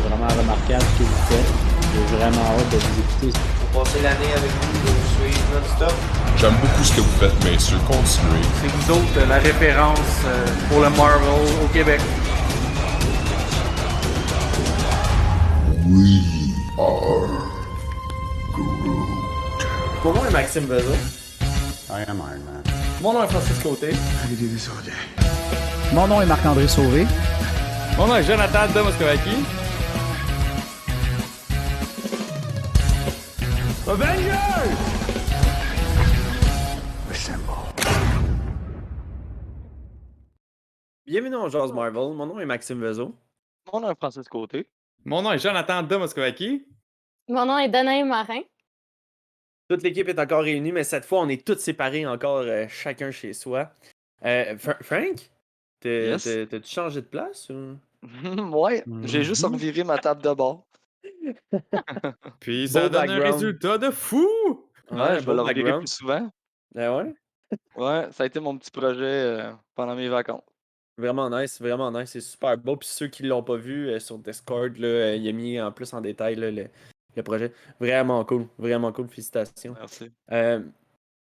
c'est vraiment remarquable ce que vous faites. J'ai vraiment hâte de vous écouter. Pour passer l'année avec vous, de vous suivre non-stop. J'aime beaucoup ce que vous faites, messieurs. Continuez. C'est vous autres la référence pour le Marvel au Québec. We are Groot. Mon nom est Maxime Bezos. I am Iron Man. Mon nom est Francis Côté. Mon nom est Marc-André Sauvé. Mon nom est Jonathan de Moscovaki. Avengers! Bienvenue dans Jazz Marvel. Mon nom est Maxime Bezos. Mon nom est Francis Côté. Mon nom est Jonathan de Moscovaki. Mon nom est Danae Marin. Toute l'équipe est encore réunie, mais cette fois, on est tous séparés encore, chacun chez soi. Frank? Yes. T'as-tu changé de place? Ou... Ouais, j'ai juste reviré ma table de bord. Puis ça Beau donne un background. résultat de fou! Ouais, je vais beau le revirer background. plus souvent. Ah ouais? Ouais, ça a été mon petit projet pendant mes vacances. Vraiment nice, c'est super beau. Puis ceux qui l'ont pas vu sur Discord, là, il a mis en plus en détail là, le projet. Vraiment cool, félicitations. Merci.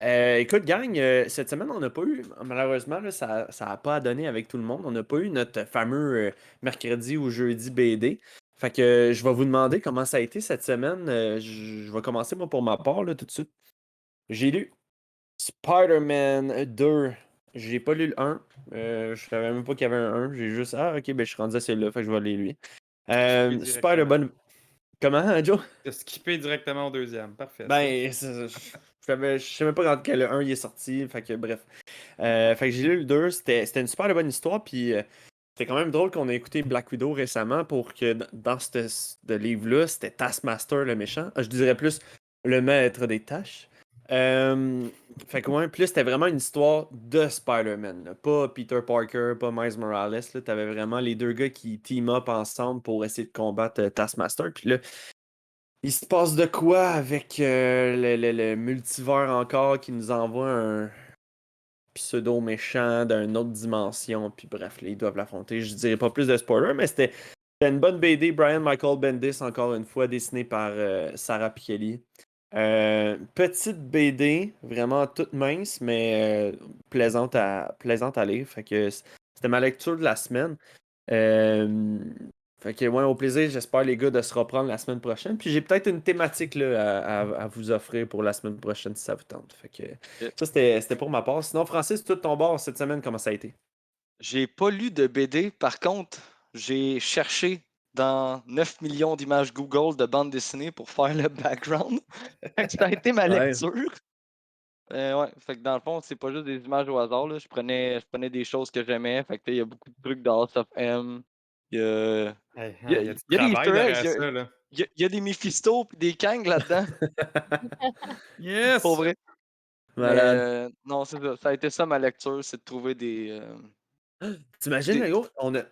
Écoute, gang, cette semaine, on n'a pas eu, malheureusement, là, ça n'a pas donné avec tout le monde. On n'a pas eu notre fameux mercredi ou jeudi BD. Fait que je vais vous demander comment ça a été cette semaine. Je vais commencer, moi, pour ma part, là, tout de suite. J'ai lu Spider-Man 2. J'ai pas lu le 1. Je savais même pas qu'il y avait un 1. J'ai juste, ok, ben je suis rendu à celui-là, fait que je vais aller lui. Spider-Man. Comment, hein, Joe? T'as skippé directement au deuxième. Parfait. Ben, je sais même pas quand quel 1 il est sorti. Fait que bref. Fait que j'ai lu le 2. C'était une super bonne histoire. Puis c'était quand même drôle qu'on ait écouté Black Widow récemment pour que dans ce livre-là, c'était Taskmaster le méchant. Je dirais plus le maître des tâches. Fait que ouais, plus c'était vraiment une histoire de Spider-Man. Là. Pas Peter Parker, pas Miles Morales. Là. T'avais vraiment les deux gars qui team up ensemble pour essayer de combattre Taskmaster. Puis là, il se passe de quoi avec le multivers encore qui nous envoie un pseudo méchant d'une autre dimension. Puis bref, là, ils doivent l'affronter. Je dirais pas plus de spoiler, mais c'était une bonne BD. Brian Michael Bendis, encore une fois, dessinée par Sarah Pichelli. Petite BD, vraiment toute mince, mais plaisante à lire. Fait que c'était ma lecture de la semaine. Fait que ouais, au plaisir, j'espère les gars de se reprendre la semaine prochaine. Puis j'ai peut-être une thématique là, à vous offrir pour la semaine prochaine si ça vous tente. Fait que ça c'était pour ma part. Sinon, Francis, tout ton bord cette semaine, comment ça a été? J'ai pas lu de BD. Par contre, j'ai cherché dans 9 millions d'images Google de bande dessinée pour faire le background. Ça a été ma Ouais. lecture. Ouais, fait que dans le fond, c'est pas juste des images au hasard. Là. Je prenais des choses que j'aimais. Fait que il y a beaucoup de trucs de House of M. Il y a, Il y a du il y a des travail Easter derrière eggs. ça, là. Il y a des Mephisto et des Kang là-dedans. Yes! Pour vrai. Malade. Mais non, c'est ça. Ça a été ça ma lecture, c'est de trouver des. T'imagines, Des- le gars,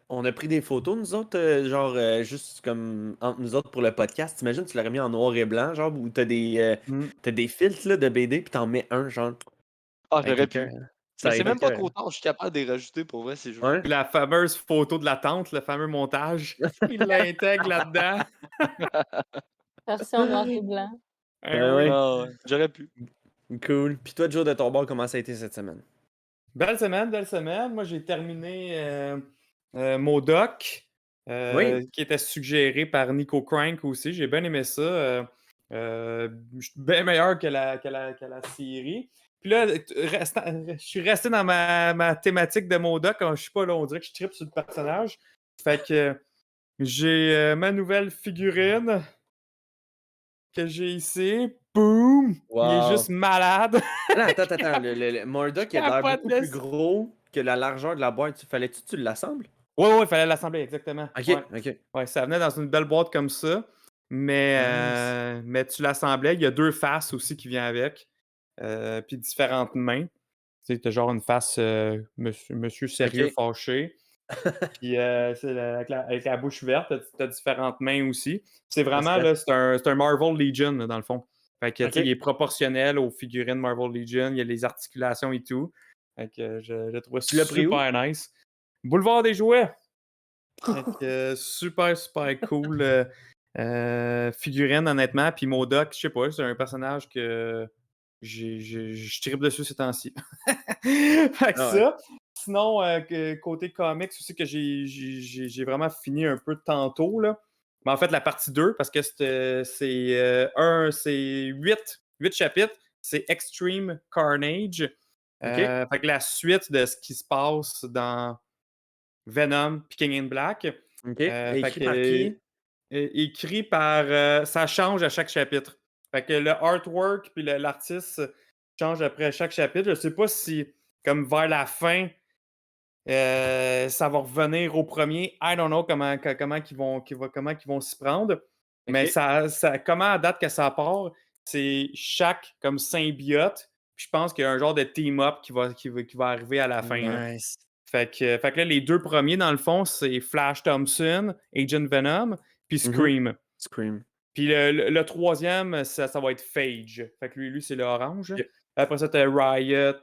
on a pris des photos, nous autres, genre, juste comme entre nous autres pour le podcast. T'imagines, tu l'aurais mis en noir et blanc, genre, où t'as des filtres là, de BD, puis t'en mets un, genre, Ah, avec j'aurais quelqu'un. pu. Ça Mais aurait c'est été même pas écœurant. trop tard, je suis capable de les rajouter pour vrai si je veux. Ouais. Puis la fameuse photo de la tente, le fameux montage, il l'intègre là-dedans. Version noir et blanc. Eh oui. Ouais. Ah ouais, j'aurais pu. Cool. Puis toi, Joe, de ton bord, comment ça a été cette semaine? Belle semaine, belle semaine. Moi, j'ai terminé MODOK, Oui. qui était suggéré par Nico Crank aussi. J'ai bien aimé ça. Je suis bien meilleur que la série. Puis là, je suis resté dans ma thématique de MODOK. Je sais pas, là, on dirait que je tripe sur le personnage. Fait que j'ai ma nouvelle figurine que j'ai ici. Boom! Il est Wow. juste malade. Là, attends. Le Murdoch, il a l'air Capote beaucoup de- plus gros que la largeur de la boîte. Fallait-tu que tu l'assembles? Ouais, il fallait l'assembler, exactement. Ok, Ouais. ok. Ouais, ça venait dans une belle boîte comme ça. Mais tu l'assemblais. Il y a 2 faces aussi qui viennent avec. Puis différentes mains. Tu sais, t'as genre une face monsieur sérieux Ok. fâché. Puis c'est avec la bouche ouverte, t'as différentes mains aussi. C'est vraiment, là, c'est un Marvel Legion, là, dans le fond. Fait que, tu sais, Ok. il est proportionnel aux figurines Marvel Legion. Il y a les articulations et tout. Fait que je trouve Tu l'as pris où? super nice. Boulevard des jouets. Fait que, super, super cool figurine, honnêtement. Puis Modok, je sais pas, c'est un personnage que je tripe dessus ces temps-ci. Fait que Ah ouais. ça. Sinon, côté comics aussi, que j'ai vraiment fini un peu tantôt, là. Mais en fait, la partie 2, parce que c'est 8 chapitres, c'est Extreme Carnage. Ok. Fait que la suite de ce qui se passe dans Venom puis King in Black. Ok. Fait Écrit que, par qui? écrit par. Ça change à chaque chapitre. Fait que le artwork puis l'artiste change après chaque chapitre. Je sais pas si, comme vers la fin, ça va revenir au premier. I don't know comment ils vont s'y prendre. Mais Ok. comment à date que ça part, c'est chaque comme symbiote. Puis je pense qu'il y a un genre de team-up qui va arriver à la fin, là. Nice. Fait que là, les 2 premiers, dans le fond, c'est Flash Thompson, Agent Venom, puis Mhm. Scream. Scream. Puis le troisième, ça va être Phage. Fait que lui c'est l'orange. Ok. Après ça, t'as Riot,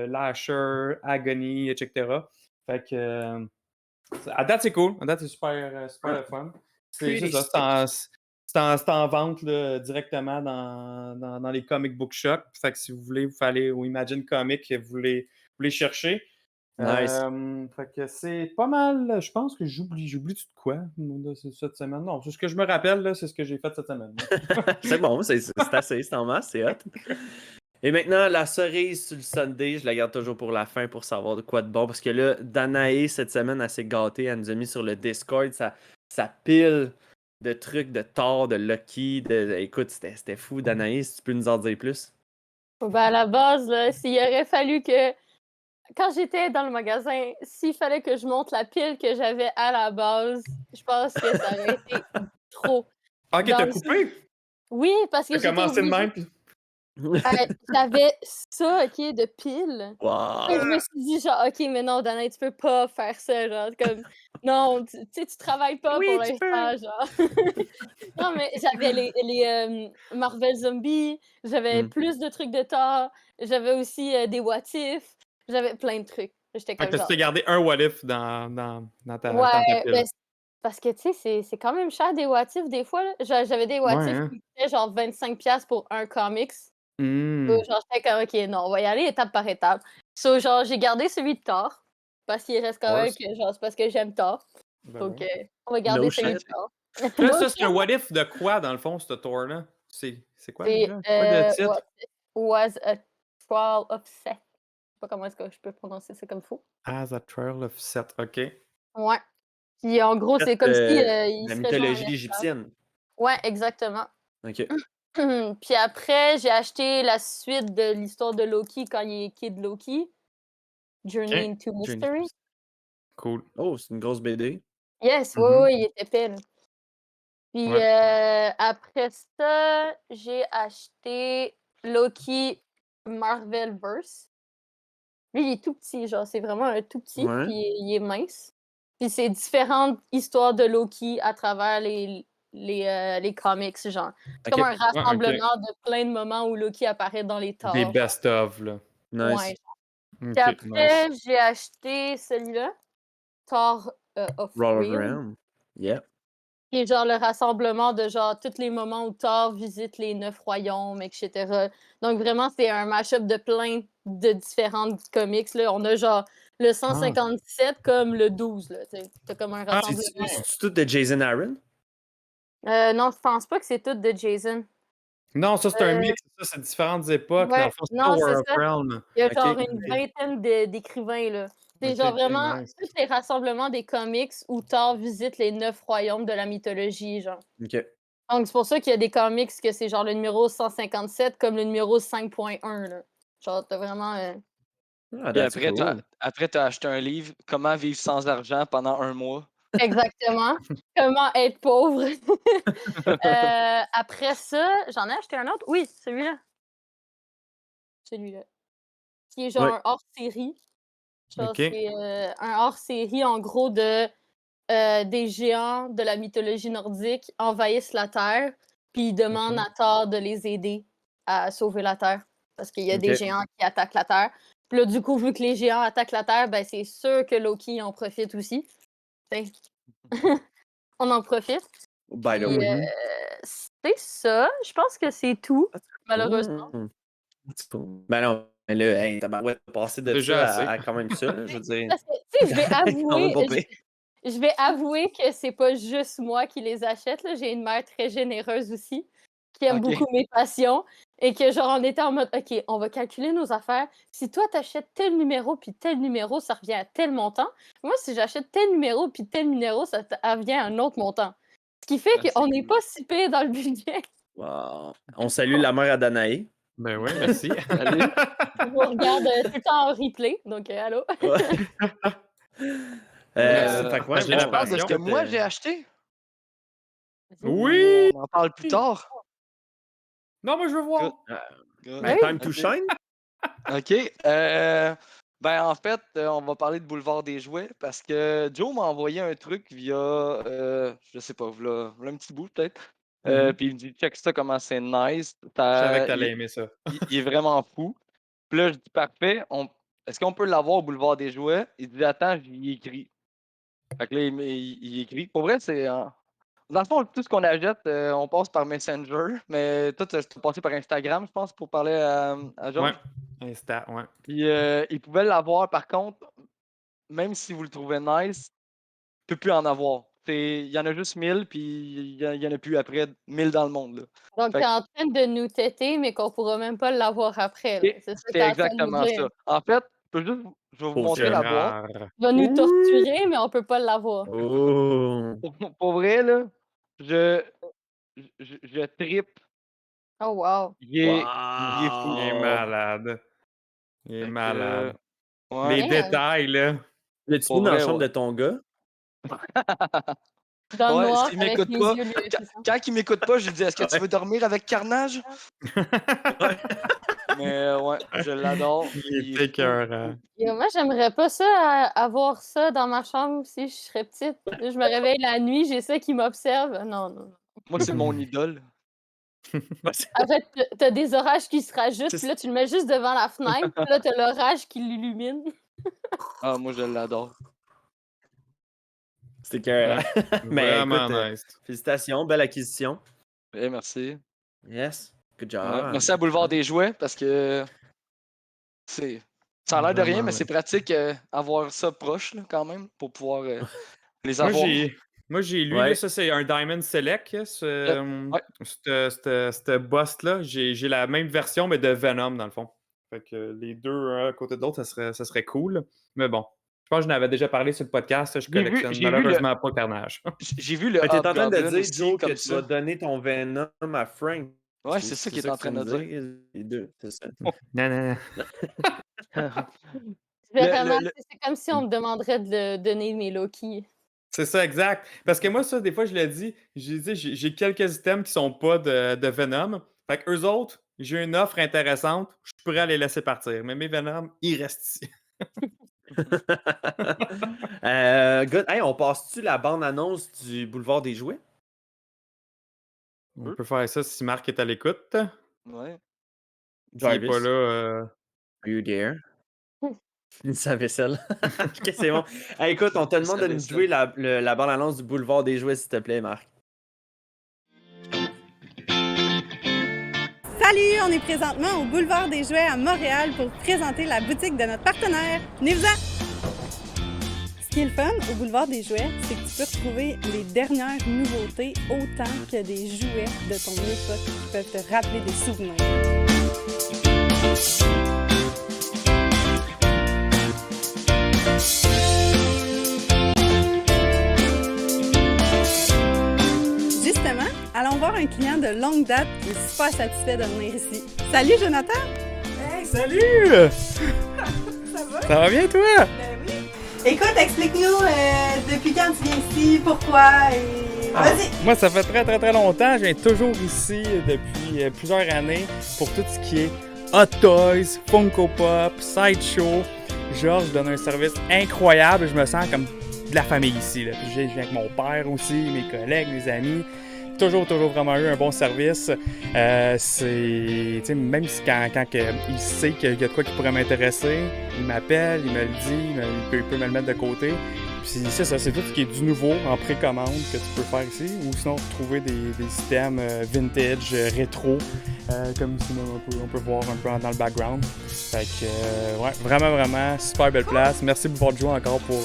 Lasher, Agony, etc. Fait que, à date, c'est cool. À date, c'est super le fun. C'est Pretty ça. C'est en vente là, directement dans les comic book shops. Fait que si vous voulez, vous allez au Imagine Comics et vous les chercher. Nice. Fait que c'est pas mal. Je pense que j'oublie de quoi cette semaine. Non, c'est ce que je me rappelle, là, c'est ce que j'ai fait cette semaine. C'est bon, c'est assez, c'est en masse, c'est hot. Et maintenant, la cerise sur le Sunday, je la garde toujours pour la fin pour savoir de quoi de bon. Parce que là, Danae, cette semaine, elle s'est gâtée. Elle nous a mis sur le Discord sa pile de trucs de Thor, de Loki. Écoute, c'était fou. Danae, si tu peux nous en dire plus. Ben, à la base, là, s'il aurait fallu que. Quand j'étais dans le magasin, s'il fallait que je monte la pile que j'avais à la base, je pense que ça aurait été trop. Ok, Dans t'as le- coupé? Oui, parce que T'as j'étais commencé de obligée. même? Puis- J'avais ça, ok, de pile. Wow! Je me suis dit, genre, ok, mais non, Danae, tu peux pas faire ça, genre, comme, non, tu sais, tu travailles pas pour Oui, tu peux! l'instant, genre. Non, mais j'avais les Marvel Zombies, j'avais Hmm. plus de trucs de Thor, j'avais aussi des What If, j'avais plein de trucs. J'étais Fait que comme genre, t'as gardé un what if dans ta ouais, pile. ben, parce que, tu sais, c'est quand même cher des What If, des fois, là. J'avais des What Ouais, If hein? qui coûtaient genre 25$ pour un comics. Hmm. Genre, j'étais comme, OK, non, on va y aller étape par étape. So, genre, j'ai gardé celui de Thor, parce qu'il reste quand même Course. que, genre, c'est parce que j'aime Thor. Ben Donc, ouais. on va No garder celui de shit. Thor. Puis là, No ça, c'est shit, un what if de quoi, dans le fond, ce tour-là? C'est quoi c'est déjà? C'est quoi le What titre? If was a trial of Seth. Je sais pas comment est-ce que je peux prononcer ça comme faux. As a Trial of Set, ok. Ouais. Puis en gros, c'est comme si il La serait genre mythologie un esclave. égyptienne. Ouais, exactement. Ok. Puis après, j'ai acheté la suite de l'histoire de Loki quand il est Kid Loki. Journey Ok. into Journey. Mystery. Cool. Oh, c'est une grosse BD. Yes, Mhm. oui, il était épais. Puis Ouais. après ça, j'ai acheté Loki Marvelverse. Lui, il est tout petit, genre, c'est vraiment un tout petit, Ouais. puis il est mince. Puis c'est différentes histoires de Loki à travers les comics, genre. C'est Ok. comme un Ouais, rassemblement ok. de plein de moments où Loki apparaît dans les Des Thor. best-of, là. Nice. Ouais. Puis Ok, après, nice. j'ai acheté celui-là, Thor of Roll Real. around. Yeah. Qui est genre le rassemblement de genre tous les moments où Thor visite les 9 royaumes, etc. Donc vraiment, c'est un mash-up de plein de différentes comics. Là. On a genre le 157 comme le 12. Là. T'as comme un Ah, rassemblement. C'est tout de Jason Aaron? Non, je pense pas que c'est tout de Jason. non, ça, c'est un mix. Ça, c'est différentes époques. Dans Ouais, le fond, c'est pas non, c'est War of ça. Realm. Il y a Ok. genre une Ok. vingtaine d'écrivains. Là. C'est Ok, genre ok, vraiment nice. tous les rassemblements des comics où Thor visite les 9 royaumes de la mythologie. Genre. Ok. Donc, c'est pour ça qu'il y a des comics que c'est genre le numéro 157 comme le numéro 5.1. Là. Genre, t'as vraiment. Ah, Puis that's après, cool. t'as acheté un livre, Comment vivre sans argent pendant un mois. Exactement. Comment être pauvre. Après ça, j'en ai acheté un autre. Oui, celui-là. Celui-là. Qui est genre Ouais. un hors-série. Genre, Ok. c'est un hors-série, en gros, de des géants de la mythologie nordique envahissent la Terre, puis ils demandent Ok. à Thor de les aider à sauver la Terre, parce qu'il y a Ok. des géants qui attaquent la Terre. Puis là, du coup, vu que les géants attaquent la Terre, ben c'est sûr que Loki en profite aussi. T'sais. On en profite. By the Puis, way. c'est ça. Je pense que c'est tout, malheureusement. C'est cool. Ben non, mais là, hey, tabarouette, passer de Déjà ça assez. à quand même ça, là, je veux dire. Parce que, tu sais, je vais Quand même avouer, pas pire. je vais avouer que c'est pas juste moi qui les achète, là. J'ai une mère très généreuse aussi, qui aime Ok. beaucoup mes passions et que genre on était en mode OK, on va calculer nos affaires. Si toi t'achètes tel numéro puis tel numéro, ça revient à tel montant. Moi, si j'achète tel numéro puis tel numéro, ça revient à un autre montant. Ce qui fait Ah, c'est qu'on n'est cool. pas si pire dans le budget. Wow. On salue la mère à Danae. Ben oui, merci. Salut. Je vous regarde tout le temps en replay, donc allô? Ouais. Euh, fait que ouais, j'ai la bon, parle de ce passion. que écoute, moi j'ai acheté. Oui! On en parle plus tard. Non, moi, je veux voir. Good. Ben, Oui. time to shine. OK. Ben, en fait, on va parler de Boulevard des Jouets parce que Joe m'a envoyé un truc via, je sais pas, v'là un petit bout peut-être. Puis il me dit, check ça, comment c'est nice. Je savais que Il, t'allais aimer ça. il est vraiment fou. Puis là, je dis, parfait. Est-ce qu'on peut l'avoir au Boulevard des Jouets? Il dit, attends, j'y écris. Fait que là, il écrit. Pour vrai, c'est. Dans le fond, tout ce qu'on achète, on passe par Messenger. Mais toi, tu as passé par Instagram, je pense, pour parler à Georges. Ouais. Insta, ouais. Puis il pouvait l'avoir, par contre, même si vous le trouvez nice, il ne peut plus en avoir. Il y en a juste 1000, puis il y en a plus après 1000 dans le monde. Là. Donc, Fait tu es en train de nous têter, mais qu'on pourra même pas l'avoir après. Là. Et C'est ça que c'est tu es en train de nous exactement dire. ça. En fait, je vais vous montrer la boîte. Rare. Il va nous torturer, mais on peut pas l'avoir. Oh. Pour vrai, là, je trippe. Oh, wow. Il est fou. Il est malade. Il est Fait que, malade. ouais. Les Damn. détails, là. L'as-tu Pour mis dans la vrai, chambre ouais. de ton gars? Dans le Ouais, noir, s'il avec m'écoute les pas, yeux luisants. quand il m'écoute pas, je lui dis, est-ce que tu veux dormir avec Carnage? Mais ouais, je l'adore. Il est est fou. écœurant. Et moi, j'aimerais pas ça, avoir ça dans ma chambre si je serais petite. Là, je me réveille la nuit, j'ai ça qui m'observe. Non, non, non. Moi, c'est mon idole. En fait, t'as des orages qui se rajoutent, C'est puis là, tu le mets juste devant la fenêtre, puis là, t'as l'orage qui l'illumine. Ah, moi, je l'adore. C'était que. Mais Vraiment écoute, nice. félicitations, belle acquisition. Eh, merci. Yes. Good job. Ouais, merci à Boulevard des Jouets parce que ça a l'air de rien, mais c'est pratique avoir ça proche là, quand même pour pouvoir les avoir. Moi, j'ai lu, Ouais. là, ça, c'est un Diamond Select, Ouais. ce boss-là. J'ai la même version, mais de Venom, dans le fond. Fait que les deux, un à côté de l'autre, ça serait cool. Mais bon, je pense que je n'avais déjà parlé sur le podcast. Je collectionne j'ai vu malheureusement pas Carnage. J'ai vu le Fait que t'es en train de Hobgoblin dire, aussi, Joe, que comme tu vas ça. donner ton Venom à Frank. Ouais, c'est ça qu'il est en train de dire. Les deux, c'est ça. Non. Vraiment, c'est comme si on me demanderait de donner mes Loki. C'est ça, exact. Parce que moi, ça, des fois, je le dis, j'ai quelques items qui sont pas de Venom. Fait que eux autres, j'ai une offre intéressante, je pourrais les laisser partir. Mais mes Venom, ils restent ici. Good. Hey, on passe-tu la bande-annonce du Boulevard des Jouets? On peut faire ça si Marc est à l'écoute. Ouais. S'il n'est Jarvis. pas là. Are you there? Finis sa vaisselle. Ok, c'est bon. Hey, écoute, on te demande de nous jouer la bande-annonce du Boulevard des Jouets, s'il te plaît, Marc. Salut, on est présentement au Boulevard des Jouets à Montréal pour présenter la boutique de notre partenaire. Venez-vous-en! Ce qui est le fun au Boulevard des Jouets, c'est que tu peux retrouver les dernières nouveautés autant que des jouets de ton époque qui peuvent te rappeler des souvenirs. Justement, allons voir un client de longue date qui est super satisfait de venir ici. Salut Jonathan! Hey, salut! Ça va? Ça va bien, toi? Ben oui. Écoute, explique-nous depuis quand tu viens ici, pourquoi et... Vas-y! Moi, ça fait très, très, très longtemps. Je viens toujours ici depuis plusieurs années pour tout ce qui est Hot Toys, Funko Pop, Sideshow. Georges donne un service incroyable. Je me sens comme de la famille ici. Là. Puis je viens avec mon père aussi, mes collègues, mes amis. Toujours vraiment eu un bon service. C'est, tu sais, même si quand il sait qu'il y a de quoi qui pourrait m'intéresser, il m'appelle, il me le dit, il peut me le mettre de côté. Puis c'est ça, c'est tout ce qui est du nouveau en précommande que tu peux faire ici, ou sinon retrouver des systèmes vintage, rétro, comme sinon on peut voir un peu dans le background. Fait que, ouais, vraiment, super belle place. Merci Boulevard de Joie encore pour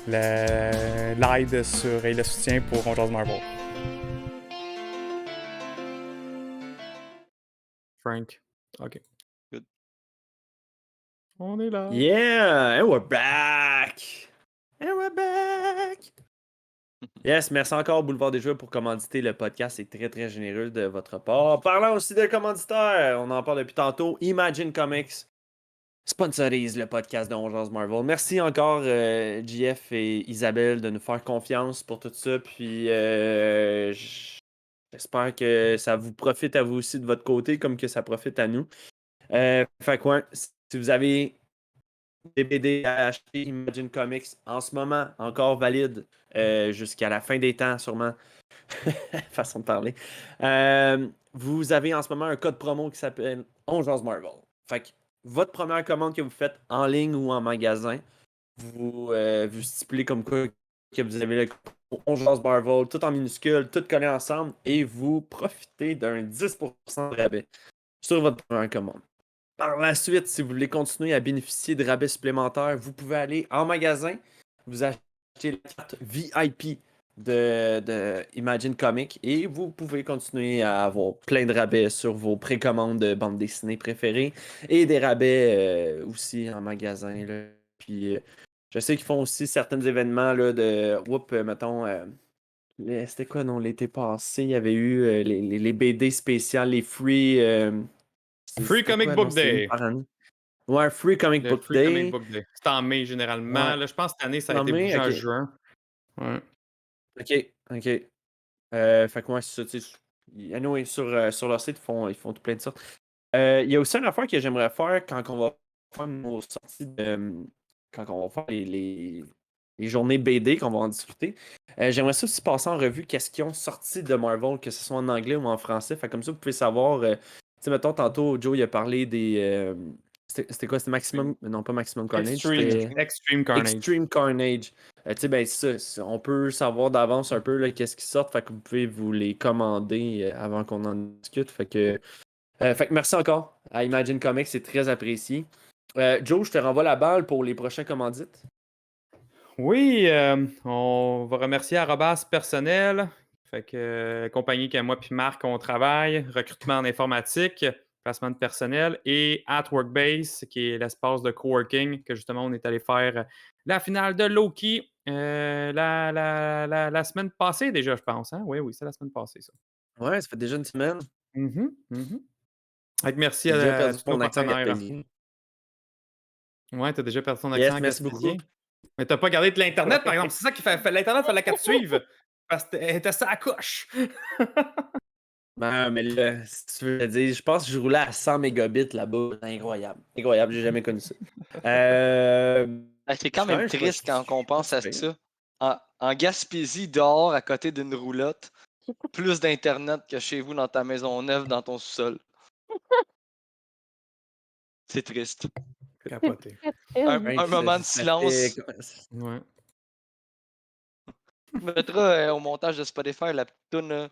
l'aide sur et le soutien pour On Jase Marvel. Frank. OK. Good. On est là. Yeah! And we're back! And we're back! Yes, merci encore Boulevard des Joueurs pour commanditer le podcast. C'est très très généreux de votre part. Parlant aussi de commanditaires, on en parle depuis tantôt. Imagine Comics sponsorise le podcast de On Jase Marvel. Merci encore JF et Isabelle de nous faire confiance pour tout ça. Puis j'espère que ça vous profite à vous aussi de votre côté comme que ça profite à nous. Fait quoi, si vous avez des BD à acheter, Imagine Comics, en ce moment, encore valide jusqu'à la fin des temps, sûrement. Façon de parler. Vous avez en ce moment un code promo qui s'appelle On Jase Marvel. Fait que votre première commande que vous faites en ligne ou en magasin, vous stipulez comme quoi que vous avez le code On Jase Marvel, tout en minuscule, tout collé ensemble, et vous profitez d'un 10% de rabais sur votre première commande. Par la suite, si vous voulez continuer à bénéficier de rabais supplémentaires, vous pouvez aller en magasin, vous achetez la carte VIP de Imagine Comics et vous pouvez continuer à avoir plein de rabais sur vos précommandes de bandes dessinées préférées et des rabais aussi en magasin. Là. Puis je sais qu'ils font aussi certains événements là, mettons. C'était quoi, non, l'été passé, il y avait eu les BD spéciales, les free. Free Comic Book Day. Ouais, Free Comic Le Book Free Day. Comic Book Day. C'est en mai généralement. Ouais. Là, je pense que cette année, ça a En été mai, bougé en ok. juin. Ouais. Ok. Fait que moi, c'est ça, tu sais. Anyway, sur leur site, ils font tout plein de sortes. Il y a aussi une affaire que j'aimerais faire quand on va faire nos sorties quand on va faire les journées BD, qu'on va en discuter. J'aimerais ça aussi passer en revue qu'est-ce qu'ils ont sorti de Marvel, que ce soit en anglais ou en français. Fait comme ça, vous pouvez savoir. Tu sais, mettons, tantôt, Joe, il a parlé des. C'était quoi? C'était Maximum. Non, pas Maximum Carnage. Extreme Carnage. Extreme Carnage. Tu sais, ben, on peut savoir d'avance un peu là, qu'est-ce qui sort. Fait que vous pouvez vous les commander avant qu'on en discute. Fait que merci encore à Imagine Comics, c'est très apprécié. Joe, je te renvoie la balle pour les prochains commandites. Oui, on va remercier Arrobas Personnel. Fait que compagnie que moi puis Marc, on travaille, recrutement en informatique, placement de personnel, et At Workbase, qui est l'espace de coworking, que justement on est allé faire la finale de Loki la semaine passée déjà, je pense. Hein? Oui, c'est la semaine passée, ça. Ouais, ça fait déjà une semaine. Fait que merci J'ai déjà à perdu tous nos mon accent partenaires. gaspésien. Ouais, t'as déjà perdu ton Yes, accent merci gaspésien. beaucoup. Mais t'as pas gardé de l'Internet, par exemple. C'est ça qui fait l'Internet, fallait qu'elle te suive. Parce que t'étais ça à couche. Ben, mais là, si tu veux le dire, je pense que je roulais à 100 mégabits là-bas. Incroyable. Incroyable, j'ai jamais connu ça. C'est quand même triste quand on pense à ça. En Gaspésie, dehors, à côté d'une roulotte, plus d'Internet que chez vous dans ta maison neuve, dans ton sous-sol. C'est triste. Capoté. Un moment de silence. Ouais. Tu mettras au montage de Spotify la petite toune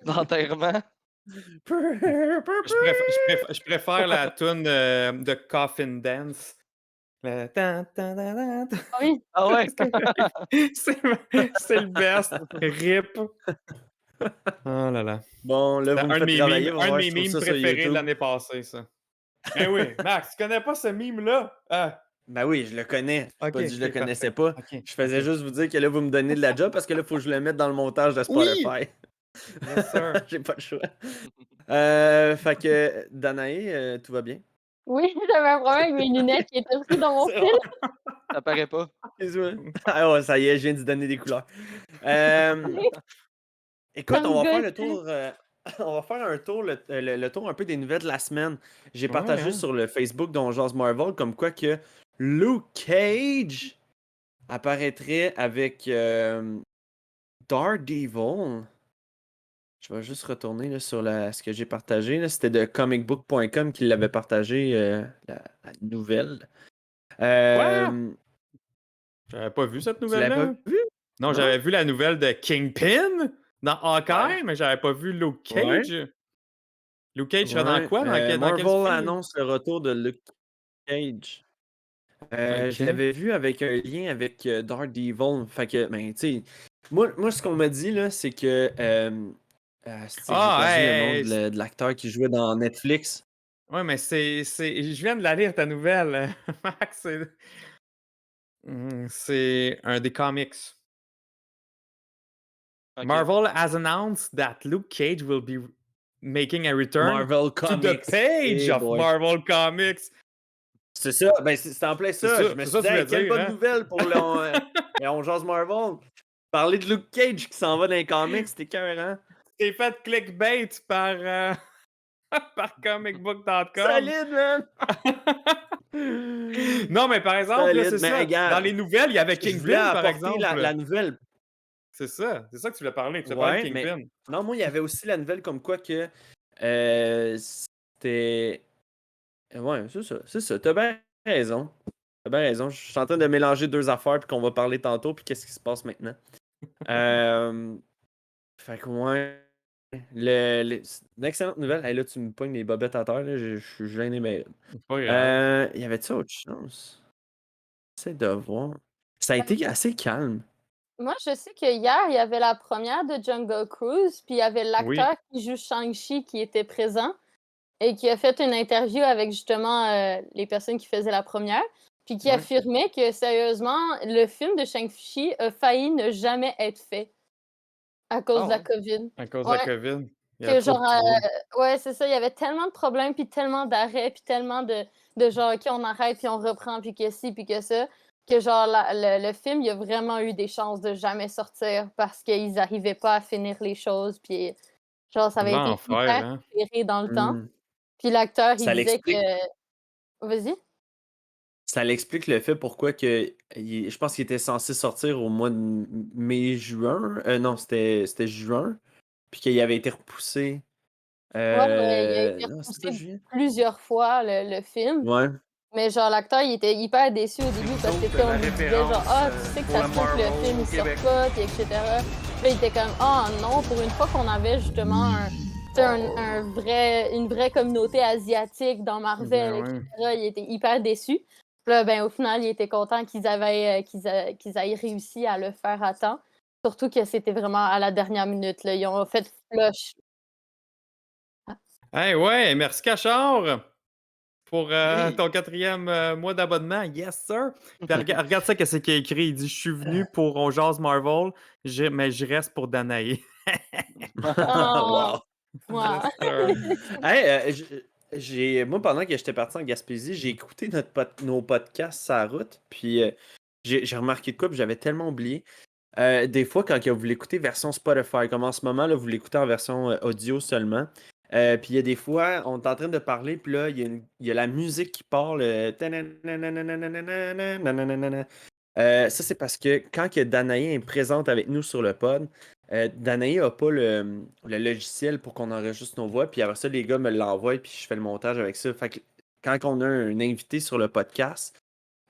d'enterrement. Je préfère la toune de Coffin Dance. Le Oui. Ah ouais? c'est le best. RIP. Oh là là. Bon, là, vous me faites travailler. Un de mes memes préférés de l'année passée, ça. Eh oui, Max, tu connais pas ce meme-là? Ben oui, je le connais. Je pas dit que je le connaissais pas. Okay, je faisais juste vous dire que là, vous me donnez de la job parce que là, il faut que je le mette dans le montage de Spotify. Oui! Yes, sir. J'ai pas le choix. Fait que, Danae, tout va bien? Oui, j'avais un problème avec mes lunettes qui étaient aussi dans mon fil. Ça paraît pas. Ah ouais, ça y est, je viens de donner des couleurs. Écoute, on va faire le tour. On va faire un tour, le tour un peu des nouvelles de la semaine. J'ai partagé sur le Facebook d'On Jase Marvel comme quoi que Luke Cage apparaîtrait avec Daredevil. Je vais juste retourner là, sur ce que j'ai partagé. Là. C'était de comicbook.com qui l'avait partagé, la nouvelle. J'avais pas vu cette Tu l'avais nouvelle-là. pas vu? Non, Non? j'avais vu la nouvelle de Kingpin dans Hawkeye, Ouais. mais j'avais pas vu Luke Ouais. Cage. Luke Cage serait dans Ouais. quoi? Dans quelle Marvel série? annonce le retour de Luke Cage. Je Ok. l'avais vu avec un lien avec Daredevil. Fait que, ben, tu sais, moi, ce qu'on m'a dit, là, c'est que. J'ai Ah, perdu le nom hey, de l'acteur qui jouait dans Netflix. ouais, mais je viens de la lire, ta nouvelle, Max. C'est un des comics. Ok. Marvel has announced that Luke Cage will be making a return Marvel to the Comics. page Eh of boy. Marvel Comics. C'est ça, ben c'est en plein ça. Je me C'est suis ça dit, que tu hey, voulais quelle dire, bonne hein? nouvelle pour on jase Marvel. Parler de Luke Cage qui s'en va dans les comics, c'était écœurant. T'es fait clickbait par, par comicbook.com. Solide, man! Non, mais par exemple, là, Solide, c'est mais ça. gars, Dans les nouvelles, il y avait je voulais Kingpin, par apporter exemple. la nouvelle. C'est ça que tu voulais parler. Tu voulais parler Ouais, de mais Kingpin. non, moi, il y avait aussi la nouvelle comme quoi que c'était. Ouais, c'est ça. T'as bien raison. T'as bien raison. Je suis en train de mélanger deux affaires, puis qu'on va parler tantôt, puis qu'est-ce qui se passe maintenant. Fait que, ouais. C'est une excellente nouvelle. Hey, là, tu me pognes les bobettes à terre, là, je suis gêné, mais. C'est pas grave. Y avait-tu autre chose? J'essaie de voir. Ça a été assez calme. Moi, je sais que hier, il y avait la première de Jungle Cruise, puis il y avait Oui. l'acteur qui joue Shang-Chi qui était présent et qui a fait une interview avec justement les personnes qui faisaient la première, puis qui Ouais. affirmait que sérieusement, le film de Shang-Chi a failli ne jamais être fait à cause de la ouais. COVID. À cause de la Ouais, COVID. Il y que a trop de genre, troubles. ouais, c'est ça, il y avait tellement de problèmes, puis tellement d'arrêts, puis tellement de genre, OK, on arrête, puis on reprend, puis que ci, puis que ça, que genre, le film, il y a vraiment eu des chances de jamais sortir parce qu'ils n'arrivaient pas à finir les choses, puis genre, ça avait été L'enfer, hyper hein? serré dans le temps. Hmm. Puis l'acteur, il Ça disait l'explique. que... Vas-y. Ça l'explique le fait pourquoi que. Je pense qu'il était censé sortir au mois de mai-juin. Non, c'était juin. Puis qu'il avait été repoussé. Ouais, il a été Non, c'était pas repoussé juillet. plusieurs fois, le film. Ouais. Mais genre, l'acteur, il était hyper déçu au début parce que on lui disait genre, ah, tu sais que ça se peut que le film il sorte pas, puis etc. Puis là, il était comme, ah non, pour une fois qu'on avait justement une vraie communauté asiatique dans Marvel, Ben etc., il était hyper déçu. Puis là, ben, au final, il était content qu'ils aient réussi à le faire à temps. Surtout que c'était vraiment à la dernière minute, là. Ils ont fait flush. Hey, ouais, merci Cachard pour Oui. ton 4e mois d'abonnement. Yes, sir. Puis regarde ça, qu'est-ce qu'il a écrit. Il dit, je suis venu pour On Jase Marvel, mais je reste pour Danae. Oh, Wow. wow. Yes, sir. Hey, moi, pendant que j'étais parti en Gaspésie, j'ai écouté nos podcasts sur la route. Puis j'ai remarqué de quoi, puis j'avais tellement oublié. Des fois, quand vous l'écoutez version Spotify, comme en ce moment, là, vous l'écoutez en version audio seulement. Puis il y a des fois, on est en train de parler, puis là, il y a la musique qui parle. Ça, c'est parce que quand que Danae est présente avec nous sur le pod, Danae n'a pas le logiciel pour qu'on enregistre nos voix, puis après ça, les gars me l'envoient, puis je fais le montage avec ça. Fait que quand on a un invité sur le podcast,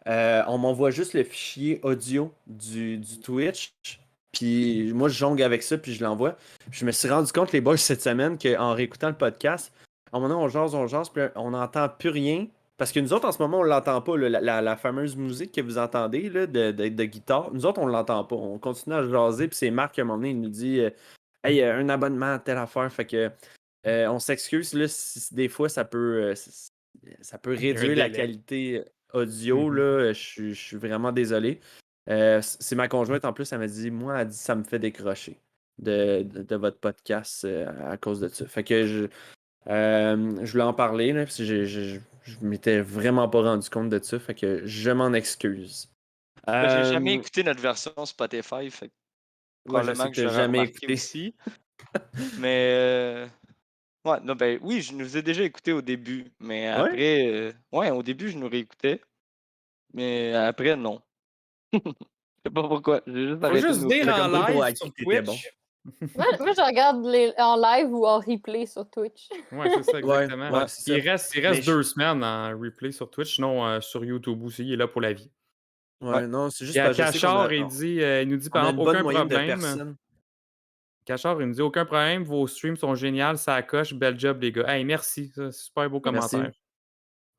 on m'envoie juste le fichier audio du Twitch, puis moi, je jongle avec ça, puis je l'envoie. Je me suis rendu compte, les boys, cette semaine, qu'en réécoutant le podcast, à un moment donné, on jase, puis là, on n'entend plus rien. Parce que nous autres, en ce moment, on l'entend pas, là, la fameuse musique que vous entendez là, de guitare. Nous autres, on l'entend pas. On continue à jaser, puis c'est Marc, à un moment donné, il nous dit Hey, un abonnement à telle affaire. Fait que on s'excuse, là, si des fois, ça peut Il y a un réduire la délai. qualité audio. Là, je suis vraiment désolé. C'est ma conjointe, en plus, elle m'a dit Moi, elle dit, ça me fait décrocher de votre podcast à cause de ça. Fait que je voulais en parler, là, parce que je m'étais vraiment pas rendu compte de ça, fait que je m'en excuse. Ben, j'ai jamais Euh, écouté notre version Spotify, fait que ouais, je sais probablement que que t'as j'aurais jamais remarqué écouté. aussi. Mais ouais, non, ben oui, je nous ai déjà écouté au début, mais Ouais? après, ouais, au début, je nous réécoutais, mais après, non. Je sais pas pourquoi, j'ai juste Faut arrêté de juste nous dire On a en comme pris pour live acquis sur que t'étais bon. Twitch. Moi, je regarde en live ou en replay sur Twitch. Ouais, c'est ça, Ouais, exactement. ouais, c'est Il ça. reste Mais 2 semaines en replay sur Twitch, sinon sur YouTube aussi, il est là pour la vie. Ouais, non, c'est Il juste y a parce que je sais qu'on Cachard, a, il nous dit on par a exemple une bonne aucun moyenne de problème. personnes. Cachard, il nous dit aucun problème, vos streams sont géniaux, ça coche, bel job les gars. Hey, merci, ça, c'est super beau Merci. commentaire.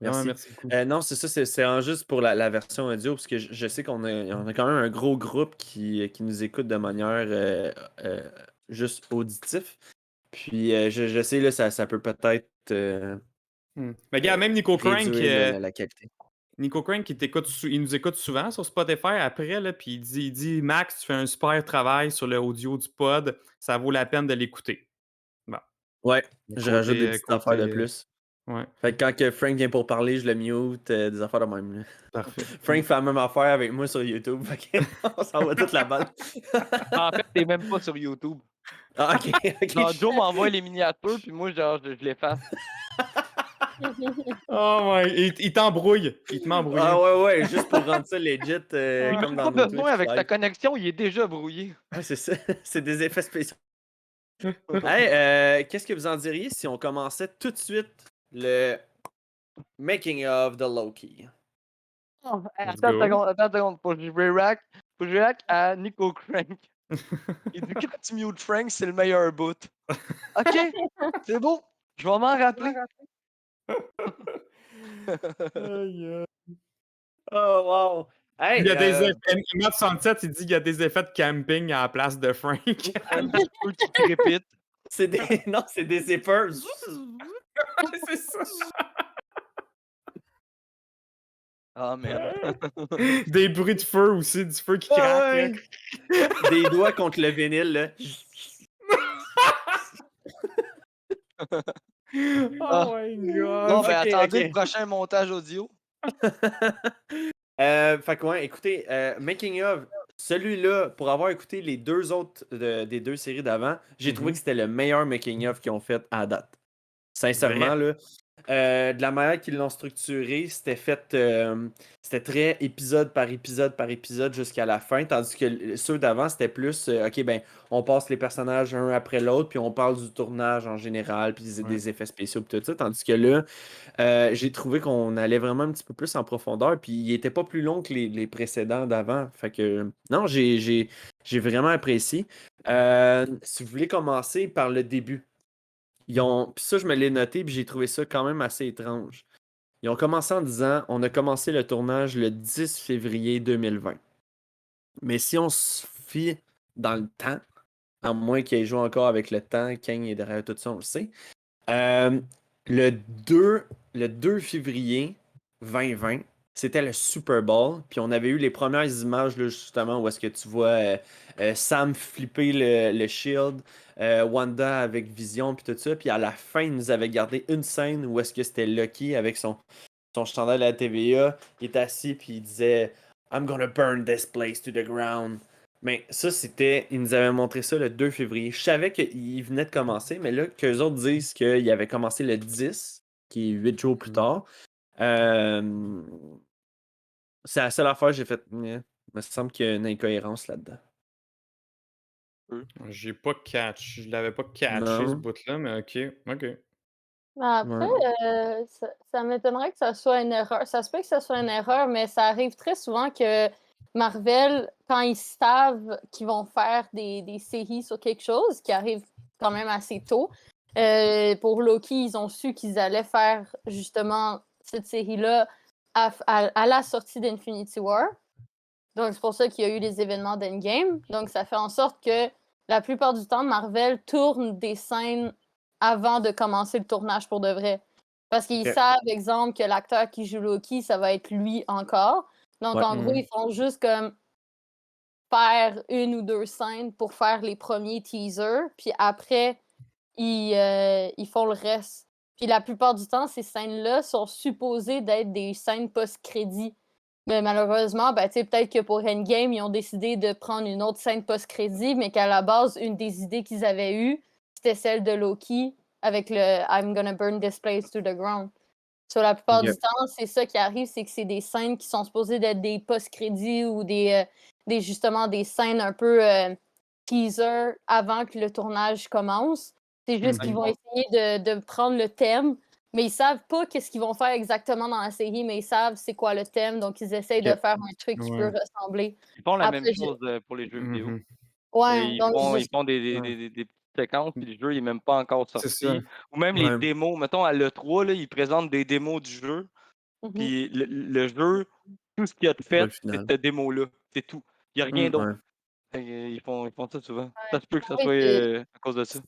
Vraiment, Merci. merci beaucoup. Non, c'est ça, c'est juste pour la version audio, parce que je sais on a quand même un gros groupe qui nous écoute de manière juste auditif. Puis je sais, là, ça peut peut-être Mais regarde, même Nico Crank, réduire la qualité. il nous écoute souvent sur Spotify après, là, puis il dit Max, tu fais un super travail sur le audio du pod, ça vaut la peine de l'écouter. Bon. Ouais, je rajoute des petites affaires de Côté, plus. ouais, Fait que quand que Frank vient pour parler, je le mute, des affaires de même. Là. parfait. Frank fait la même affaire avec moi sur YouTube. Fait que on s'en va toute la balle. En fait, t'es même pas sur YouTube. Ah, ok, ok. Genre, Joe m'envoie les miniatures, puis moi, genre, je l'efface. Oh ouais, il t'embrouille. Il te met embrouillé. Ah ouais, juste pour rendre ça legit comme dans Pas nos besoin, Twitch avec ta live. connexion, il est déjà brouillé. Ouais, c'est ça. C'est des effets spéciaux. Hey, qu'est-ce que vous en diriez si on commençait tout de suite le making of de Loki? Oh, Let's attends go. une seconde. Faut que je réact à Nico Crank. Il dit quand tu mute Frank, c'est le meilleur bout. Ok, c'est beau. Je vais m'en rappeler. Oh wow! Hey, Il y a des effets. Matt 67, il dit qu'il y a des effets de camping à la place de Frank. Un petit peu qui crépite. c'est des. Non, c'est des zippers. C'est ça. Ah merde. Des bruits de feu aussi, du feu qui Ouais, craque. ouais. Des doigts contre le vinyle, là. Oh my god. Bon, ok, ben attendez ok. le prochain montage audio. Fait que ouais, écoutez, Making of, celui-là, pour avoir écouté les deux autres des deux séries d'avant, j'ai trouvé que c'était le meilleur Making of qu'ils ont fait à date. Sincèrement, là. De la manière qu'ils l'ont structuré, c'était fait. C'était très épisode par épisode jusqu'à la fin. Tandis que ceux d'avant, c'était plus ok, ben, on passe les personnages un après l'autre, puis on parle du tournage en général, puis des effets spéciaux, puis tout ça. Tandis que là, j'ai trouvé qu'on allait vraiment un petit peu plus en profondeur, puis il était pas plus long que les précédents d'avant. Fait que, non, j'ai vraiment apprécié. Si vous voulez commencer par le début. Puis ça, je me l'ai noté, puis j'ai trouvé ça quand même assez étrange. Ils ont commencé en disant on a commencé le tournage le 10 février 2020. Mais si on se fie dans le temps, à moins qu'il ait joué encore avec le temps, Kang est derrière tout ça, on le sait. Le 2 février 2020, c'était le Super Bowl. Puis on avait eu les premières images, là, justement, où est-ce que tu vois Sam flipper le shield, Wanda avec Vision, puis tout ça. Puis à la fin, il nous avait gardé une scène où est-ce que c'était Lucky avec son chandail à la TVA. Il était assis, puis il disait I'm gonna burn this place to the ground. Mais ça, c'était. Ils nous avaient montré ça le 2 février. Je savais qu'il venait de commencer, mais là, qu'eux autres disent qu'il avait commencé le 10, qui est 8 jours plus tard. C'est la seule affaire que j'ai fait. Il me semble qu'il y a une incohérence là-dedans. J'ai pas catch. Je l'avais pas catché Non. ce bout-là, mais ok. Après, ça m'étonnerait que ça soit une erreur. Ça se peut que ça soit une erreur, mais ça arrive très souvent que Marvel, quand ils savent qu'ils vont faire des séries sur quelque chose, qui arrive quand même assez tôt, pour Loki, ils ont su qu'ils allaient faire justement cette série-là à la sortie d'Infinity War. Donc, c'est pour ça qu'il y a eu les événements d'Endgame. Donc, ça fait en sorte que la plupart du temps, Marvel tourne des scènes avant de commencer le tournage pour de vrai. Parce qu'ils savent, exemple, que l'acteur qui joue Loki, ça va être lui encore. Donc, en gros, ils font juste comme faire une ou deux scènes pour faire les premiers teasers. Puis après, ils font le reste. Puis la plupart du temps, ces scènes-là sont supposées d'être des scènes post-crédit. Mais malheureusement, peut-être que pour Endgame, ils ont décidé de prendre une autre scène post-crédit, mais qu'à la base, une des idées qu'ils avaient eues, c'était celle de Loki avec le I'm gonna burn this place to the ground. Sur la plupart du temps, c'est ça qui arrive, c'est que c'est des scènes qui sont supposées d'être des post-crédits ou justement des scènes un peu teaser avant que le tournage commence. C'est juste qu'ils vont essayer de prendre le thème, mais ils savent pas qu'est-ce qu'ils vont faire exactement dans la série, mais ils savent c'est quoi le thème, donc ils essayent de Ok. faire un truc qui peut Ouais. ressembler. Ils font la même Après, chose pour les jeux vidéo. Mhm. ouais, Ils donc font Ouais. des petites séquences, puis le jeu il est même pas encore C'est ça. sorti. Ou même les Ouais. démos. Mettons, à l'E3, là, ils présentent des démos du jeu, Mhm. puis le jeu, tout ce qu'il y a de C'est pas fait, le c'est final. cette démo-là. C'est tout. Il n'y a rien d'autre. Ouais. Fait que ils font ça souvent. Ça se peut que ça Oui, soit à cause de ça.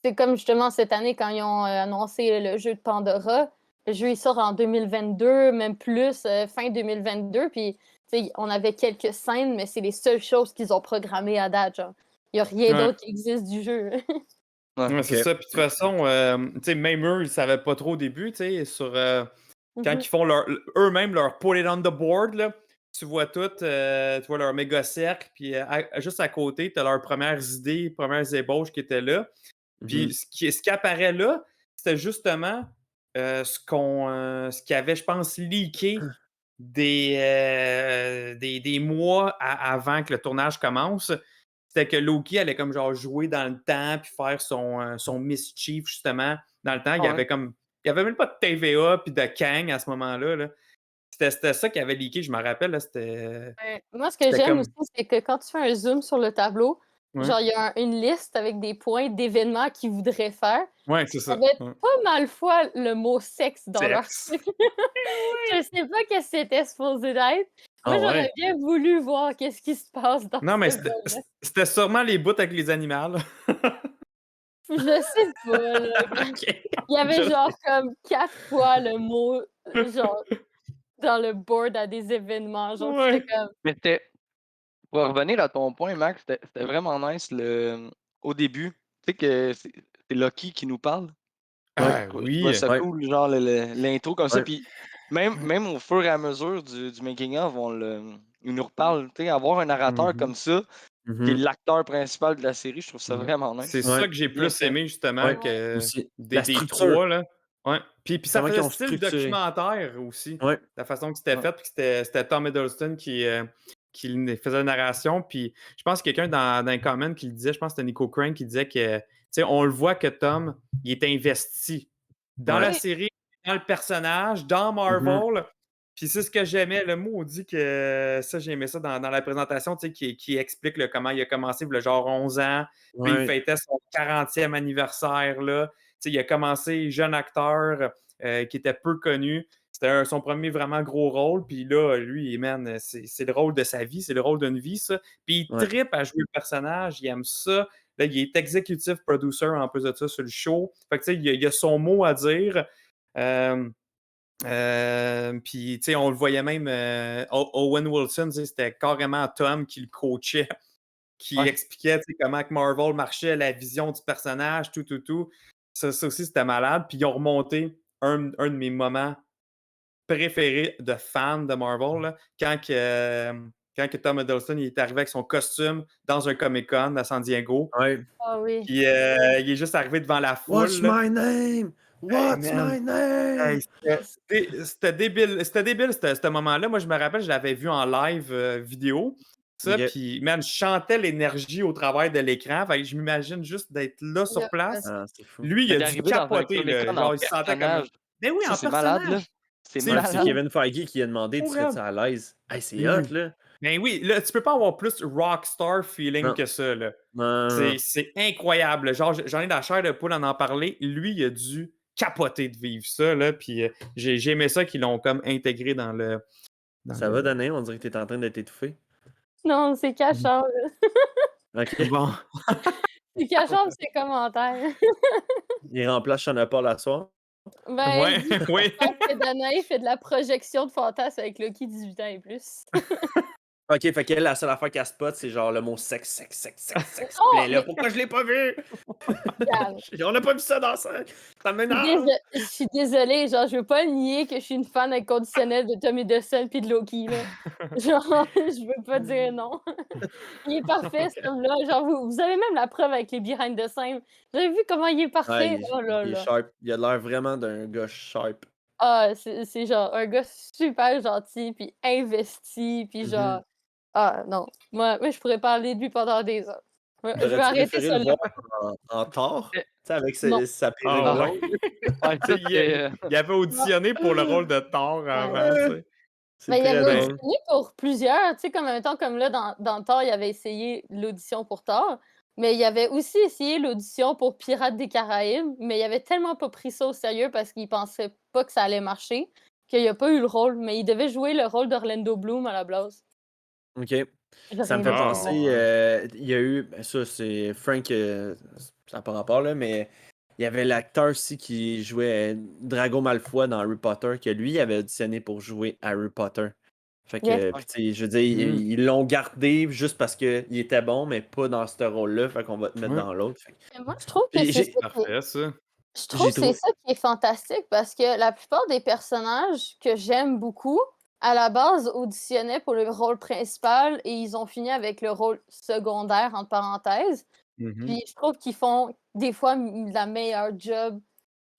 c'est comme justement cette année quand ils ont annoncé le jeu de Pandora. Le jeu il sort en 2022, même plus, fin 2022. Puis tu sais, on avait quelques scènes, mais c'est les seules choses qu'ils ont programmées à date. Genre. Il n'y a rien Ouais. d'autre qui existe du jeu. Ouais. Ouais, c'est Ok. ça. Puis de toute façon, tu sais, même eux, ils savaient pas trop au début, tu sais, sur quand Mhm. ils font eux-mêmes leur put it on the board, là, tu vois tout, tu vois leur méga cercle, puis juste à côté, tu as leurs premières idées, premières ébauches qui étaient là. Puis Mhm. ce qui apparaît là, c'était justement ce qui avait, je pense, leaké des mois avant que le tournage commence. C'était que Loki allait comme genre jouer dans le temps puis faire son mischief justement dans le temps. Ah ouais. Il y avait même pas de TVA puis de Kang à ce moment-là. Là. C'était ça qui avait leaké, je me rappelle. Là, Moi, ce que c'était j'aime comme. aussi, c'est que quand tu fais un zoom sur le tableau, Ouais, genre, il y a une liste avec des points d'événements qu'ils voudraient faire. ouais c'est Il y ça. avait Ouais. pas mal fois le mot sexe dans leur Sexe. truc. Je sais pas qu'est-ce que c'était supposé d'être. Moi, Ah j'aurais ouais. bien voulu voir qu'est-ce qui se passe dans Non, ce mais vol-là. c'était sûrement les bouts avec les animaux. Là. Je sais pas, là. Ok. Il y avait Je- genre comme 4 fois le mot, genre, dans le board à des événements. Genre, Ouais. c'était comme... Mais pour revenir à ton point, Max, c'était vraiment nice au début. Tu sais que c'est Loki qui nous parle. Ouais. Ah Je trouvais oui. ça Ouais. cool, genre l'intro comme ça. Ouais. Puis même au fur et à mesure du making-of, il nous reparle. Tu sais, avoir un narrateur Mhm. comme ça, qui est Mhm. l'acteur principal de la série, je trouve ça Ouais. vraiment C'est nice. ça Ouais. que j'ai Bien plus fait. aimé justement Ouais. que Aussi. des, La des structure. trois. Là. Ouais. Puis ça Comment ils faisait ont style structuré. documentaire aussi. Ouais. La façon que c'était Ouais. fait. Puis que c'était Tom Hiddleston qui faisait la narration. Puis je pense que quelqu'un dans un comment qui le disait, je pense que c'était Nico Crank qui disait que, tu sais, on le voit que Tom, il est investi dans Ouais. la Oui, série, dans le personnage, dans Mhm. Marvel. Puis c'est ce que j'aimais. Le mot dit que ça, j'aimais ça dans la présentation, tu sais, qui explique là, comment il a commencé, le genre 11 ans. Puis il Ouais. fêtait son 40e anniversaire. Là. Tu sais, il a commencé jeune acteur qui était peu connu. C'était son premier vraiment gros rôle. Puis là, lui, man, c'est le rôle de sa vie, c'est le rôle d'une vie, ça. Puis il Ouais. trippe à jouer le personnage, il aime ça. Là, il est executive producer en plus de ça sur le show. Fait que tu sais, il a son mot à dire. Puis, tu sais, on le voyait même, Owen Wilson, tu sais, c'était carrément Tom qui le coachait, qui Ouais. expliquait tu sais, comment que Marvel marchait, la vision du personnage, tout. Ça aussi, c'était malade. Puis, ils ont remonté un de mes moments préférés de fan de Marvel, là, quand que Tom Hiddleston il est arrivé avec son costume dans un Comic-Con à San Diego. Ouais. ah oui. Puis, il est juste arrivé devant la What's foule. Là. my name? Hey, What's man. my name? Hey, c'était débile. C'était débile, ce moment-là. Moi, je me rappelle, je l'avais vu en live vidéo. Ça, Ok. puis, man, je chantais l'énergie au travers de l'écran. Fait que je m'imagine juste d'être là sur Là, place. Ah, c'est fou. Lui, il Mais a dû d'arriver dans un capoter, là. Comic-Con en Genre, il se sentait comme un. personnage, Mais oui, ça en c'est malade, là. personnage. C'est C'est Ouais, c'est fou. malade. Kevin Feige qui a demandé tu Fou, serais-tu raide. à l'aise? Hey, c'est Mais hot, oui. là. Ben oui, là, tu peux pas avoir plus rockstar feeling Non. que ça, là. Non. C'est incroyable. Genre, j'en ai la chair de poule en parler. Lui, il a dû capoter de vivre ça, là. Puis j'ai aimé ça qu'ils l'ont comme intégré dans le. Ça va, Danae? On dirait que t'es en train d'être étouffé. non, c'est cachant. là. Ok. Bon. C'est cachant ses commentaires. Il remplace Sean Paul à soir. Ben, Ouais, dis oui. que Danae fait de la projection de fantasme avec Loki 18 ans et plus. Ok, fait qu'elle, la seule affaire qu'elle spot, c'est genre le mot sexe. Oh, Puis elle est là, mais pourquoi je l'ai pas vu? regarde, On n'a pas vu ça dans ça. Ça m'énerve. je suis désolée, genre, je veux pas nier que je suis une fan inconditionnelle de Tom Hiddleston pis de Loki, là. Genre, je veux pas dire non. Il est parfait, cet homme-là. Genre, vous avez même la preuve avec les behind the scenes. Vous avez vu comment il est Ouais, parfait? Oh là il est là. sharp. Il a l'air vraiment d'un gars sharp. Ah, c'est genre un gars super gentil, puis investi, puis genre... Mhm. Ah non, moi je pourrais parler de lui pendant des heures. Ouais, je vais J'aurais-tu arrêter préféré ça le là. voir en Thor? Eh, Tu sais, avec Non. sa perruque Ah ouais. blonde. Ouais, Tu sais, il avait auditionné pour le rôle de Thor avant, tu sais. C'est Mais il très avait Ben, drôle. auditionné pour plusieurs, tu sais, comme en même temps, comme là, dans Thor, il avait essayé l'audition pour Thor, mais il avait aussi essayé l'audition pour Pirates des Caraïbes, mais il avait tellement pas pris ça au sérieux parce qu'il pensait pas que ça allait marcher, qu'il a pas eu le rôle, mais il devait jouer le rôle d'Orlando Bloom à la base. OK. J'aurais Ça me aimé fait ça Ah, penser, voir. ouais. il y a eu, ben ça c'est Frank, ça n'a pas rapport là, mais il y avait l'acteur aussi qui jouait Drago Malfoy dans Harry Potter, que lui il avait auditionné pour jouer Harry Potter. Fait Yes. que, Ouais. puis tu sais, je veux dire, Hmm. ils l'ont gardé juste parce qu'il était bon, mais pas dans ce rôle-là, fait qu'on va te mettre Ouais. dans l'autre. Mais moi, je trouve que Puis c'est ça qui est Parfait, ça. Je trouve j'ai que c'est trouvé, ça qui est fantastique parce que la plupart des personnages que j'aime beaucoup, à la base, auditionnaient pour le rôle principal et ils ont fini avec le rôle secondaire, entre parenthèses. Mhm. Puis je trouve qu'ils font des fois la meilleure job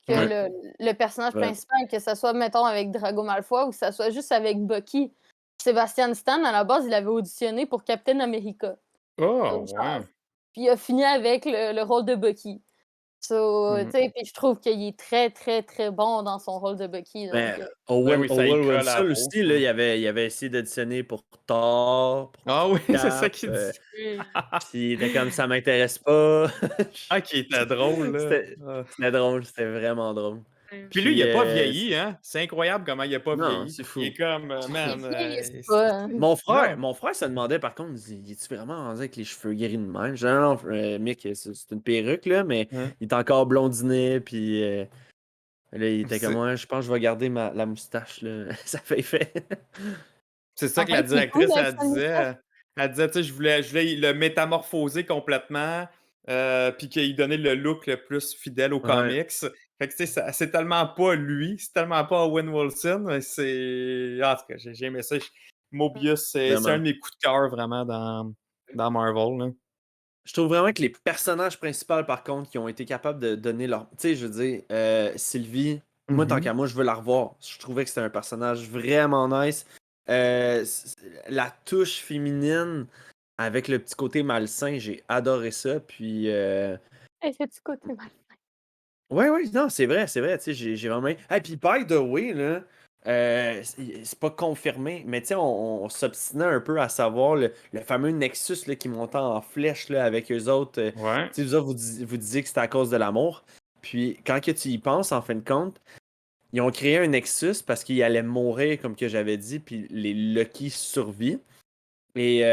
que Ouais. le personnage Ouais. principal, que ce soit, mettons, avec Drago Malfoy ou que ce soit juste avec Bucky. Sébastien Stan, à la base, il avait auditionné pour Captain America. Oh, Donc, ouais. puis il a fini avec le rôle de Bucky. So, Mhm. tu sais, puis je trouve qu'il est très, très, très bon dans son rôle de Bucky, Ben, donc Ben oui, ça y Owen colle à la Wilson peau. aussi, là, il avait essayé d'auditionner pour Thor, pour Ah oui, c'est ça Cap, qu'il dit. oui. puis il était comme ça m'intéresse pas. Ah, qui était drôle, là. C'était Ah. c'était drôle, c'était vraiment drôle. Puis lui, Puis il a pas vieilli, hein. C'est incroyable comment il a pas non, vieilli. c'est Il fou. est comme, Les man, filles, c'est pas, hein. non. Mon frère se demandait par contre, il dit, il est-tu vraiment rendu avec les cheveux gris de même? Je dis, non, non, Mick, c'est une perruque, là, mais Hein? il est encore blondinet, puis là, il était comme, C'est ouais, je pense que je vais garder la moustache, là. Ça fait effet. c'est ça En que la fait, c'est cool directrice, avec sa moustache. Elle disait, tu sais, je voulais le métamorphoser complètement, puis qu'il donnait le look le plus fidèle aux Ouais. comics. Fait que, tu sais, c'est tellement pas lui, c'est tellement pas Owen Wilson, mais c'est... Ah, en tout cas, j'ai aimé ça. Mobius, c'est un Vraiment. de mes coups de cœur, vraiment, dans Marvel, là. Je trouve vraiment que les personnages principaux, par contre, qui ont été capables de donner leur. Tu sais, je veux dire, Sylvie, moi, tant qu'à moi, je veux la revoir. Je trouvais que c'était un personnage vraiment nice. La touche féminine avec le petit côté malsain, j'ai adoré ça. Puis, Et ce petit côté mal. ouais, ouais, non, c'est vrai, tu sais, j'ai vraiment. Ah, puis, by the way, là, c'est pas confirmé, mais tu sais, on s'obstinait un peu à savoir le fameux Nexus là, qui montait en flèche là, avec eux autres. Ouais. Tu sais, vous autres, vous disiez que c'était à cause de l'amour. Puis, quand que tu y penses, en fin de compte, ils ont créé un Nexus parce qu'il allait mourir, comme que j'avais dit, puis les Lucky survivent. Et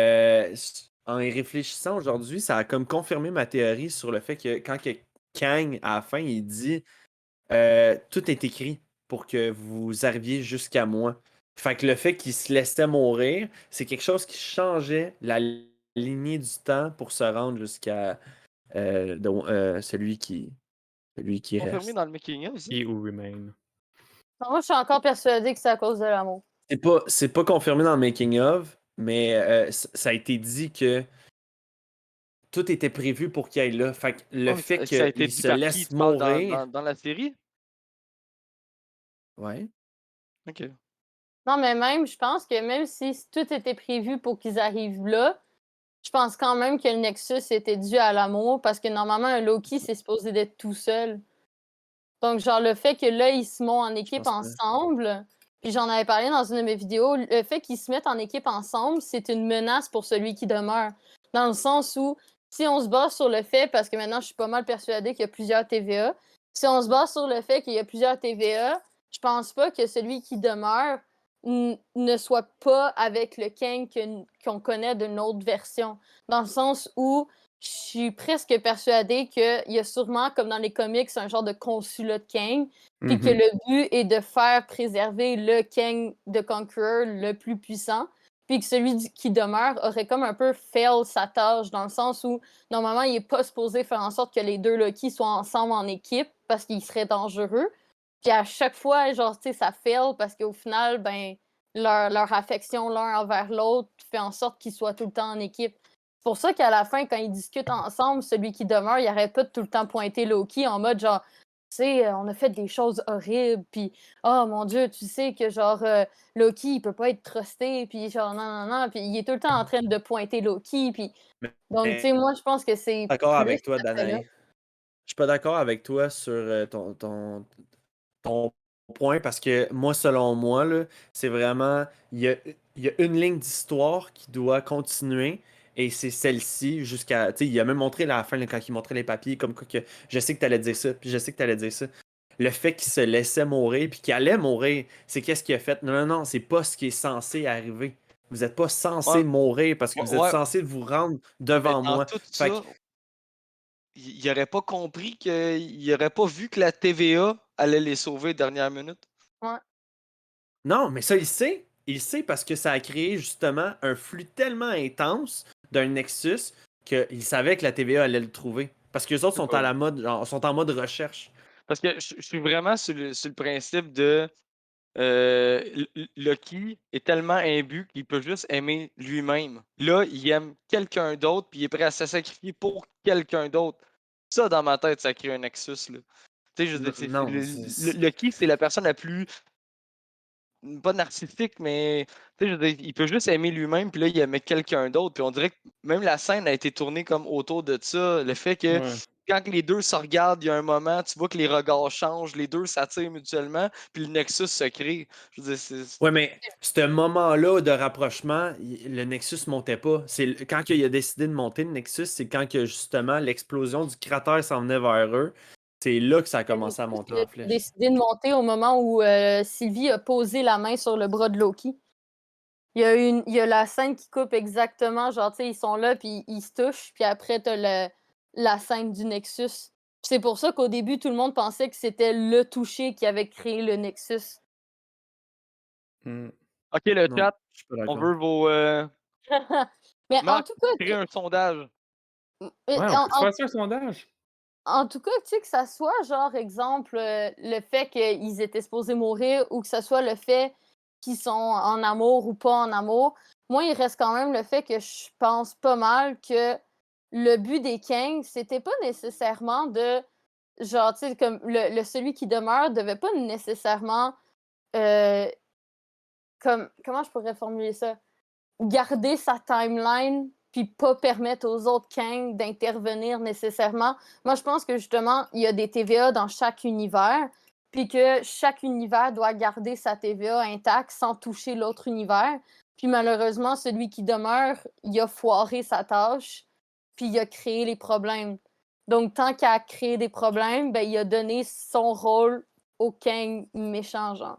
en y réfléchissant aujourd'hui, ça a comme confirmé ma théorie sur le fait que quand que Kang, à la fin, il dit tout est écrit pour que vous arriviez jusqu'à moi. Fait que le fait qu'il se laissait mourir, c'est quelque chose qui changeait la lignée du temps pour se rendre jusqu'à celui qui Confirmé reste. dans le making-of aussi. Et ou Remain. Moi, je suis encore persuadée que c'est à cause de l'amour. C'est pas confirmé dans le making of, mais ça a été dit que tout était prévu pour qu'il aille là. Fait que le Ouais, mais fait ça a été qu'il dit se par qui? laisse Tu parles mourir. dans la série? Ouais. Ok. Non, mais même, je pense que même si tout était prévu pour qu'ils arrivent là, je pense quand même que le Nexus était dû à l'amour parce que normalement, un Loki, c'est supposé d'être tout seul. Donc, genre, le fait que là, ils se mettent en équipe pense pas. ensemble, puis j'en avais parlé dans une de mes vidéos, le fait qu'ils se mettent en équipe ensemble, c'est une menace pour celui qui demeure. Dans le sens où, si on se base sur le fait, parce que maintenant, je suis pas mal persuadée qu'il y a plusieurs TVA, si on se base sur le fait qu'il y a plusieurs TVA, je pense pas que celui qui demeure ne soit pas avec le Kang qu'on connaît d'une autre version. Dans le sens où je suis presque persuadée qu'il y a sûrement, comme dans les comics, un genre de consulat de Kang, puis que le but est de faire préserver le Kang de Conqueror le plus puissant, puis que celui qui demeure aurait comme un peu fail sa tâche, dans le sens où, normalement, il n'est pas supposé faire en sorte que les deux Loki soient ensemble en équipe, parce qu'il serait dangereux. Puis à chaque fois, genre, tu sais, ça fail, parce qu'au final, ben, leur affection l'un envers l'autre fait en sorte qu'ils soient tout le temps en équipe. C'est pour ça qu'à la fin, quand ils discutent ensemble, celui qui demeure, il arrête pas de tout le temps pointer Loki en mode genre sais, on a fait des choses horribles, puis oh mon Dieu, tu sais que genre Loki, il peut pas être trusté, puis genre non, non, non, puis il est tout le temps en train de pointer Loki, puis donc, tu sais, Mais moi, je pense que c'est d'accord plus avec toi, cet aspect-là. Danae. Je suis pas d'accord avec toi sur ton point parce que moi, selon moi, là, c'est vraiment. Il y a une ligne d'histoire qui doit continuer et c'est celle-ci jusqu'à. Tu sais, il a même montré la fin là, quand il montrait les papiers, comme quoi que je sais que tu allais dire ça, puis je sais que tu allais dire ça. Le fait qu'il se laissait mourir puis qu'il allait mourir, c'est qu'est-ce qu'il a fait? Non, non, non, c'est pas ce qui est censé arriver. Vous n'êtes pas Ouais, censé mourir parce que vous êtes ouais, censé vous rendre mais devant dans moi. tout Fait que ça, il aurait pas compris il aurait pas vu que la TVA allait les sauver dernière minute. Ouais. non, mais ça, il sait. Il sait parce que ça a créé justement un flux tellement intense d'un Nexus qu'il savait que la TVA allait le trouver. Parce que les autres Je sais sont pas. à la mode, genre, sont en mode recherche. Parce que je suis vraiment sur le principe de Loki est tellement imbu qu'il peut juste aimer lui-même. Là, il aime quelqu'un d'autre, puis il est prêt à se sacrifier pour quelqu'un d'autre. Ça, dans ma tête, ça crée un nexus, là. Tu sais, je veux dire, Non, Loki, c'est la personne la plus pas narcissique, mais tu sais, je veux dire, il peut juste aimer lui-même, puis là, il aimait quelqu'un d'autre. Puis on dirait que même la scène a été tournée comme autour de ça. Le fait que Ouais. quand les deux se regardent, il y a un moment, tu vois que les regards changent, les deux s'attirent mutuellement, puis le nexus se crée. Je veux dire, Ouais, mais ce moment-là de rapprochement, le Nexus montait pas. Quand il a décidé de monter le Nexus, c'est quand que justement l'explosion du cratère s'en venait vers eux. C'est là que ça a Le commencé à Nexus, monter il a en flèche. décidé de monter au moment où Sylvie a posé la main sur le bras de Loki. Il y a la scène qui coupe exactement, genre, tu sais, ils sont là, puis ils se touchent, puis après, t'as la scène du Nexus. Puis c'est pour ça qu'au début, tout le monde pensait que c'était le toucher qui avait créé le Nexus. Hmm. OK, le Non, chat, je suis pas on d'accord. veut vos. Mais en Marc, tout cas, crée un sondage. Ouais, on peut faire ça un sondage. en tout cas, tu sais, que ça soit, genre, exemple, le fait qu'ils étaient supposés mourir ou que ce soit le fait qu'ils sont en amour ou pas en amour, moi, il reste quand même le fait que je pense pas mal que le but des Kang, c'était pas nécessairement de, genre, tu sais, comme celui qui demeure devait pas nécessairement, euh, comme, comment je pourrais formuler ça? Garder sa timeline puis pas permettre aux autres Kang d'intervenir nécessairement. Moi, je pense que justement, il y a des TVA dans chaque univers, puis que chaque univers doit garder sa TVA intacte sans toucher l'autre univers. Puis malheureusement, celui qui demeure, il a foiré sa tâche, puis il a créé les problèmes. Donc, tant qu'il a créé des problèmes, ben, il a donné son rôle au Kang méchant, genre.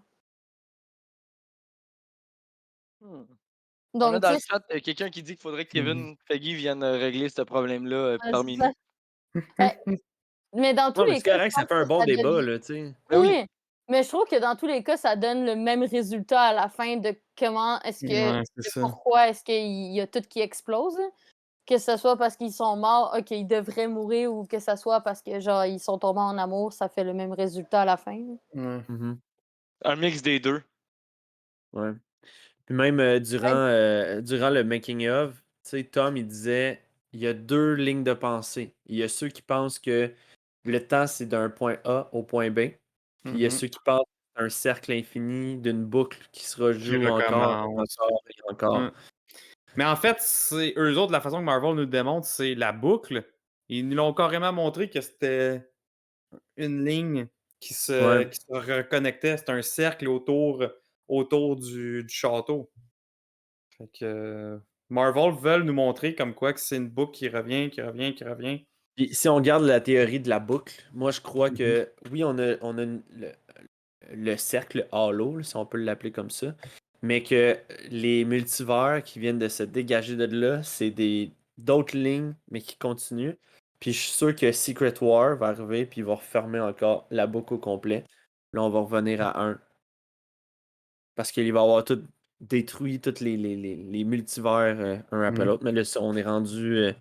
Hmm. On a Donc, dans tu le sais, chat quelqu'un qui dit qu'il faudrait que Mhm. Kevin Feige vienne régler ce problème-là parmi c'est ça. nous. Ben, mais dans tous Ouais, mais les c'est cas, je correct, ça pense fait un que bon ça donne. débat, là, tu sais. Ben oui. Oui, mais je trouve que dans tous les cas, ça donne le même résultat à la fin de comment est-ce que Ouais, c'est de ça. pourquoi est-ce qu'il y a tout qui explose, là. Que ce soit parce qu'ils sont morts, OK, ils devraient mourir ou que ce soit parce que genre ils sont tombés en amour, ça fait le même résultat à la fin, là. Ouais. Mhm. Un mix des deux. Ouais. Puis même durant le making of, tu sais, Tom, il disait, il y a deux lignes de pensée. Il y a ceux qui pensent que le temps, c'est d'un point A au point B. Puis il y a Mhm. ceux qui pensent que c'est un cercle infini d'une boucle qui se Qui rejoue encore, recommence. encore et encore. Ouais. Mais en fait, c'est eux autres, la façon que Marvel nous le démontre, c'est la boucle. Ils nous l'ont carrément montré que c'était une ligne Ouais. qui se reconnectait. C'était un cercle autour du château. Fait que Marvel veulent nous montrer comme quoi que c'est une boucle qui revient, qui revient, qui revient. Puis si on regarde la théorie de la boucle, moi je crois Mhm. que oui, on a le cercle Halo, là, si on peut l'appeler comme ça, mais que les multivers qui viennent de se dégager de là, c'est d'autres lignes, mais qui continuent. Puis je suis sûr que Secret War va arriver, puis il va refermer encore la boucle au complet. Là, on va revenir à 1. Parce qu'il va avoir tout détruit, tous les multivers un après Mhm. l'autre. Mais là, on est rendu.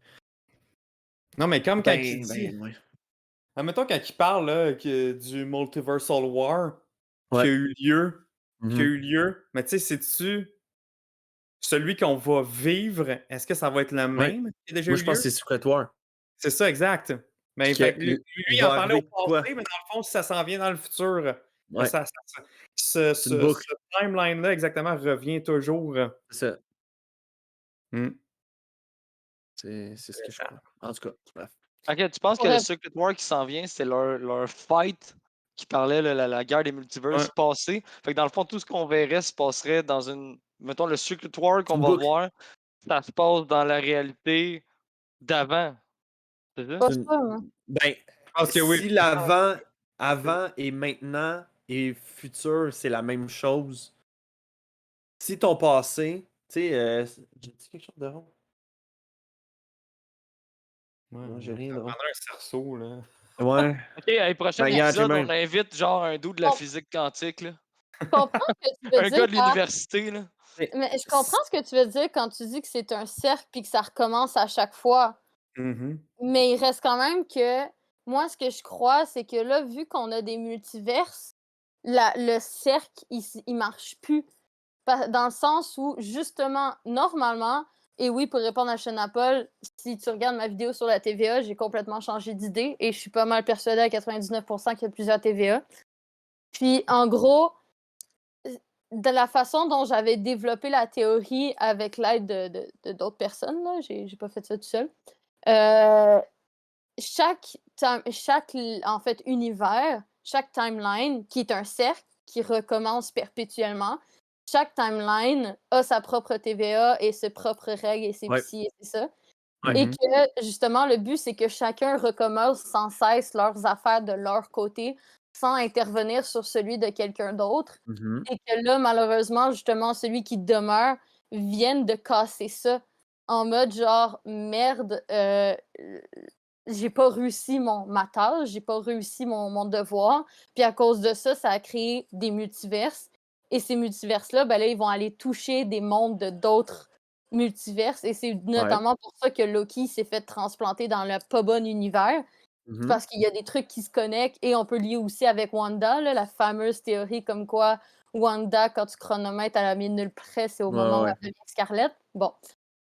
Non, mais comme quand il dit. Ouais. Admettons quand il parle là, du Multiversal War qui Ouais. a eu lieu, qui a Mhm. eu lieu, mais tu sais, c'est-tu celui qu'on va vivre? Est-ce que ça va être le Ouais. même qui a déjà Moi, eu je pense que lieu? c'est Secret War. C'est ça, exact. Mais Puis fait que que lui, il il en va parlait au arriver quoi? passé, mais dans le fond, ça s'en vient dans le futur. Ouais, Ce, c'est une ce, boucle. ce timeline-là, exactement, revient toujours. C'est ça. Hmm. C'est ce que je crois. En tout cas, bref. Ok, tu penses que le Secret War qui s'en vient, c'est leur fight qui parlait la guerre des multiverses Ouais. passée. Fait que dans le fond, tout ce qu'on verrait se passerait dans une. Mettons, le Secret War qu'on une va boucle. voir, ça se passe dans la réalité d'avant. C'est ça? Pas C'est une- sûr, moi. Ben, Je pense que oui. si l'avant, avant et maintenant et futur, c'est la même chose. Si ton passé, tu sais, j'ai dit quelque chose de rond. Ouais, Non, j'ai rien de rond. prendre un cerceau, là. Ouais. Ok, à le prochain Ben, regarde, épisode, j'ai on même- invite genre un doux de la Oh. physique quantique, là. Je comprends ce que tu veux Un dire gars de par- l'université, là. Mais je comprends ce que tu veux dire quand tu dis que c'est un cercle puis que ça recommence à chaque fois. Mhm. Mais il reste quand même que moi, ce que je crois, c'est que là, vu qu'on a des multiverses, le cercle, il marche plus. Dans le sens où, justement, normalement, et oui, pour répondre à Shana Paul, si tu regardes ma vidéo sur la TVA, j'ai complètement changé d'idée et je suis pas mal persuadée à 99% qu'il y a plusieurs TVA. Puis, en gros, de la façon dont j'avais développé la théorie avec l'aide de d'autres personnes, là, j'ai pas fait ça tout seul, euh, chaque en fait, univers, chaque timeline, qui est un cercle qui recommence perpétuellement, chaque timeline a sa propre TVA et ses propres règles et ses Ouais. psy et c'est ça. Ouais. Et Mhm. que, justement, le but, c'est que chacun recommence sans cesse leurs affaires de leur côté, sans intervenir sur celui de quelqu'un d'autre. Mhm. Et que là, malheureusement, justement, celui qui demeure vienne de casser ça en mode genre, merde, j'ai pas réussi ma tâche, j'ai pas réussi mon devoir. Puis à cause de ça, ça a créé des multiverses. Et ces multiverses-là, ben là, ils vont aller toucher des mondes de d'autres multiverses. Et c'est notamment pour ça que Loki s'est fait transplanter dans le pas bon univers. Mhm. Parce qu'il y a des trucs qui se connectent. Et on peut lier aussi avec Wanda, là, la fameuse théorie comme quoi Wanda, quand tu chronomètres à la minute près, c'est au Ouais, moment où ouais. elle devient Scarlett. Bon.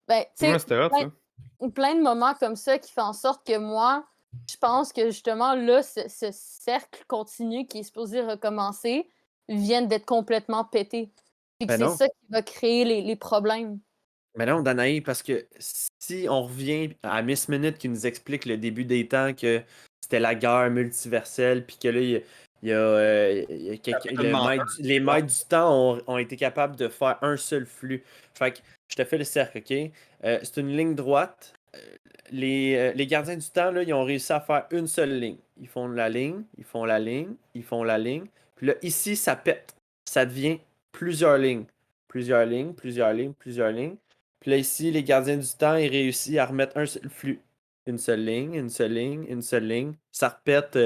Ben, tu Ouais, sais, c'était hot, ça. plein de moments comme ça qui font en sorte que moi, je pense que justement, là, ce cercle continu qui est supposé recommencer vient d'être complètement pété. Puis que Ben c'est non. ça qui va créer les problèmes. Mais non, Danaï, parce que si on revient à Miss Minute qui nous explique le début des temps que c'était la guerre multiverselle, puis que là, il y a les maîtres du temps ont été capables de faire un seul flux. Fait que je te fais le cercle, OK? C'est une ligne droite. Les gardiens du temps, là, ils ont réussi à faire une seule ligne. Ils font la ligne, ils font la ligne, ils font la ligne. Puis là, ici, ça pète. Ça devient plusieurs lignes. Plusieurs lignes, plusieurs lignes, plusieurs lignes. Puis là, ici, les gardiens du temps, ils réussissent à remettre un seul flux. Une seule ligne, une seule ligne, une seule ligne. Ça répète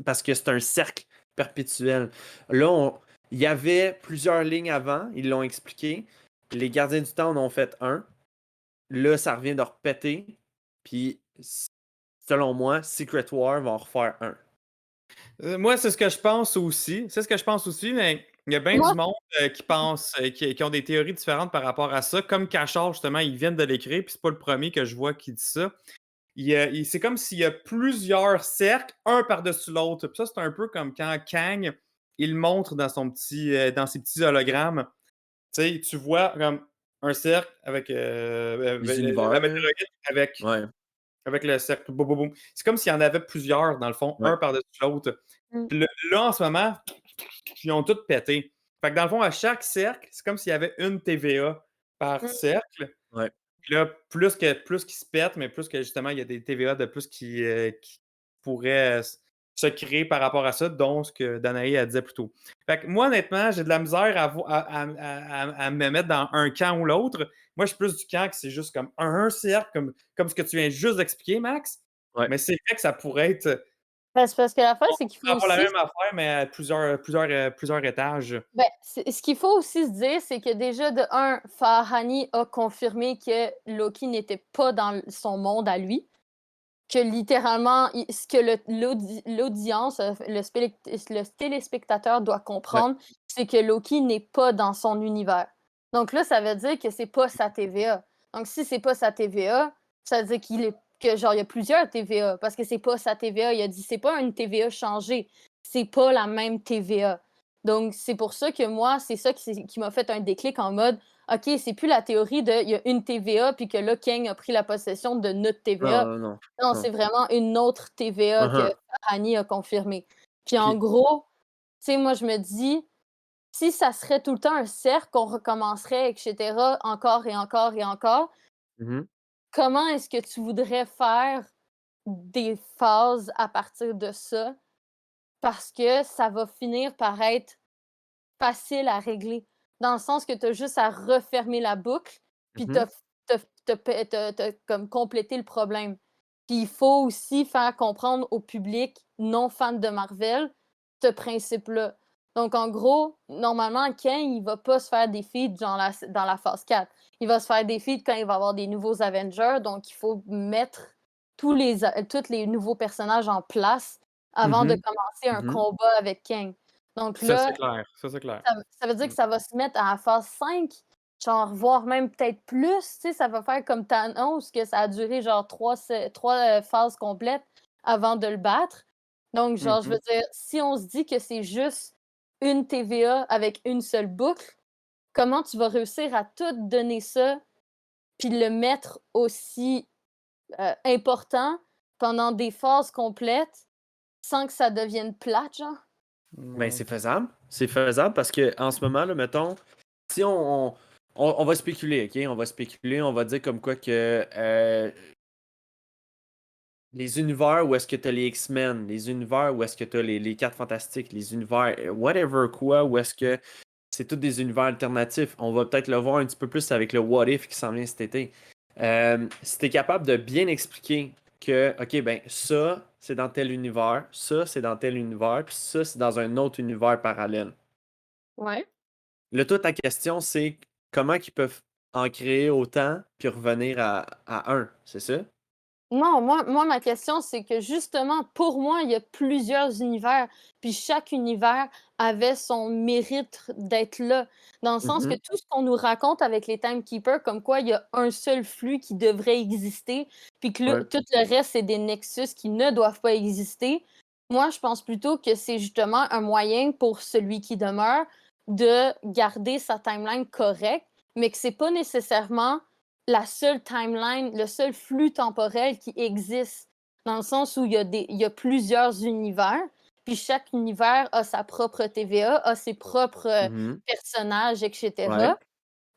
parce que c'est un cercle perpétuel. Là, il y avait plusieurs lignes avant, ils l'ont expliqué. Les gardiens du temps en ont fait un. Là, ça revient de repéter. Puis, selon moi, Secret War va en refaire un. Moi, c'est ce que je pense aussi. C'est ce que je pense aussi, mais il y a bien Moi- du monde qui pense, qui ont des théories différentes par rapport à ça. Comme Cachard, justement, ils viennent de l'écrire, puis c'est pas le premier que je vois qui dit ça. C'est comme s'il y a plusieurs cercles, un par-dessus l'autre. Puis ça, c'est un peu comme quand Kang, il montre dans ses petits hologrammes. Tu sais, tu vois comme un cercle avec Les univers. la météorite avec Ouais. avec le cercle. Boum, boum, boum. C'est comme s'il y en avait plusieurs, dans le fond, Ouais. un par-dessus l'autre. Mm. Puis là, en ce moment, ils ont tous pété. Fait que dans le fond, à chaque cercle, c'est comme s'il y avait une TVA par Mm. cercle. Ouais. Puis là, plus qu'ils se pètent, mais plus que justement, il y a des TVA de plus qui pourraient se créer par rapport à ça, dont ce que Danaï a dit plus tôt. Fait que moi, honnêtement, j'ai de la misère à me mettre dans un camp ou l'autre. Moi, je suis plus du camp que c'est juste comme un cercle, comme ce que tu viens juste d'expliquer, Max. Ouais. Mais c'est vrai que ça pourrait être Ben, c'est parce que l'affaire, c'est qu'il faut avoir la aussi même affaire, mais à plusieurs étages. Ben, ce qu'il faut aussi se dire, c'est que déjà, de un, Farhani a confirmé que Loki n'était pas dans son monde à lui. Que littéralement, ce que l'audience, le téléspectateur doit comprendre, c'est que Loki n'est pas dans son univers. Donc là, ça veut dire que c'est pas sa TVA. Donc si c'est pas sa TVA, ça veut dire que genre il y a plusieurs TVA parce que c'est pas sa TVA. Il a dit c'est pas une TVA changée, c'est pas la même TVA. Donc c'est pour ça que moi, c'est ça qui m'a fait un déclic en mode OK, c'est plus la théorie de il y a une TVA puis que là Kang a pris la possession de notre TVA. Non, non, Non, non. c'est vraiment une autre TVA que Uh-huh. Farhani a confirmée. Puis en Puis- gros, tu sais, moi je me dis si ça serait tout le temps un cercle, qu'on recommencerait, etc., encore et encore et encore, Mhm. comment est-ce que tu voudrais faire des phases à partir de ça? Parce que ça va finir par être facile à régler. Dans le sens que tu as juste à refermer la boucle, puis Mhm. t'as comme complété le problème. Puis il faut aussi faire comprendre au public non fan de Marvel ce principe-là. Donc, en gros, normalement, Ken, il va pas se faire des feats dans la phase 4. Il va se faire des feats quand il va avoir des nouveaux Avengers. Donc, il faut mettre tous les nouveaux personnages en place avant de Mhm. commencer un Mhm. combat avec Kang. Donc Ça, c'est là, clair. Ça, c'est clair. ça veut dire Mm. que ça va se mettre à la phase 5, genre, voire même peut-être plus, tu sais, ça va faire comme Thanos, que ça a duré genre trois phases complètes avant de le battre. Donc, genre, je veux dire, si on se dit que c'est juste une TVA avec une seule boucle, comment tu vas réussir à tout donner ça, puis le mettre aussi important pendant des phases complètes sans que ça devienne plate, genre? Ben, c'est faisable. C'est faisable parce que en ce moment, là, mettons, si on va spéculer, OK? On va spéculer, on va dire comme quoi que les univers où est-ce que tu as les X-Men, les univers où est-ce que tu as les 4 Fantastiques, les univers whatever quoi, où est-ce que c'est tous des univers alternatifs. On va peut-être le voir un petit peu plus avec le What If qui s'en vient cet été. Si tu es capable de bien expliquer que, OK, ben ça, c'est dans tel univers, ça, c'est dans tel univers, puis ça, c'est dans un autre univers parallèle. Ouais. Là, toi, ta question, c'est comment ils peuvent en créer autant puis revenir à un, c'est ça? Non, moi, ma question, c'est que justement, pour moi, il y a plusieurs univers, puis chaque univers avait son mérite d'être là. Dans le sens que Mhm. tout ce qu'on nous raconte avec les Timekeepers, comme quoi il y a un seul flux qui devrait exister, puis que Ouais. tout le reste, c'est des nexus qui ne doivent pas exister. Moi, je pense plutôt que c'est justement un moyen pour celui qui demeure de garder sa timeline correcte, mais que c'est pas nécessairement la seule timeline, le seul flux temporel qui existe, dans le sens où il y a plusieurs univers, puis chaque univers a sa propre TVA, a ses propres Mhm. personnages, Ouais. etc.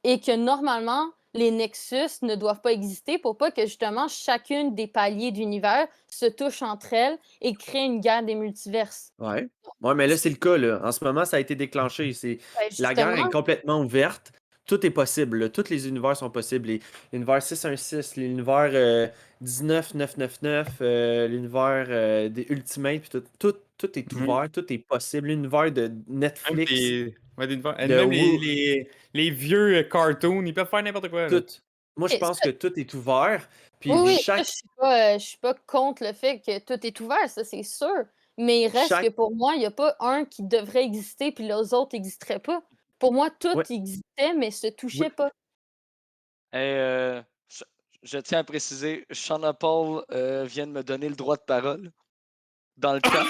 Et que normalement, les nexus ne doivent pas exister pour pas que justement chacune des paliers d'univers se touche entre elles et crée une guerre des multiverses. Ouais. Ouais, mais là, c'est le cas, là. En ce moment, ça a été déclenché. La guerre est Justement, complètement ouverte. Tout est possible, là. Tous les univers sont possibles. L'univers 616, l'univers 19999, l'univers des Ultimates, puis tout est Mhm. ouvert, tout est possible. L'univers de Même, Netflix, même de les vieux cartoons, ils peuvent faire n'importe quoi, là. tout. Moi, je et pense que tout est ouvert. oui, Puis oui, ça, chaque, je suis pas contre le fait que tout est ouvert, ça, c'est sûr. Mais il reste que chaque, pour moi, il y a pas un qui devrait exister puis les autres n'existeraient pas. Pour moi, tout ouais, existait, mais se oui. touchait pas. Et je tiens à préciser, Shana Paul vient de me donner le droit de parole dans le chat.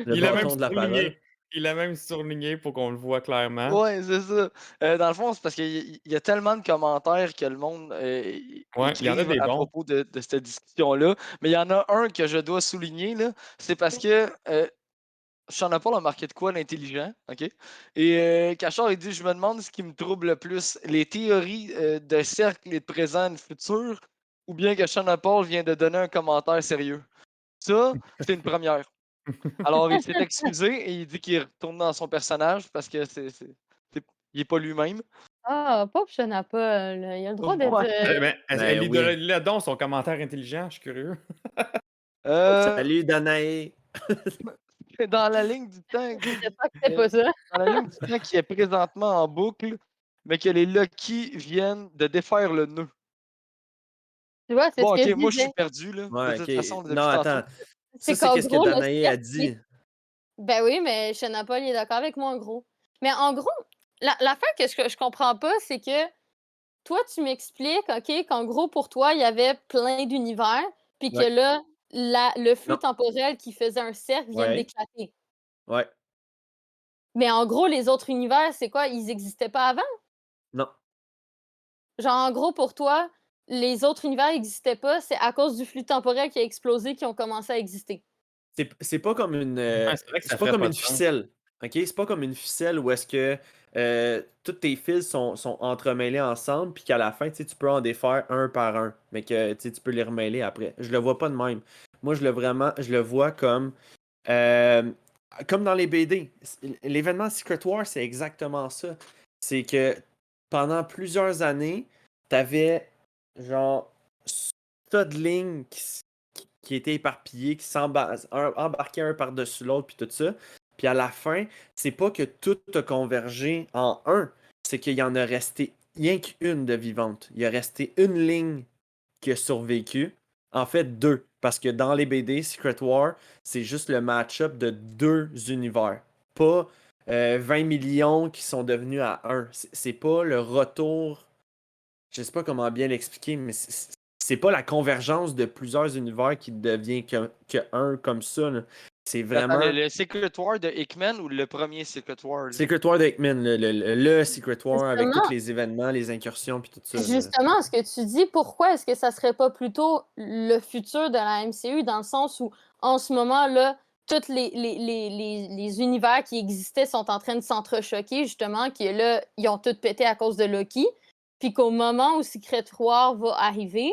Le Il a même bâton de la parole. surligné. Il a même surligné pour qu'on le voit clairement. Ouais, c'est ça. Dans le fond, c'est parce qu'il y a tellement de commentaires que le monde Ouais, il y en a écrivent des à bons. propos de cette discussion-là. Mais il y en a un que je dois souligner, là. C'est parce que Sean Paul a marqué de quoi l'intelligent, OK? Et Cachard, il dit: Je me demande ce qui me trouble le plus, les théories de cercle et de présent et de futur, ou bien que Sean Paul vient de donner un commentaire sérieux. Ça, c'est une première. Alors, il s'est excusé et il dit qu'il retourne dans son personnage parce que il est pas lui-même. Ah, pauvre Shonapol, il a le droit d'être. Ouais. Ben, Ben oui. lis donc son commentaire intelligent, je suis curieux. Euh, Salut, Danae. dans la ligne du temps, J'espère que c'était pas ça. dans la ligne du temps qui est présentement en boucle, mais que les Lucky viennent de défaire le nœud. Tu vois, c'est ce Bon, que OK, je moi, je disais. suis perdu, là. Ouais, De toute façon, ok. depuis Non, tantôt. attends. Ça, C'est c'est qu'en qu'est-ce que gros, le Danae a cercle. dit. Ben oui, mais Shonapol, il est d'accord avec moi, en gros. Mais en gros, l'affaire que je comprends pas, c'est que toi, tu m'expliques, OK, qu'en gros, pour toi, il y avait plein d'univers, puis que Ouais. là, le flux Non. temporel qui faisait un cercle vient Ouais. d'éclater. Ouais. Mais en gros, les autres univers, c'est quoi? Ils existaient pas avant? Non. Genre, en gros, pour toi, les autres univers existaient pas, c'est à cause du flux temporel qui a explosé qu'ils ont commencé à exister. C'est pas comme une, Ouais, c'est vrai que ça c'est pas ferait comme pas une de sens. ficelle, OK? C'est pas comme une ficelle où est-ce que, tous tes fils sont entremêlés ensemble puis qu'à la fin, tu sais, tu peux en défaire un par un, mais que, tu sais, tu peux les remêler après. Je le vois pas de même. Moi, je le vois comme dans les BD. L'événement Secret War, c'est exactement ça. C'est que pendant plusieurs années, t'avais genre ça de lignes qui étaient éparpillées, qui embarquaient un par-dessus l'autre, puis tout ça. Puis à la fin, c'est pas que tout a convergé en un, c'est qu'il y en a resté rien qu'une de vivante. Il y a resté une ligne qui a survécu. En fait, deux. Parce que dans les BD, Secret War, c'est juste le match-up de deux univers. Pas 20 millions qui sont devenus à un. C'est pas le retour. Je sais pas comment bien l'expliquer, mais c'est pas la convergence de plusieurs univers qui devient que un comme ça, là. C'est Attends, vraiment le Secret War de Hickman ou le premier Secret War? Là? Secret War de Hickman, le Secret War avec tous Justement, les événements, les incursions puis tout ça, là. justement, ce que tu dis, pourquoi est-ce que ça serait pas plutôt le futur de la MCU dans le sens où, en ce moment-là, tous les univers qui existaient sont en train de s'entrechoquer, justement, qui là, ils ont tout pété à cause de Loki, puis qu'au moment où Secret War va arriver,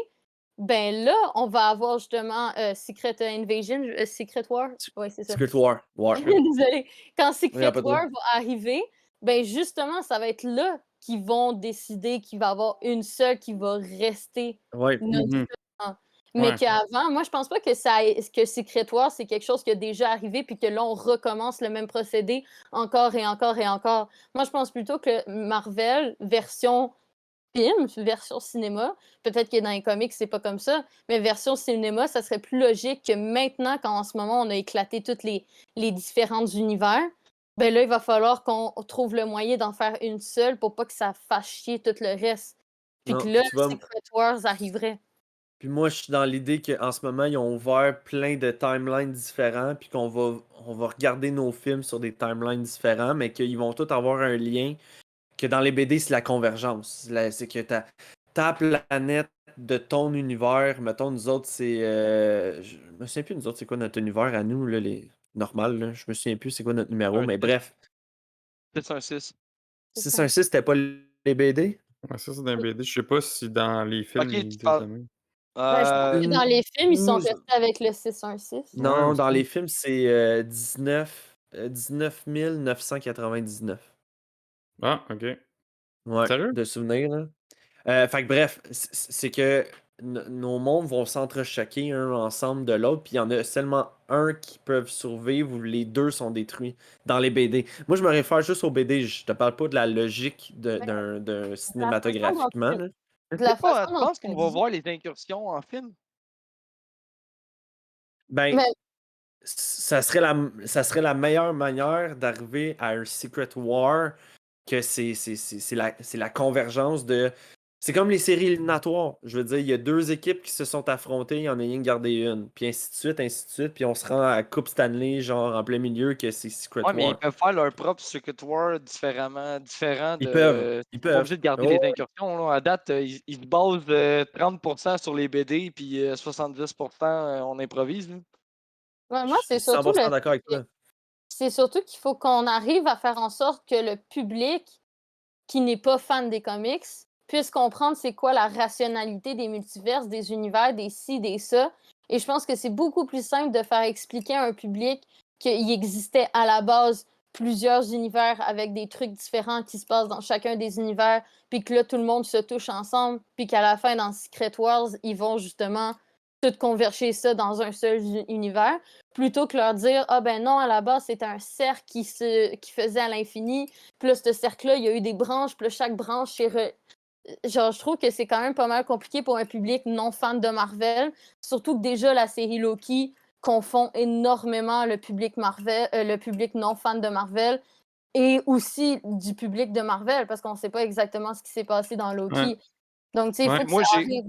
ben là, on va avoir justement Secret Invasion, Secret War, ouais, c'est ça. Secret War. Désolée. Quand Il y a Secret pas de War va arriver, ben justement, ça va être là qu'ils vont décider qu'il va y avoir une seule qui va rester Ouais. non-stop. Mais Ouais. qu'avant, moi, je pense pas que que Secret War, c'est quelque chose qui a déjà arrivé puis que là, on recommence le même procédé encore et encore et encore. Moi, je pense plutôt que Marvel, version film, version cinéma, peut-être que dans les comics, c'est pas comme ça, mais version cinéma, ça serait plus logique que maintenant, quand en ce moment, on a éclaté tous les différents univers, ben là, il va falloir qu'on trouve le moyen d'en faire une seule pour pas que ça fasse chier tout le reste. Puis que Non, là, tu vois, Secret Wars arriverait. puis moi, je suis dans l'idée qu'en ce moment, ils ont ouvert plein de timelines différents, puis on va regarder nos films sur des timelines différents, mais qu'ils vont tous avoir un lien, que dans les BD, c'est la convergence. C'est que ta planète de ton univers, mettons, nous autres, c'est... je me souviens plus, nous autres, c'est quoi notre univers à nous, là, les normal, là. Je me souviens plus c'est quoi notre numéro, Un mais 6. bref. 616. 616, c'était pas les BD? Ouais, ça, c'est dans les BD. Je sais pas si dans les films, Ok, ils tu disent parles. la même. Ben, je pense que dans les films, ils sont Nous- restés avec le 616. Ouais, Non, me dans semble. les films, c'est 19 999. Ah, ok. Ouais, Sérieux? de souvenirs, là. Fait que bref, c'est que nos mondes vont s'entrechoquer un ensemble de l'autre, puis il y en a seulement un qui peuvent survivre ou les deux sont détruits dans les BD. Moi, je me réfère juste aux BD, je te parle pas de la logique d'un De la façon cinématographiquement, là. Je de sais la pas, façon tu dont penses tu qu'on le va dis. voir les incursions en film? Ben, Mais ça serait la meilleure manière d'arriver à un Secret War que c'est la convergence de. C'est comme les séries éliminatoires. Je veux dire, il y a deux équipes qui se sont affrontées, il y en a une gardé une. Puis ainsi de suite. Puis on se rend à la Coupe Stanley, genre en plein milieu, que c'est Secret Ouais, mais ils War. peuvent faire leur propre Secret War différent Ils peuvent. de. Ils Ils sont pas peuvent. obligés de garder Oh, les incursions. Là. À date, ils se basent 30% sur les BD, puis 70% on improvise. Là. ouais, je moi, suis 100% d'accord avec toi. c'est surtout qu'il faut qu'on arrive à faire en sorte que le public qui n'est pas fan des comics puisse comprendre c'est quoi la rationalité des multiverses, des univers, des ci, des ça. Et je pense que c'est beaucoup plus simple de faire expliquer à un public qu'il existait à la base plusieurs univers avec des trucs différents qui se passent dans chacun des univers, puis que là, tout le monde se touche ensemble, puis qu'à la fin, dans Secret Wars, ils vont justement tout converger ça dans un seul univers, plutôt que leur dire « Ah ben non, à la base, c'était un cercle qui faisait à l'infini, puis là, ce cercle-là, il y a eu des branches, puis là, chaque branche, genre, je trouve que c'est quand même pas mal compliqué pour un public non fan de Marvel, surtout que déjà, la série Loki confond énormément le public Marvel, le public non fan de Marvel, et aussi du public de Marvel, parce qu'on sait pas exactement ce qui s'est passé dans Ouais. Loki. Donc, tu sais, il Ouais, faut que Moi, ça arrive.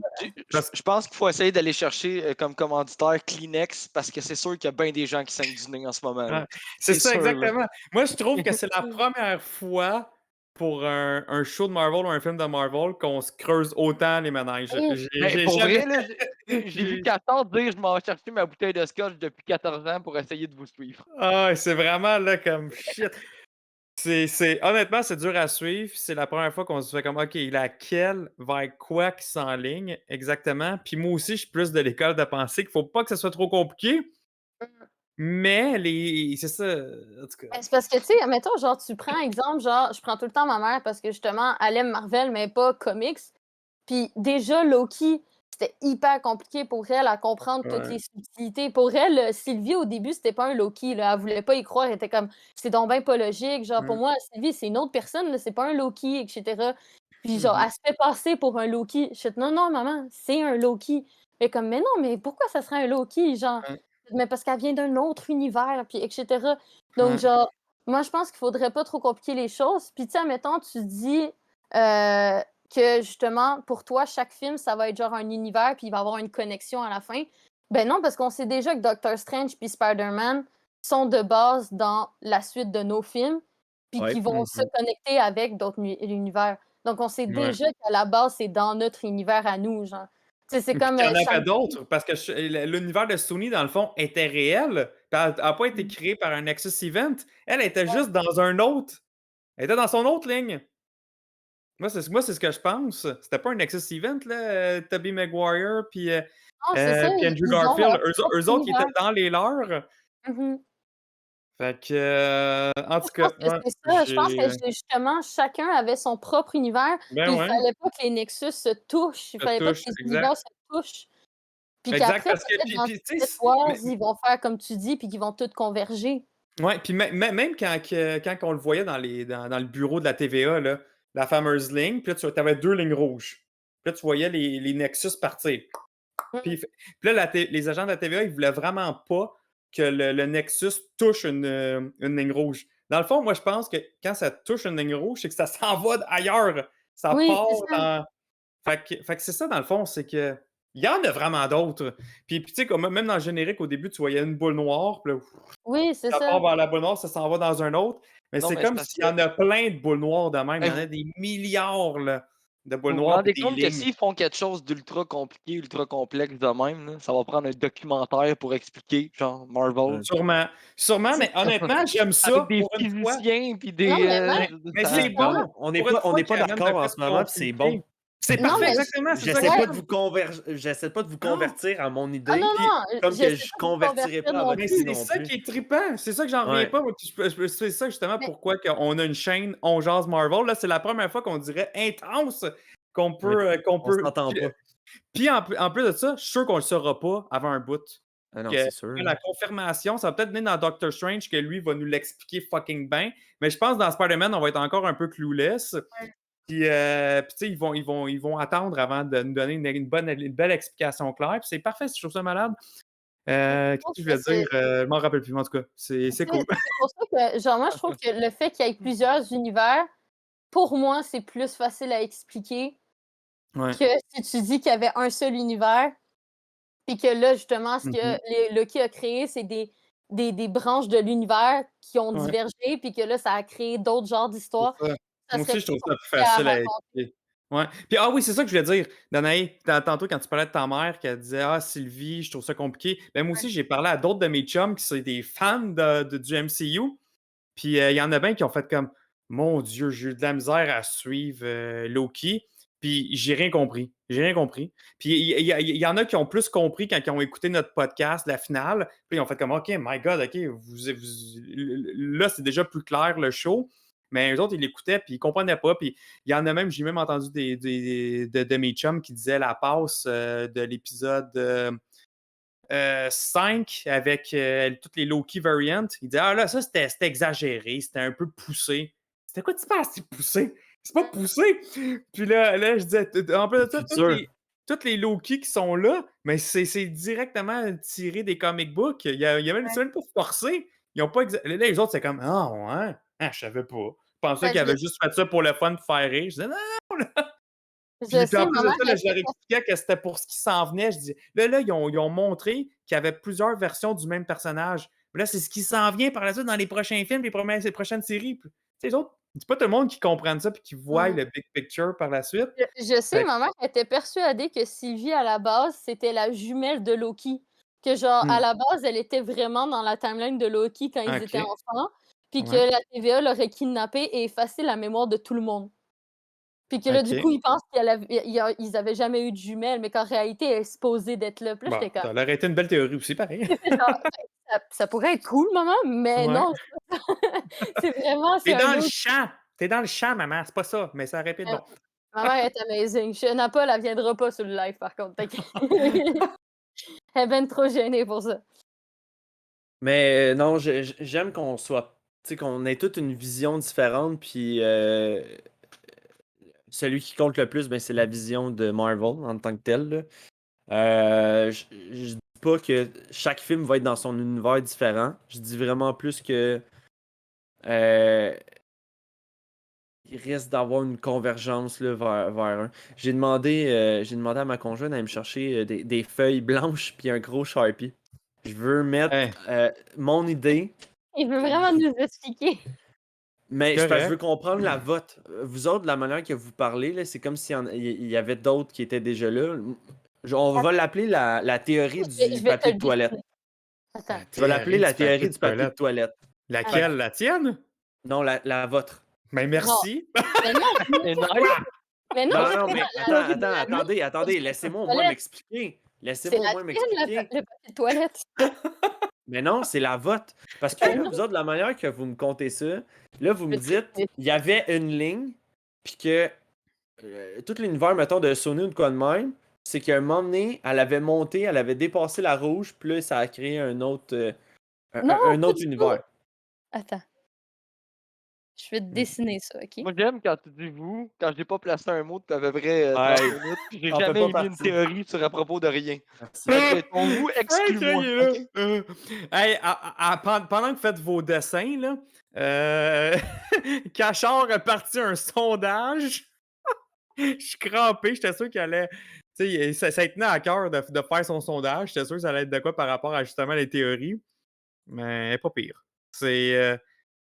je pense qu'il faut essayer d'aller chercher comme commanditaire Kleenex parce que c'est sûr qu'il y a bien des gens qui saignent du nez en ce moment. Ouais, Là. c'est C'est ça, sûr. Là. exactement. Moi, je trouve que c'est la première fois pour un show de Marvel ou un film de Marvel qu'on se creuse autant les manèges. Oui. J'ai Pour jamais. vrai, là, j'ai vu 14 dire je m'en vais chercher ma bouteille de scotch depuis 14 ans pour essayer de vous suivre. Ah, ouais, c'est vraiment là comme shit. Honnêtement, c'est dur à suivre. C'est la première fois qu'on se fait comme OK, laquelle vers quoi qui s'enligne exactement. Puis moi aussi, je suis plus de l'école de penser qu'il faut pas que ça soit trop compliqué. Mais c'est ça. En tout cas. Ben, c'est parce que, tu sais, mettons, genre, tu prends exemple, genre, je prends tout le temps ma mère parce que justement, elle aime Marvel, mais pas comics. Puis déjà, Loki, c'était hyper compliqué pour elle à comprendre toutes Ouais. les subtilités. Pour elle, Sylvie, au début, c'était pas un Loki, là. Elle voulait pas y croire. Elle était comme, c'est donc bien pas logique. Genre, pour moi, Sylvie, c'est une autre personne, là. C'est pas un Loki, etc. Puis genre, elle se fait passer pour un Loki. Je suis non, non, maman, c'est un Loki. Elle est comme, mais non, mais pourquoi ça serait un Loki? Genre, Ouais. mais parce qu'elle vient d'un autre univers, puis etc. Donc, Ouais. genre, moi, je pense qu'il faudrait pas trop compliquer les choses. Puis, tu sais, admettons, tu dis que justement, pour toi, chaque film, ça va être genre un univers, puis il va y avoir une connexion à la fin. Ben non, parce qu'on sait déjà que Doctor Strange puis Spider-Man sont de base dans la suite de nos films, puis Ouais. qu'ils vont se connecter avec d'autres univers. Donc, on sait Ouais. déjà qu'à la base, c'est dans notre univers à nous, genre. Tu sais, c'est Puis comme qu'il y en avait Shang-Chi. d'autres, parce que l'univers de Sony, dans le fond, était réel. Puis elle n'a pas été créée par un Nexus Event. Elle était juste dans un autre. Elle était dans son autre ligne. Moi, c'est ce que je pense. C'était pas un Nexus Event, là, Tobey Maguire, puis Non, c'est ça, puis Andrew ils ont Garfield. leur propre Eux autres, ils étaient univers. dans les leurs. Mhm. Fait que, en Je tout pense cas, que ouais, c'est ça. Je pense j'ai. que justement, chacun avait son propre univers, Ben puis il ouais, fallait pas que les Nexus se touchent. Il ça fallait pas que touche, les exact. univers se touchent. Puis Exact, qu'après, parce que, peut-être dans tu Secret sais, Wars, ils vont faire comme tu dis, puis qu'ils vont tous converger. ouais, puis même quand on le voyait dans le bureau de la TVA, là, la fameuse ligne, puis là, tu avais 2 lignes rouges. Puis là, tu voyais les Nexus partir. Puis là, les agents de la TVA, ils voulaient vraiment pas que le Nexus touche une ligne rouge. Dans le fond, moi, je pense que quand ça touche une ligne rouge, c'est que ça s'en va ailleurs. Ça Oui, part c'est ça. dans. Fait que c'est ça, dans le fond, c'est que. Il y en a vraiment d'autres. Puis tu sais, même dans le générique, au début, tu voyais une boule noire, puis là, Oui, c'est ça ça. part vers la boule noire, ça s'en va dans un autre. Mais Non, c'est mais c'est comme parce s'il y en que a plein de boules noires de même. Il y en vous, a des milliards là, de boules vous vous noires rendez et des compte que lignes. s'ils font quelque chose d'ultra compliqué, ultra complexe de même, là, ça va prendre un documentaire pour expliquer, genre Marvel. Ouais. Sûrement, mais honnêtement, j'aime Avec ça des pour une fois. physiciens puis Non, des. mais même, Mais Ça- c'est bon justement, On n'est pour une pas, on fois n'est pas qu'il y en a de d'accord en plus ce moment, puis c'est bon. compliqué. C'est non, parfait, mais exactement. C'est ça que J'essaie pas ouais. de vous j'essaie pas de vous Non, convertir à mon Ah idée, non, puis non, comme que j'essaie je pas de vous convertirai convertir pas à non votre mais plus. idée c'est non ça plus. qui est trippant. C'est ça que j'en reviens Ouais. pas. Moi, c'est ça justement Mais pourquoi on a une chaîne On Jase Marvel. Là, c'est la première fois qu'on dirait intense qu'on Mais peut. on s'entend pas. Puis en plus de ça, je suis sûr qu'on le saura pas avant un bout. Ah non, Que c'est sûr. la confirmation, ça va peut-être venir dans Doctor Strange que lui va nous l'expliquer fucking bien. Mais je pense que dans Spider-Man, on va être encore un peu clueless. Puis, tu sais, ils vont attendre avant de nous donner une belle explication claire. Puis c'est parfait, je trouve ça malade. je Qu'est-ce pense que je que voulais dire? Je m'en rappelle plus, mais en tout cas, c'est cool. c'est pour ça que, genre, moi, je trouve que le fait qu'il y ait plusieurs univers, pour moi, c'est plus facile à expliquer Ouais. que si tu dis qu'il y avait un seul univers, puis que là, justement, ce Mhm. que Loki a créé, c'est des branches de l'univers qui ont Ouais, divergé, puis que là, ça a créé d'autres genres c'est d'histoires. ça. Ça Moi serait aussi, je plus trouve ça plus compliqué à facile à raconter. expliquer. Ouais. Puis, ah oui, c'est ça que je voulais dire. Danaï, tantôt, quand tu parlais de ta mère, qui disait Ah, Sylvie, je trouve ça compliqué. Ben, moi aussi, j'ai parlé à d'autres de mes chums qui sont des fans du MCU. Puis, il y en a bien qui ont fait comme Mon Dieu, j'ai eu de la misère à suivre Loki. Puis, j'ai rien compris. J'ai rien compris. Puis, il y en a qui ont plus compris quand ils ont écouté notre podcast, la finale. Puis, ils ont fait comme OK, my God, OK, là, c'est déjà plus clair le show. Mais eux autres, ils l'écoutaient, puis ils comprenaient pas. Puis, il y en a même, j'ai même entendu de mes chums qui disaient la passe de l'épisode 5 avec toutes les Loki variants. Ils disaient Ah là, ça c'était exagéré, c'était un peu poussé. C'était quoi tu penses, c'est poussé? C'est pas poussé! Puis là je disais, en plus de ça, Futur. toutes les Loki qui sont là, mais c'est directement tiré des comic books. C'est même pas forcé. Ils ont pas là, les autres, c'est comme Ah ouais, ah, je savais pas. Je pensais Ben, qu'ils avaient juste fait ça pour le fun de faire rire. Je disais Non! Je Puis sais, en plus de maman, ça, là, je leur expliquais que c'était pour ce qui s'en venait. Je dis, là, ils ont montré qu'il y avait plusieurs versions du même personnage. Mais là, c'est ce qui s'en vient par la suite dans les prochains films, les prochaines séries. Puis, tu sais, les autres, c'est pas tout le monde qui comprenne ça puis qui voit le big picture par la suite. Je sais, Fait que- maman était persuadée que Sylvie, à la base, c'était la jumelle de Loki. Que genre, à la base, elle était vraiment dans la timeline de Loki quand ils étaient Ok. enfants. Puis que Ouais. la TVA l'aurait kidnappée et effacé la mémoire de tout le monde. Puis que là, du Ok. coup, ils pensent qu'ils avaient jamais eu de jumelles, mais qu'en réalité, elle est supposée d'être là. Puis là, Bon, j'étais ça comme, aurait été une belle théorie aussi, pareil. genre, ça pourrait être cool, maman, mais Ouais. non, c'est pas ça. C'est vraiment, T'es c'est dans un le autre. champ. T'es dans le champ, maman. C'est pas ça, mais ça aurait pu être bon. Ma mère est amazing. Naples, elle viendra pas sur le live, par contre. t'inquiète. Elle est ben trop gênée pour ça. Mais non, j'aime qu'on soit. Tu sais, qu'on ait toute une vision différente, puis celui qui compte le plus, ben, c'est la vision de Marvel en tant que tel, là. Je dis pas que chaque film va être dans son univers différent. Je dis vraiment plus que il risque d'avoir une convergence là, vers un. J'ai demandé à ma conjointe d'aller me chercher des feuilles blanches puis un gros Sharpie. Je veux mettre Hey, mon idée, Il veut vraiment nous expliquer. mais c'est je correct. veux comprendre la vôtre. Vous autres, de la manière que vous parlez, là, c'est comme s'il il y avait d'autres qui étaient déjà là. On va l'appeler la théorie Je du vais te papier le de toilette. dessiner. Attends. Je vais l'appeler la du papier théorie de du papier de toilette. toilette. Laquelle? La tienne? Non, la vôtre. Ben merci. Mais non, C'est nice. mais non, Non, c'est non, pas mais la théorie de attendez. Laissez-moi au moins toilette. m'expliquer. C'est Laissez-moi au la moins tienne, m'expliquer. le papier de toilette. Mais non, c'est la vôtre. Parce que là, vous autres, de la manière que vous me contez ça, là, vous me dites, il y avait une ligne, puis que tout l'univers, mettons, de Sony ou de quoi de même, c'est qu'à un moment donné, elle avait monté, elle avait dépassé la rouge, puis là, ça a créé un autre, Non, un pas autre du tout. univers. Attends. Je vais te dessiner ça, OK? Moi, j'aime quand tu dis vous, quand j'ai pas placé un mot depuis à peu près 30 Ouais. minutes, puis j'ai T'en fais jamais pas émis une partie. théorie sur à propos de rien. Merci. Fait que ton vous, Frank, exclue-moi. il est là. ok? Hey, pendant que vous faites vos dessins, là, Cachard a parti un sondage. Je suis crampé, j'étais sûr qu'il allait. Tu sais, ça tenait à cœur de faire son sondage. J'étais sûr que ça allait être de quoi par rapport à justement les théories. Mais pas pire. C'est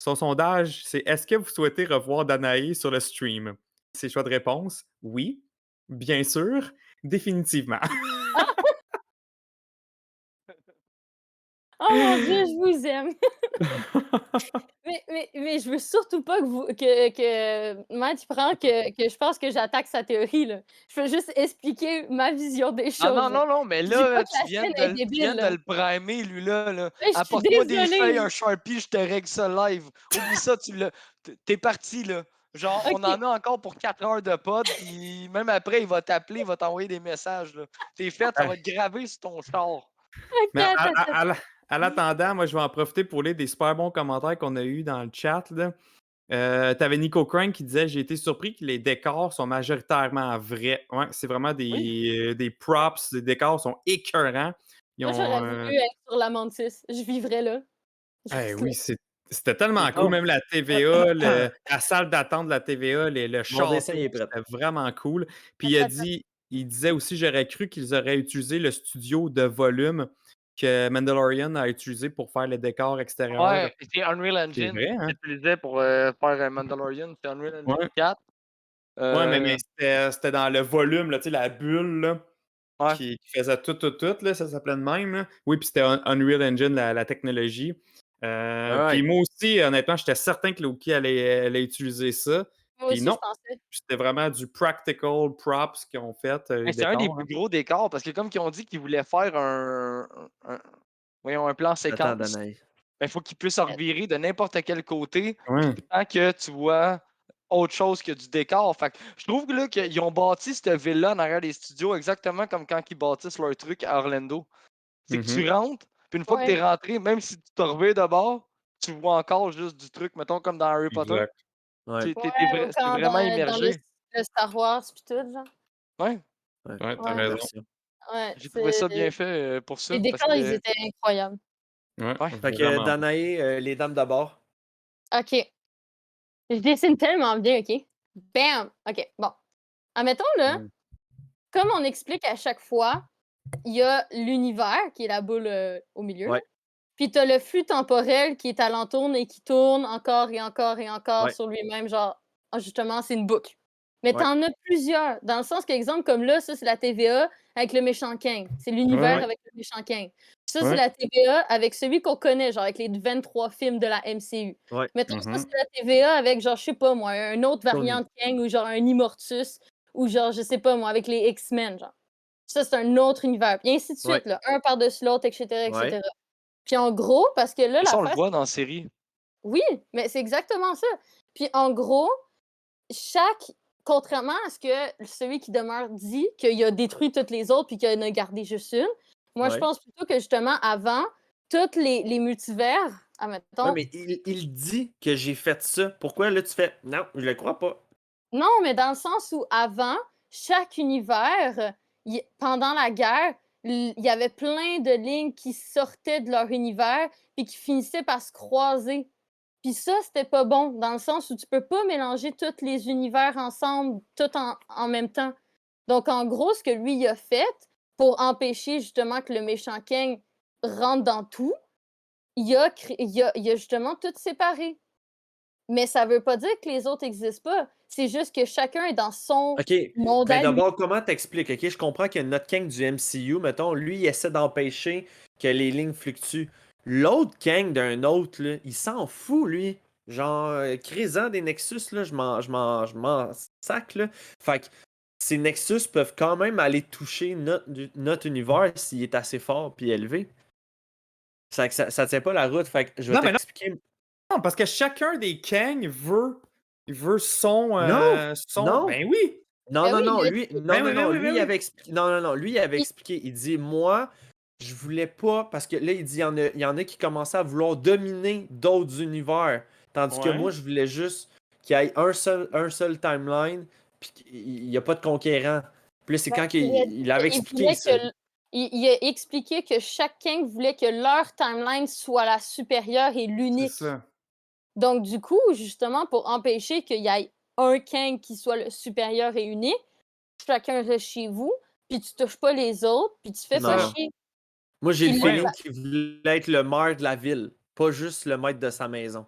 son sondage, c'est est-ce que vous souhaitez revoir Danae sur le stream? Ses choix de réponse, oui, bien sûr, définitivement. Oh mon Dieu, je vous aime. mais je veux surtout pas que Matt il prend que je pense que j'attaque sa théorie, là. Je veux juste expliquer ma vision des choses. Ah non, mais Je dis pas là, que tu la viens sienne de, est tu débile, viens de là. le primer, lui-là. Là. Mais je suis Apporte-moi des désolée. feuilles, un Sharpie, je te règle ça live. Oublie ça, t'es parti, là. Genre, on Ok. en a encore pour 4 heures de pod, puis même après, il va t'appeler, il va t'envoyer des messages. Là. T'es fait, ça va être gravé sur ton char. Mais Attends. à l'attendant, moi, je vais en profiter pour lire des super bons commentaires qu'on a eus dans le chat. T'avais Nico Crank qui disait j'ai été surpris que les décors sont majoritairement vrais. Ouais, c'est vraiment des props, les décors sont écœurants. Ils Moi, ont, j'aurais voulu être sur la Mantis. Je vivrais là. Je eh serais- oui, c'était tellement C'est cool. bon. Même la TVA, la salle d'attente de la TVA, le Mon château, dessin est prêt. c'était vraiment cool. Puis Attends. il disait aussi j'aurais cru qu'ils auraient utilisé le studio de volume que Mandalorian a utilisé pour faire les décors extérieurs. Ouais, c'est Unreal C'est Engine vrai, hein? qu'ils utilisaient pour faire Mandalorian. C'est Unreal Engine Ouais. 4. Ouais, mais c'était dans le volume, là, tu sais, la bulle là, Ouais. qui faisait tout, là, ça s'appelait de même. Là. Oui, puis c'était Unreal Engine, la technologie. Ouais. Puis moi aussi, honnêtement, j'étais certain que Loki allait utiliser ça. Moi Puis aussi, non, je pensais. c'était vraiment du practical props qu'ils ont fait. Les Mais c'est un des décors, plus gros décors parce que comme ils ont dit qu'ils voulaient faire un plan Attends, séquence, Danae. il faut qu'ils puissent en revirer de n'importe quel côté Ouais. tant que tu vois autre chose que du décor. Fait que je trouve que, là, qu'ils ont bâti cette ville-là en arrière des studios exactement comme quand ils bâtissent leur truc à Orlando. C'est que tu rentres, puis une fois que Ouais. tu es rentré, même si tu te reviens de bord, tu vois encore juste du truc, mettons comme dans Harry Potter. Exact. Ouais. Ouais, ou C'est quand vraiment dans immergé. le Star Wars pis tout, genre. Ouais, Ouais, t'as Ouais. raison. Merci. Ouais, j'ai trouvé ça bien fait pour ça. les Parce décors, ils que, étaient incroyables. Ouais, Ouais. Fait que vraiment. Danae, les dames d'abord. OK. Je dessine tellement bien, OK? Bam! OK, bon. Admettons, là, Mm. comme on explique à chaque fois, il y a l'univers, qui est la boule au milieu, là. Ouais. Puis t'as le flux temporel qui est alentour et qui tourne encore et encore et encore Ouais. sur lui-même, genre, justement, c'est une boucle. Mais Ouais. t'en as plusieurs, dans le sens qu'exemple, comme là, ça, c'est la TVA avec le méchant Kang. C'est l'univers Ouais. avec le méchant Kang. Ça, Ouais. c'est la TVA avec celui qu'on connaît, genre avec les 23 films de la MCU. Ouais. Mettons, ça, Mhm. c'est la TVA avec, genre, je sais pas moi, un autre Sony. variant de Kang ou genre un Immortus ou genre, je sais pas moi, avec les X-Men, genre. Ça, c'est un autre univers. Puis ainsi de suite, Ouais. là, un par-dessus l'autre, etc., Ouais. etc. Puis en gros, parce que là, Ça, on le l'affaire, voit dans la série. oui, mais c'est exactement ça. Puis en gros, contrairement à ce que celui qui demeure dit, qu'il a détruit toutes les autres puis qu'il en a gardé juste une, moi, je Ouais. pense plutôt que justement, avant, tous les multivers, Ouais, admettons, mais il dit que j'ai fait ça. Pourquoi là tu fais non, je le crois pas. non, mais dans le sens où avant, chaque univers, pendant la guerre, il y avait plein de lignes qui sortaient de leur univers puis qui finissaient par se croiser. Puis ça, c'était pas bon, dans le sens où tu peux pas mélanger tous les univers ensemble, tout en même temps. Donc, en gros, ce que lui il a fait pour empêcher justement que le méchant Kang rentre dans tout, il a justement tout séparé. Mais ça veut pas dire que les autres n'existent pas. C'est juste que chacun est dans son OK. monde Ben à lui. d'abord, comment t'expliques? OK, je comprends que notre Kang du MCU, mettons, lui, il essaie d'empêcher que les lignes fluctuent. L'autre Kang d'un autre, là, il s'en fout, lui. Genre, créant des Nexus, là, je m'en sac, là. Fait que ces Nexus peuvent quand même aller toucher notre univers s'il est assez fort puis élevé. Ça tient pas la route. Fait que je vais Non, mais non. t'expliquer. Non, parce que chacun des Kang veut son. Non! Non! Ben oui! Non, Ben non, oui, non, le- lui, non, Ben non, oui, ben non, oui, lui, ben il oui. avait expliqué. Non, non, non, lui, il avait Il- expliqué. Il dit, moi, je voulais pas. Parce que là, il dit, il y en a qui commençaient à vouloir dominer d'autres univers. Tandis que Ouais. moi, je voulais juste qu'il y ait un seul timeline, puis qu'il n'y a pas de conquérant. Puis là, c'est Ben, quand il a il avait dit qu'il expliqué voulait ça. il a expliqué que chaque Kang voulait que leur timeline soit la supérieure et C'est l'unique. ça. Donc, du coup, justement, pour empêcher qu'il y ait un Kang qui soit le supérieur et unique, chacun reste chez vous, puis tu touches pas les autres, puis tu fais pas Non. chier. Moi, j'ai le Puis feeling là, qu'il voulait être le maire de la ville, pas juste le maître de sa maison.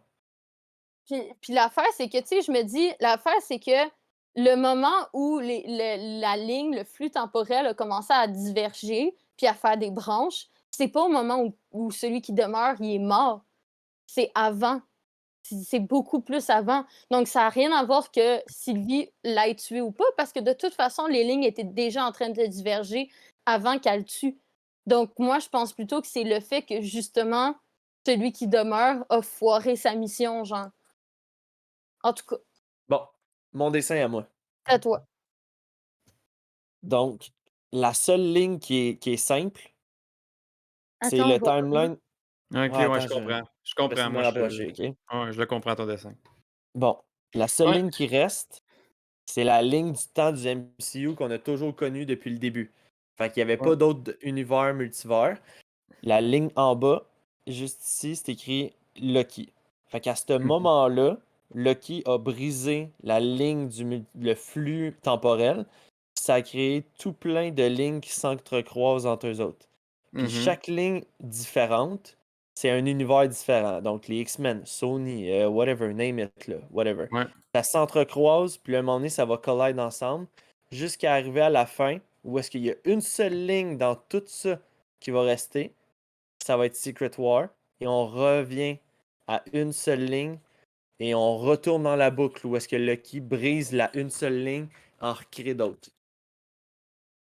puis l'affaire, c'est que, tu sais, je me dis, l'affaire, c'est que le moment où la ligne, le flux temporel a commencé à diverger, puis à faire des branches, c'est pas au moment où celui qui demeure, il est mort. C'est avant. C'est beaucoup plus avant. Donc, ça n'a rien à voir que Sylvie l'ait tué ou pas, parce que de toute façon, les lignes étaient déjà en train de diverger avant qu'elle le tue. Donc, moi, je pense plutôt que c'est le fait que, justement, celui qui demeure a foiré sa mission, genre. En tout cas, Bon, mon dessin à moi. à toi. Donc, la seule ligne qui est simple, c'est Attends, le je vais revenir. timeline. Ok, Ouais, ouais, attends, je comprends. Je j'essaie comprends, de me moi, rapprocher, OK? ouais, je le comprends, ton dessin. Bon, la seule Ouais. ligne qui reste, c'est la ligne du temps du MCU qu'on a toujours connue depuis le début. Fait qu'il n'y avait Ouais. pas d'autres univers multivers. La ligne en bas, juste ici, c'est écrit Loki. Fait qu'à ce moment-là, Loki a brisé la ligne le flux temporel. Ça a créé tout plein de lignes qui s'entrecroisent entre eux autres. Puis Mhm. chaque ligne différente, c'est un univers différent. Donc les X-Men, Sony, whatever, name it, là, whatever. Ouais. Ça s'entrecroise, puis à un moment donné, ça va collider ensemble, jusqu'à arriver à la fin, où est-ce qu'il y a une seule ligne dans tout ça qui va rester. Ça va être Secret War, et on revient à une seule ligne, et on retourne dans la boucle, où est-ce que Loki brise la une seule ligne, en recrée d'autres.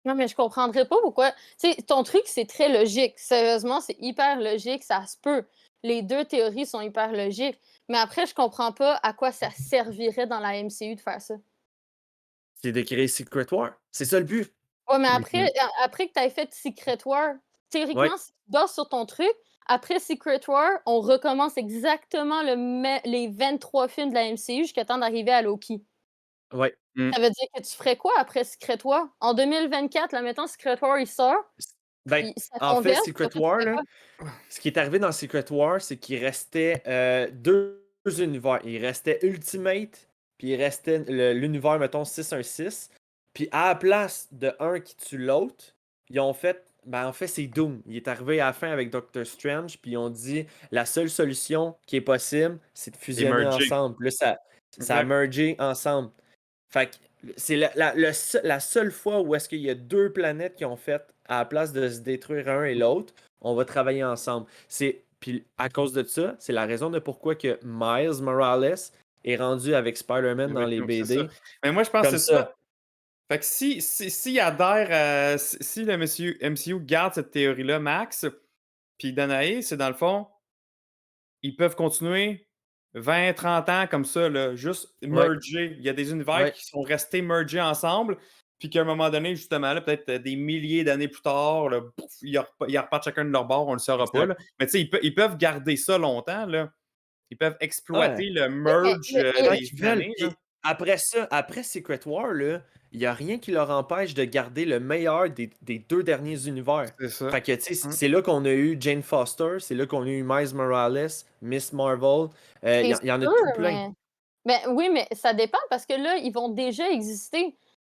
Non, mais je comprendrais pas pourquoi. Tu sais, ton truc, c'est très logique. Sérieusement, c'est hyper logique, ça se peut. Les deux théories sont hyper logiques. Mais après, je comprends pas à quoi ça servirait dans la MCU de faire ça. C'est de créer Secret War. C'est ça le but. Ouais, mais après que tu aies fait Secret War, théoriquement, Ouais. si tu bosses sur ton truc, après Secret War, on recommence exactement les 23 films de la MCU jusqu'à temps d'arriver à Loki. Ouais. Ça veut dire que tu ferais quoi après Secret War? En 2024, là, mettons, Secret War, il sort, Ben, puis ça en fait, converge, Secret après, tu War, fais là, quoi? ce qui est arrivé dans Secret War, c'est qu'il restait deux univers. Il restait Ultimate, puis il restait l'univers, mettons, 616. Puis à la place de un qui tue l'autre, ils ont fait. Ben en fait, c'est Doom. Il est arrivé à la fin avec Doctor Strange, puis ils ont dit la seule solution qui est possible, c'est de fusionner merger. ensemble. Puis là, ça a Exact. mergé ensemble. Fait que c'est la seule fois où est-ce qu'il y a deux planètes qui ont fait, à la place de se détruire un et l'autre, on va travailler ensemble. Puis à cause de ça, c'est la raison de pourquoi que Miles Morales est rendu avec Spider-Man dans les C'est ça. BD. Mais moi, je pense que Comme c'est ça. ça. Fait que si adhère si le MCU garde cette théorie-là, Max, puis Danae, c'est dans le fond, ils peuvent continuer 20, 30 ans comme ça, là, juste merger. Il y a des univers Ouais. qui sont restés mergés ensemble, puis qu'à un moment donné, justement, là, peut-être des milliers d'années plus tard, là, pouf, ils repartent chacun de leur bord, on le saura pas. Exact. Là. Mais tu sais, ils peuvent garder ça longtemps. Là. Ils peuvent exploiter le merge Quand des ils veulent. années. Puis après ça, après Secret War, il n'y a rien qui leur empêche de garder le meilleur des deux derniers univers. C'est ça. Fait que, tu sais, c'est là qu'on a eu Jane Foster, c'est là qu'on a eu Miles Morales, Miss Marvel. Il y en a sûr, tout plein. mais oui, mais ça dépend parce que là, ils vont déjà exister.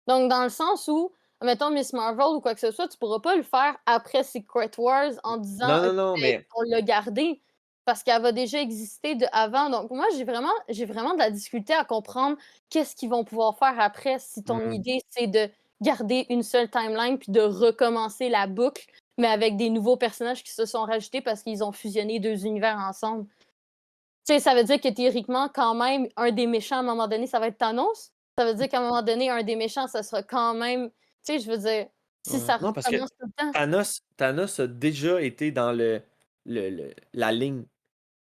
Donc, dans le sens où, mettons, Miss Marvel ou quoi que ce soit, tu pourras pas le faire après Secret Wars en disant Non, OK, non, mais on l'a gardé parce qu'elle va déjà exister de avant. Donc, moi, j'ai vraiment de la difficulté à comprendre qu'est-ce qu'ils vont pouvoir faire après si ton idée, c'est de garder une seule timeline puis de recommencer la boucle, mais avec des nouveaux personnages qui se sont rajoutés parce qu'ils ont fusionné deux univers ensemble. Tu sais, ça veut dire que théoriquement, quand même, un des méchants, à un moment donné, ça va être Thanos. Ça veut dire qu'à un moment donné, un des méchants, ça sera quand même. Tu sais, je veux dire, si ça non, parce que recommence tout le temps. Thanos a déjà été dans la ligne.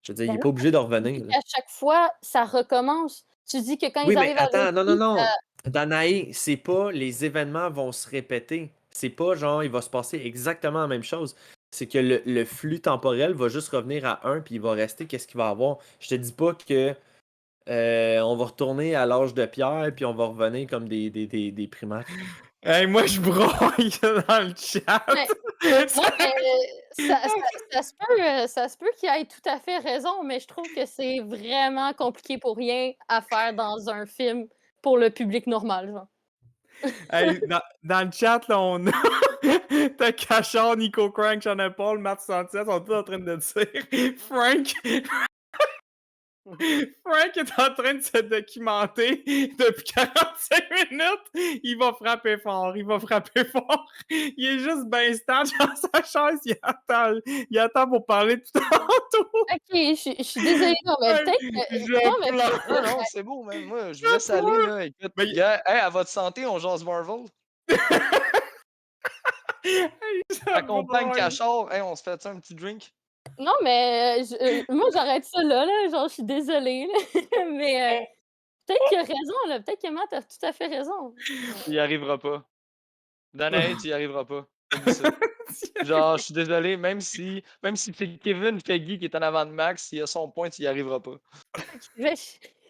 Je veux dire, il Ben n'est non, pas obligé de tu revenir. dis qu'à chaque fois, ça recommence. Tu dis que quand Oui, ils mais arrivent à attends, non, Loki, non, non. Danae, c'est pas les événements vont se répéter. C'est pas genre, il va se passer exactement la même chose. C'est que le flux temporel va juste revenir à 1 puis il va rester qu'est-ce qu'il va avoir. Je te dis pas que on va retourner à l'âge de pierre puis on va revenir comme des primates. Hey, moi, je broille dans le chat. Mais- non, mais ça se peut qu'il ait tout à fait raison, mais je trouve que c'est vraiment compliqué pour rien à faire dans un film pour le public normal, genre. Hey, dans le chat, là, on a t'as Cachard, Nico Crank, Sean Paul, Matt 67, sont tous en train de dire Frank. Frank est en train de se documenter depuis 45 minutes. Il va frapper fort, il va frapper fort. Il est juste bien stable dans sa chaise. Il attend pour parler tout tantôt. Ok, je suis désolée, non, mais peut-être que. Non, mais Non, non, c'est beau, man. Moi, je vous laisse aller, là. Écoute, Mais- gars, hey, à votre santé, on jase Marvel. Ta compagne Cachard, hey, on se fait un petit drink? non, mais moi, j'arrête ça là, genre, je suis désolée, là. Mais peut-être qu'il a raison, là. Peut-être que Matt a tout à fait raison. Tu y arriveras pas. Danae, tu y arriveras pas. Oublie ça. Genre, je suis désolé, même si c'est Kevin Feige qui est en avant de Max, s'il a son point, tu y arriveras pas. Mais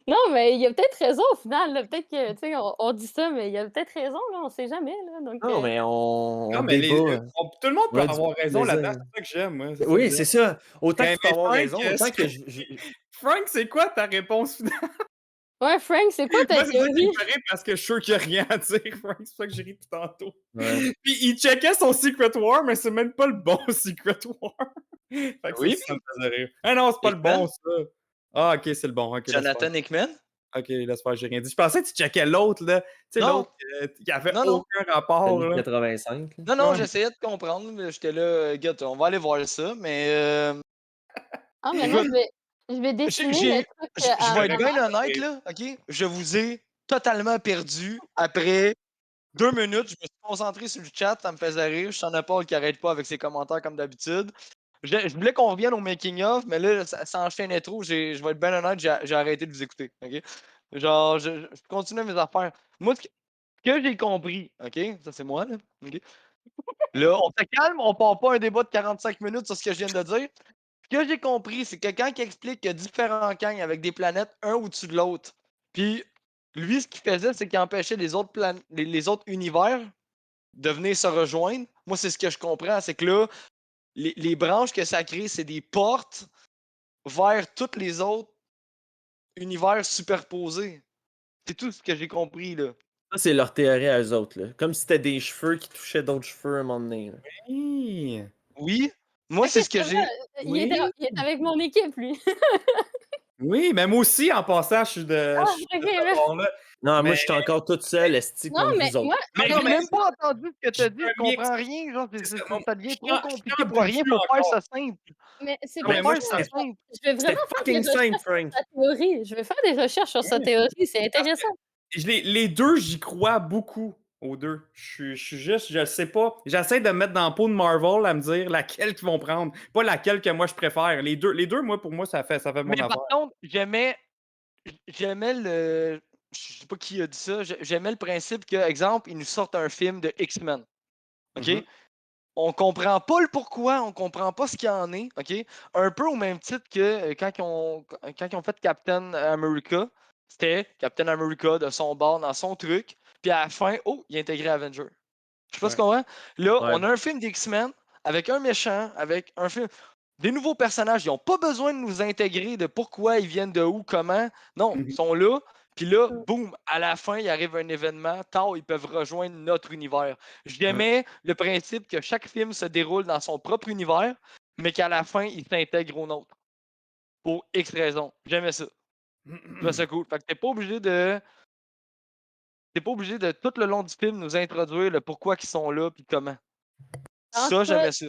non, mais il a peut-être raison au final, là. Peut-être que, tu sais, on dit ça, mais il a peut-être raison, là. On sait jamais, là. Donc, Non, mais on Non, mais débat. tout le monde peut Ouais, du avoir raison plaisir. là-dedans. C'est ça que j'aime, moi. C'est ça que Oui, j'aime. c'est ça. Autant que Mais tu peux avoir Frank, raison, autant que Frank, c'est quoi ta réponse finale? ouais, Frank, c'est quoi ta Moi, c'est ça qui théorie? me fait rire parce que je suis sûr qu'il n'y a rien à dire, Frank. C'est pour ça que j'ai ri tout tantôt. Ouais. Puis il checkait son Secret War, mais c'est même pas le bon Secret War. Fait que Oui, ça me faisait rire. Ah non, c'est pas le Hickman? bon, ça. Ah, ok, c'est le bon. Ok, laisse Jonathan Hickman? faire. Ok, laisse faire, j'ai rien dit. Je pensais que tu checkais l'autre, là. Tu sais, Non. l'autre qui avait Non, non. aucun rapport, là. 85. là. Non, non, Ouais. j'essayais de comprendre, mais j'étais là, gars, on va aller voir ça, mais Ah, mais non, je vais dessiner le truc je vais être à bien honnête, là, OK? Je vous ai totalement perdu après 2 minutes. Je me suis concentré sur le chat, ça me faisait rire. Je t'en ai pas qui arrête pas avec ses commentaires comme d'habitude. Je voulais qu'on revienne au making-of, mais là, ça enchaînait trop. Je vais être bien honnête, j'ai arrêté de vous écouter, OK? Genre, je continue mes affaires. Moi, ce que j'ai compris, OK? Ça, c'est moi, là, OK? Là, on se calme, on part pas un débat de 45 minutes sur ce que je viens de dire. Ce que j'ai compris, c'est quelqu'un qui explique qu'il y a différents gangs avec des planètes un au-dessus de l'autre. Puis lui, ce qu'il faisait, c'est qu'il empêchait les autres, les autres univers de venir se rejoindre. Moi, c'est ce que je comprends, c'est que là, les branches que ça crée, c'est des portes vers tous les autres univers superposés. C'est tout ce que j'ai compris, là. Ça, c'est leur théorie à eux autres. Là. Comme si c'était des cheveux qui touchaient d'autres cheveux à un moment donné. Là. Hi. Oui, moi, Ok, c'est ce que ça va, j'ai. il est avec mon équipe, lui. Oui, mais moi aussi, en passant, je suis de Ah, ce ok, là. bord-là. Non, Mais- moi, je suis encore toute seule, esti, Non, contre mais vous autres. moi, Mais non, j'ai mais même pas entendu ce que je t'as suis dit, un je mix. comprends rien. Genre, C'est ça, ça devient je suis trop en compliqué pour début rien pour faire encore. ça simple. mais c'est Non, pour mais Pour moi, faire ça c'était- simple. je vais C'était vraiment faire des fucking simple, recherches Frank. sur sa théorie. Je vais faire des recherches sur sa théorie, c'est intéressant. Les deux, j'y crois beaucoup aux deux. Je suis juste, je le sais pas. J'essaie de me mettre dans la peau de Marvel à me dire laquelle qu'ils vont prendre. Pas laquelle que moi je préfère. Les deux moi, pour moi, ça fait mon Mais affaire. par contre, j'aimais le. Je sais pas qui a dit ça. J'aimais le principe que, exemple, ils nous sortent un film de X-Men. OK? Mhm. On comprend pas le pourquoi, on comprend pas ce qu'il y en est. OK? Un peu au même titre que quand ils ont fait Captain America, c'était Captain America de son bord dans son truc. Puis à la fin, oh, il a intégré Avenger. Je sais pas ce qu'on voit. Là, Ouais. on a un film d'X-Men avec un méchant, avec un film. Des nouveaux personnages, ils n'ont pas besoin de nous intégrer de pourquoi ils viennent de où, comment. Non, ils Mhm. sont là. Puis là, boum, à la fin, il arrive un événement. Tard, ils peuvent rejoindre notre univers. J'aimais le principe que chaque film se déroule dans son propre univers, mais qu'à la fin, il s'intègre au nôtre. Pour X raisons. J'aimais ça. Je trouvais ça cool. Fait que t'es pas obligé de tout le long du film nous introduire le pourquoi qu'ils sont là puis comment. En Ça, tout cas, j'aimais ça.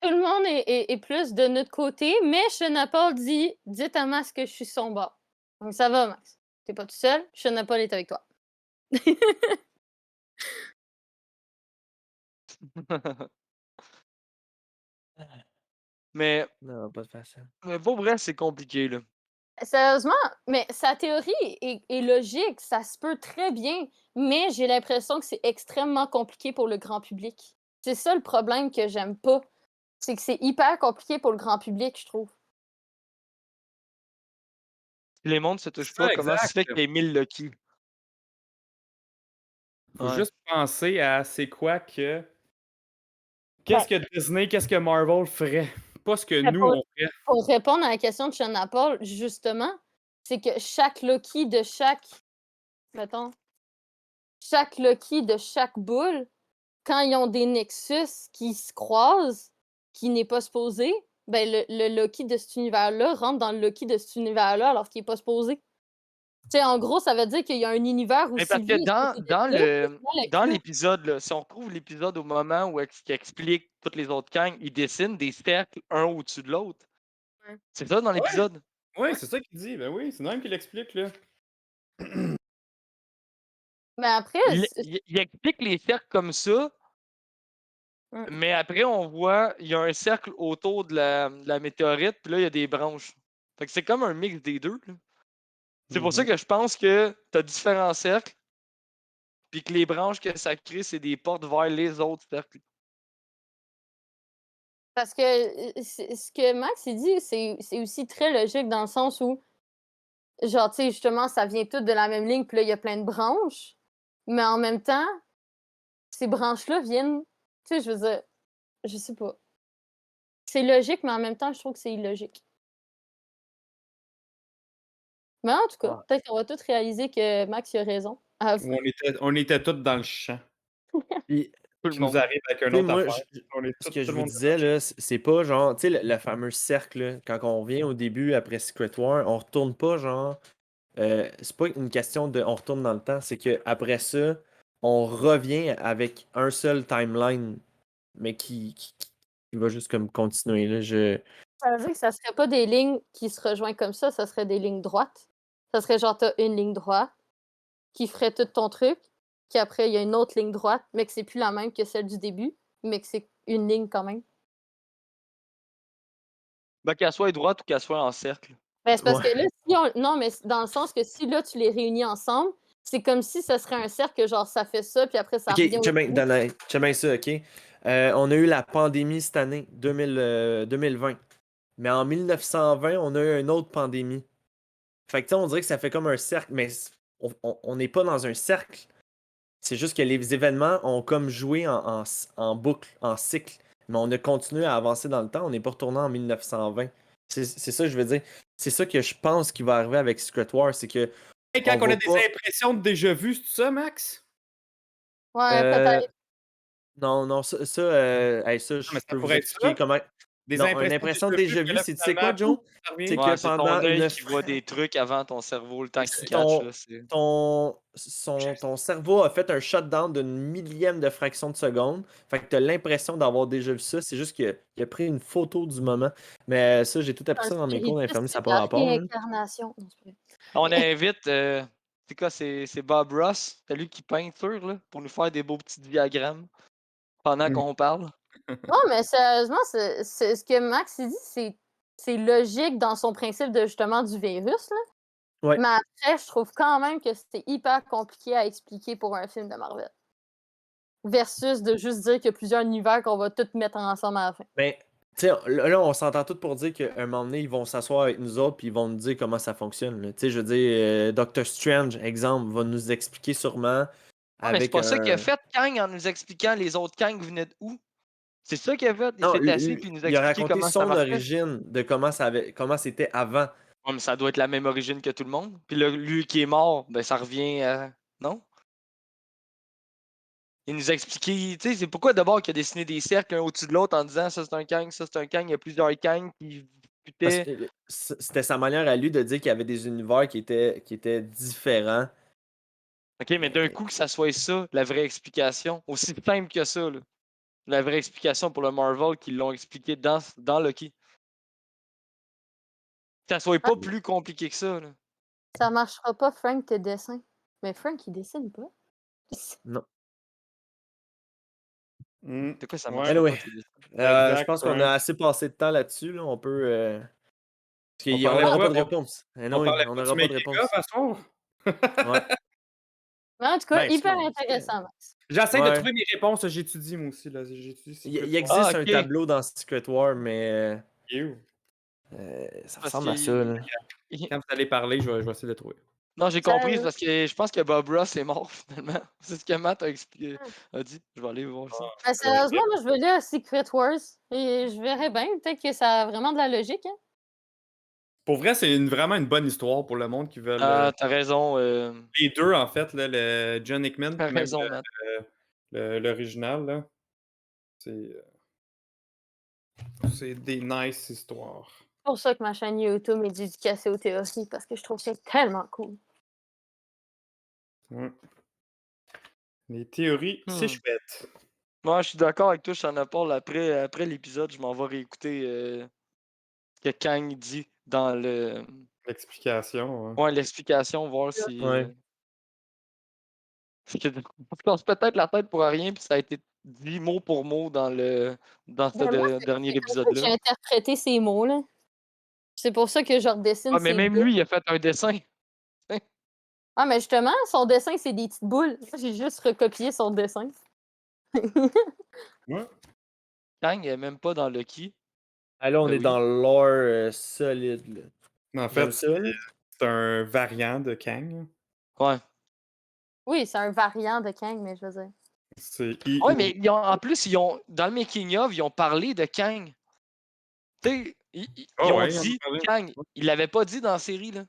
tout le monde est plus de notre côté, mais Paul dit dites à Max que je suis son bord. Donc ça va, Max. T'es pas tout seul, Paul est avec toi. mais, Non, pas de façon. mais pour vrai, c'est compliqué, là. Sérieusement, mais sa théorie est logique, ça se peut très bien, mais j'ai l'impression que c'est extrêmement compliqué pour le grand public. C'est ça le problème que j'aime pas. C'est que c'est hyper compliqué pour le grand public, je trouve. Si les mondes se touchent Ça, pas, comment ça se fait exact. qu'il y ait 1000 Lucky? Faut Ouais. juste penser à c'est quoi que. Qu'est-ce que Disney, qu'est-ce que Marvel ferait? Pas ce que Mais nous, on ferait. pour répondre à la question de Paul, justement, c'est que chaque Loki de chaque. Mettons. Chaque Loki de chaque boule, quand ils ont des Nexus qui se croisent, qui n'est pas supposé, ben le Loki de cet univers-là rentre dans le Loki de cet univers-là alors qu'il n'est pas supposé. Tu sais, en gros, ça veut dire qu'il y a un univers où Mais parce que Sylvie est supposée d'être là, puis dans là, l'épisode, là, si on retrouve l'épisode au moment où qui explique toutes les autres gangs, ils dessinent des cercles un au-dessus de l'autre. Ouais. C'est ça dans Ouais. l'épisode? Oui, c'est ça qu'il dit. Ben oui, c'est même qu'il l'explique, là. Mais après, Il explique les cercles comme ça, Ouais. mais après, on voit, il y a un cercle autour de la météorite, puis là, il y a des branches. Fait que c'est comme un mix des deux, là. C'est pour ça que je pense que tu as différents cercles, puis que les branches que ça crée, c'est des portes vers les autres cercles. parce que ce que Max il dit, c'est aussi très logique dans le sens où, genre, tu sais, justement, ça vient tout de la même ligne, puis là, il y a plein de branches, mais en même temps, ces branches-là viennent, tu sais, je veux dire, je sais pas. C'est logique, mais en même temps, je trouve que c'est illogique. Mais en tout cas, Ouais. peut-être qu'on va tous réaliser que Max il a raison. Ah, Où on était tous dans le champ. Puis, Tout le Qui nous monde. arrive avec une tu sais, autre moi, affaire. On est ce tout que je le vous monde. disais, là, c'est pas genre, tu sais, le fameux cercle, là, quand on revient au début après Secret War, on retourne pas genre. C'est pas une question de on retourne dans le temps, c'est que après ça, on revient avec un seul timeline, mais qui va juste comme continuer. Là, ça veut dire que ça serait pas des lignes qui se rejoignent comme ça serait des lignes droites. Ça serait genre, t'as une ligne droite qui ferait tout ton truc, qu'après, il y a une autre ligne droite, mais que c'est plus la même que celle du début, mais que c'est une ligne quand même. Ben, qu'elle soit droite ou qu'elle soit en cercle. Ben, c'est parce Ouais. que là, si on... Non, mais dans le sens que si là, tu les réunis ensemble, c'est comme si ça serait un cercle, que genre, ça fait ça, puis après, ça Ok, revient au check bien, début. Danae, check bien ça, ok? On a eu la pandémie cette année, 2020. Mais en 1920, on a eu une autre pandémie. Fait que tu sais, on dirait que ça fait comme un cercle, mais on n'est pas dans un cercle. C'est juste que les événements ont comme joué en boucle, en cycle. Mais on a continué à avancer dans le temps. On n'est pas retourné en 1920. C'est ça que je veux dire. C'est ça que je pense qui va arriver avec Secret War. C'est que Et quand on on va a des pas- impressions de déjà vu, c'est ça, Max? Ouais, Euh, peut-être. non, hey, ça, Non, mais je ça peux vous pourrait être expliquer ça. comment. Des Non, une impressions impression déjà vues déjà que vue, là, c'est, tu sais quoi, finalement, Joe? pouf, ça C'est revient. que Ouais, c'est ton pendant œil une qui voit des trucs avant ton cerveau, le temps qu'il c'est catch, ton, là. C'est... ton cerveau a fait un shutdown d'une millième de fraction de seconde. Fait que tu as l'impression d'avoir déjà vu ça. C'est juste qu'il a pris une photo du moment. Mais ça, j'ai tout appris Un ça dans mes cours spiritiste, d'infirmier, ça c'est n'a pas la rapport, là. réincarnation. Non, c'est pas vrai. On invite, c'est quoi, c'est Bob Ross, c'est lui qui peinture, là, pour nous faire des beaux petits diagrammes pendant qu'on parle. Non, mais sérieusement, c'est ce que Max il dit, c'est logique dans son principe de justement du virus, là. Ouais. Mais après, je trouve quand même que c'était hyper compliqué à expliquer pour un film de Marvel. Versus de juste dire qu'il y a plusieurs univers qu'on va tous mettre ensemble à la fin. Mais, tu sais, là, on s'entend tous pour dire qu'à un moment donné, ils vont s'asseoir avec nous autres puis ils vont nous dire comment ça fonctionne, là. Tu sais, je veux dire, Doctor Strange, exemple, va nous expliquer sûrement Ah, mais c'est avec pas ça qu'il a un. fait, Kang, en nous expliquant les autres Kang venaient d'où. C'est ça qu'il a fait. Il Non, s'est assis puis il nous a il a expliqué raconté comment ça son marchait. origine de comment c'était avant. Ouais, mais ça doit être la même origine que tout le monde. Puis là, lui qui est mort, ben ça revient à... Non? Il nous a expliqué, tu sais, c'est pourquoi d'abord qu'il a dessiné des cercles un au-dessus de l'autre en disant ça c'est un Kang, ça c'est un Kang, il y a plusieurs Kang qui Parce putaient. que c'était sa manière à lui de dire qu'il y avait des univers qui étaient différents. Ok, mais d'un coup que ça soit ça, la vraie explication, aussi simple que ça, là. La vraie explication pour le Marvel qu'ils l'ont expliqué dans Loki. Que ça soit pas plus compliqué que ça, là. Ça marchera pas, Frank, tes dessins. Mais Frank, il dessine pas. Non. De quoi ça Ouais, marchera Anyway, pas, tes dessins? je exact, pense qu'on Frank. a assez passé de temps là-dessus, là. On peut. Parce On qu'on parlait n'aura pas, pas de réponse. Eh on non, oui, parlait on pas du n'aura pas de making of réponse. à soir. Ouais. Mais en tout cas, Ben, hyper c'est- intéressant, Max. J'essaie de Ouais. trouver mes réponses, j'étudie moi aussi. Là. J'étudie Secret Il War. existe Ah, un ok. tableau dans Secret War, mais You. ça Parce ressemble à ça, qu'il. là. Quand vous allez parler, je vais essayer de le trouver. Non, j'ai compris, c'est Sérieux? parce que je pense que Bob Ross est mort finalement. C'est ce que Matt a expliqué, a dit. Je vais aller voir ça. Ben, sérieusement, moi, je veux lire Secret Wars. Et je verrais bien. Peut-être que ça a vraiment de la logique, hein. Pour vrai, c'est vraiment une bonne histoire pour le monde qui veulent. Ah, t'as raison. Les deux, en fait, là, le John Hickman, T'as puis même raison, Matt. l'original, là. C'est c'est des nice histoires. C'est pour ça que ma chaîne YouTube est dédicacée aux théories, parce que je trouve ça tellement cool. Ouais. Les théories, c'est Hmm. chouette. Moi, je suis d'accord avec toi, je t'en ai parlé après l'épisode, je m'en vais réécouter ce que Kang dit dans le. L'explication. Ouais, l'explication, voir si. Ouais. Parce que on se casse peut-être la tête pour rien, puis ça a été dit mot pour mot dans ce Ben, moi, dernier c'est comme ça que épisode-là. j'ai interprété ces mots-là. C'est pour ça que je redessine Ah, mais ces même boules. lui, il a fait un dessin. Ah, mais justement, son dessin, c'est des petites boules. Moi, j'ai juste recopié son dessin. Ouais. Kang, il est même pas dans Lucky. Ah, là, on Ben est oui. dans le lore solide, là. En J'aime fait, ça, là. c'est un variant de Kang. Ouais. Oui, c'est un variant de Kang, mais je veux dire. C'est Ouais, mais en plus, dans le making-of, ils ont parlé de Kang. Tu sais, ils ont ouais, on en a dit parlé. Kang. Ils l'avaient pas dit dans la série, là.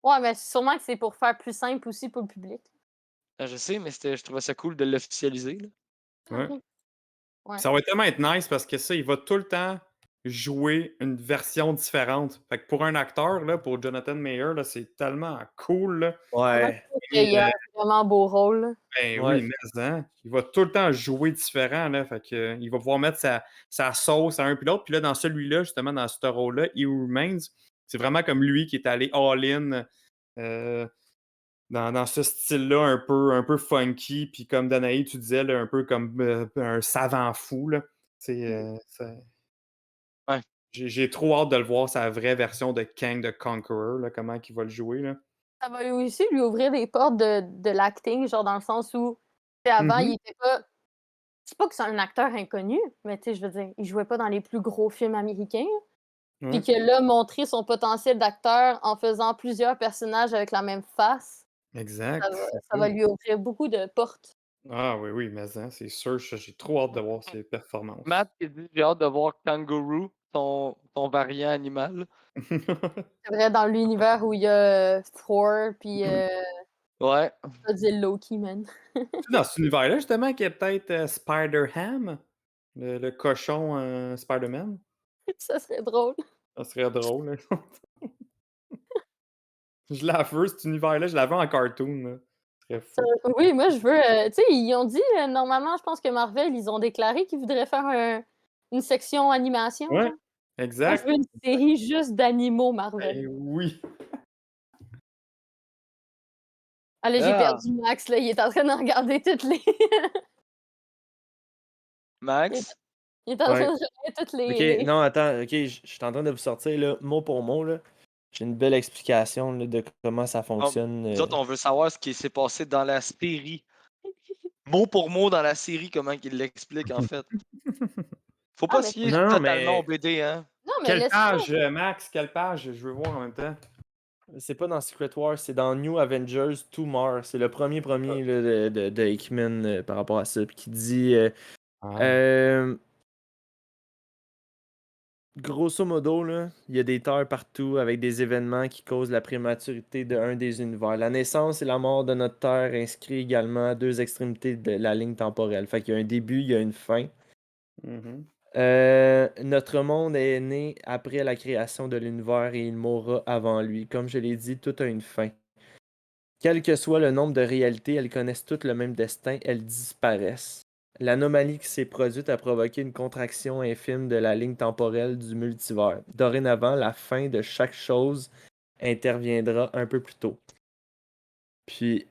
Ouais, mais sûrement que c'est pour faire plus simple aussi pour le public. Je sais, mais je trouvais ça cool de l'officialiser, là. Ouais. Ok. Ouais. Ça va tellement être nice parce que ça, il va tout le temps jouer une version différente. Fait que pour un acteur, là, pour Jonathan Mayer, là, c'est tellement cool. Là. Ouais. Il y a un vraiment beau rôle. Là. Ben Ouais. oui, mais hein, il va tout le temps jouer différent. Là, fait que, il va pouvoir mettre sa sauce à un puis l'autre. Puis là, dans celui-là, justement, dans ce rôle-là, He Remains, c'est vraiment comme lui qui est allé all-in dans ce style-là, un peu funky. Puis comme Danaï, tu disais, là, un peu comme un savant fou. Là. Ouais. J'ai trop hâte de le voir, sa vraie version de Kang the Conqueror, là, comment il va le jouer. Là. Ça va aussi lui ouvrir des portes de l'acting, genre dans le sens où, tu sais, avant, il était pas. C'est pas que c'est un acteur inconnu, mais tu sais, je veux dire, il jouait pas dans les plus gros films américains. Ouais. Puis que là, montrer son potentiel d'acteur en faisant plusieurs personnages avec la même face, Exact. ça va lui ouvrir beaucoup de portes. Ah oui, mais hein, c'est sûr, j'ai trop hâte de voir ses performances. Matt qui dit j'ai hâte de voir Kangaroo, ton variant animal. C'est vrai, dans l'univers où il y a Thor, puis Ouais. Je vais dire Loki, man. Dans cet univers-là, justement, qu'il y a peut-être Spider-Ham, le cochon Spider-Man. Ça serait drôle. Ça serait drôle. Là. Je la veux, cet univers-là, je la veux en cartoon. Là. Ce serait fou. Oui, moi, je veux. Tu sais, ils ont dit, normalement, je pense que Marvel, ils ont déclaré qu'ils voudraient faire une section animation. Ouais, Genre. Moi, je exact. veux une série juste d'animaux Marvel. Ben oui. Allez, j'ai Ah. perdu Max, là. Il est en train de regarder toutes les. Max? Il est en train Ouais. de regarder toutes Ok, les. non, attends, ok, je suis en train de vous sortir, là, mot pour mot, là. J'ai une belle explication là, de comment ça fonctionne. Nous autres, on veut savoir ce qui s'est passé dans la série. Mot pour mot dans la série, comment il l'explique, en fait. Faut pas mais- se fier Non, totalement mais- au BD, hein. Non, mais Quelle laisse-moi. page, Max? Quelle page? Je veux voir en même temps. C'est pas dans Secret Wars, c'est dans New Avengers Tomorrow. C'est le premier là, de Hickman par rapport à ça. Puis qui dit grosso modo, là, il y a des terres partout avec des événements qui causent la prématurité d'un des univers. La naissance et la mort de notre terre inscrit également à deux extrémités de la ligne temporelle. Fait qu'il y a un début, il y a une fin. Mhm. Notre monde est né après la création de l'univers et il mourra avant lui. Comme je l'ai dit, tout a une fin. Quel que soit le nombre de réalités, elles connaissent toutes le même destin, elles disparaissent. L'anomalie qui s'est produite a provoqué une contraction infime de la ligne temporelle du multivers. Dorénavant, la fin de chaque chose interviendra un peu plus tôt. Puis,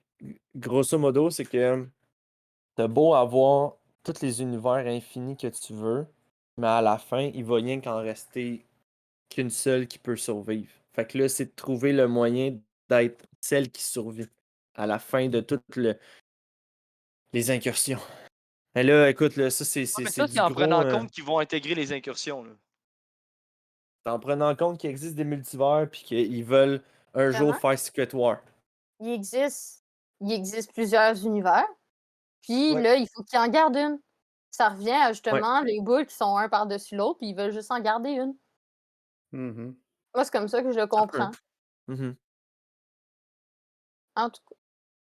grosso modo, c'est que t'as beau avoir tous les univers infinis que tu veux, mais à la fin, il va rien qu'en rester qu'une seule qui peut survivre. Fait que là, c'est de trouver le moyen d'être celle qui survit à la fin de toutes les incursions. Mais là, écoute, là, ça, c'est Mais c'est ça, du c'est en gros. prenant compte qu'ils vont intégrer les incursions, là. En prenant compte qu'il existe des multivers puis qu'ils veulent un jour Vraiment? faire Secret War. Il existe plusieurs univers. Puis Ouais. là, il faut qu'ils en gardent une. Ça revient à justement les boules qui sont un par-dessus l'autre, puis ils veulent juste en garder une. Mhm. Moi, c'est comme ça que je le comprends. Mhm. En tout cas.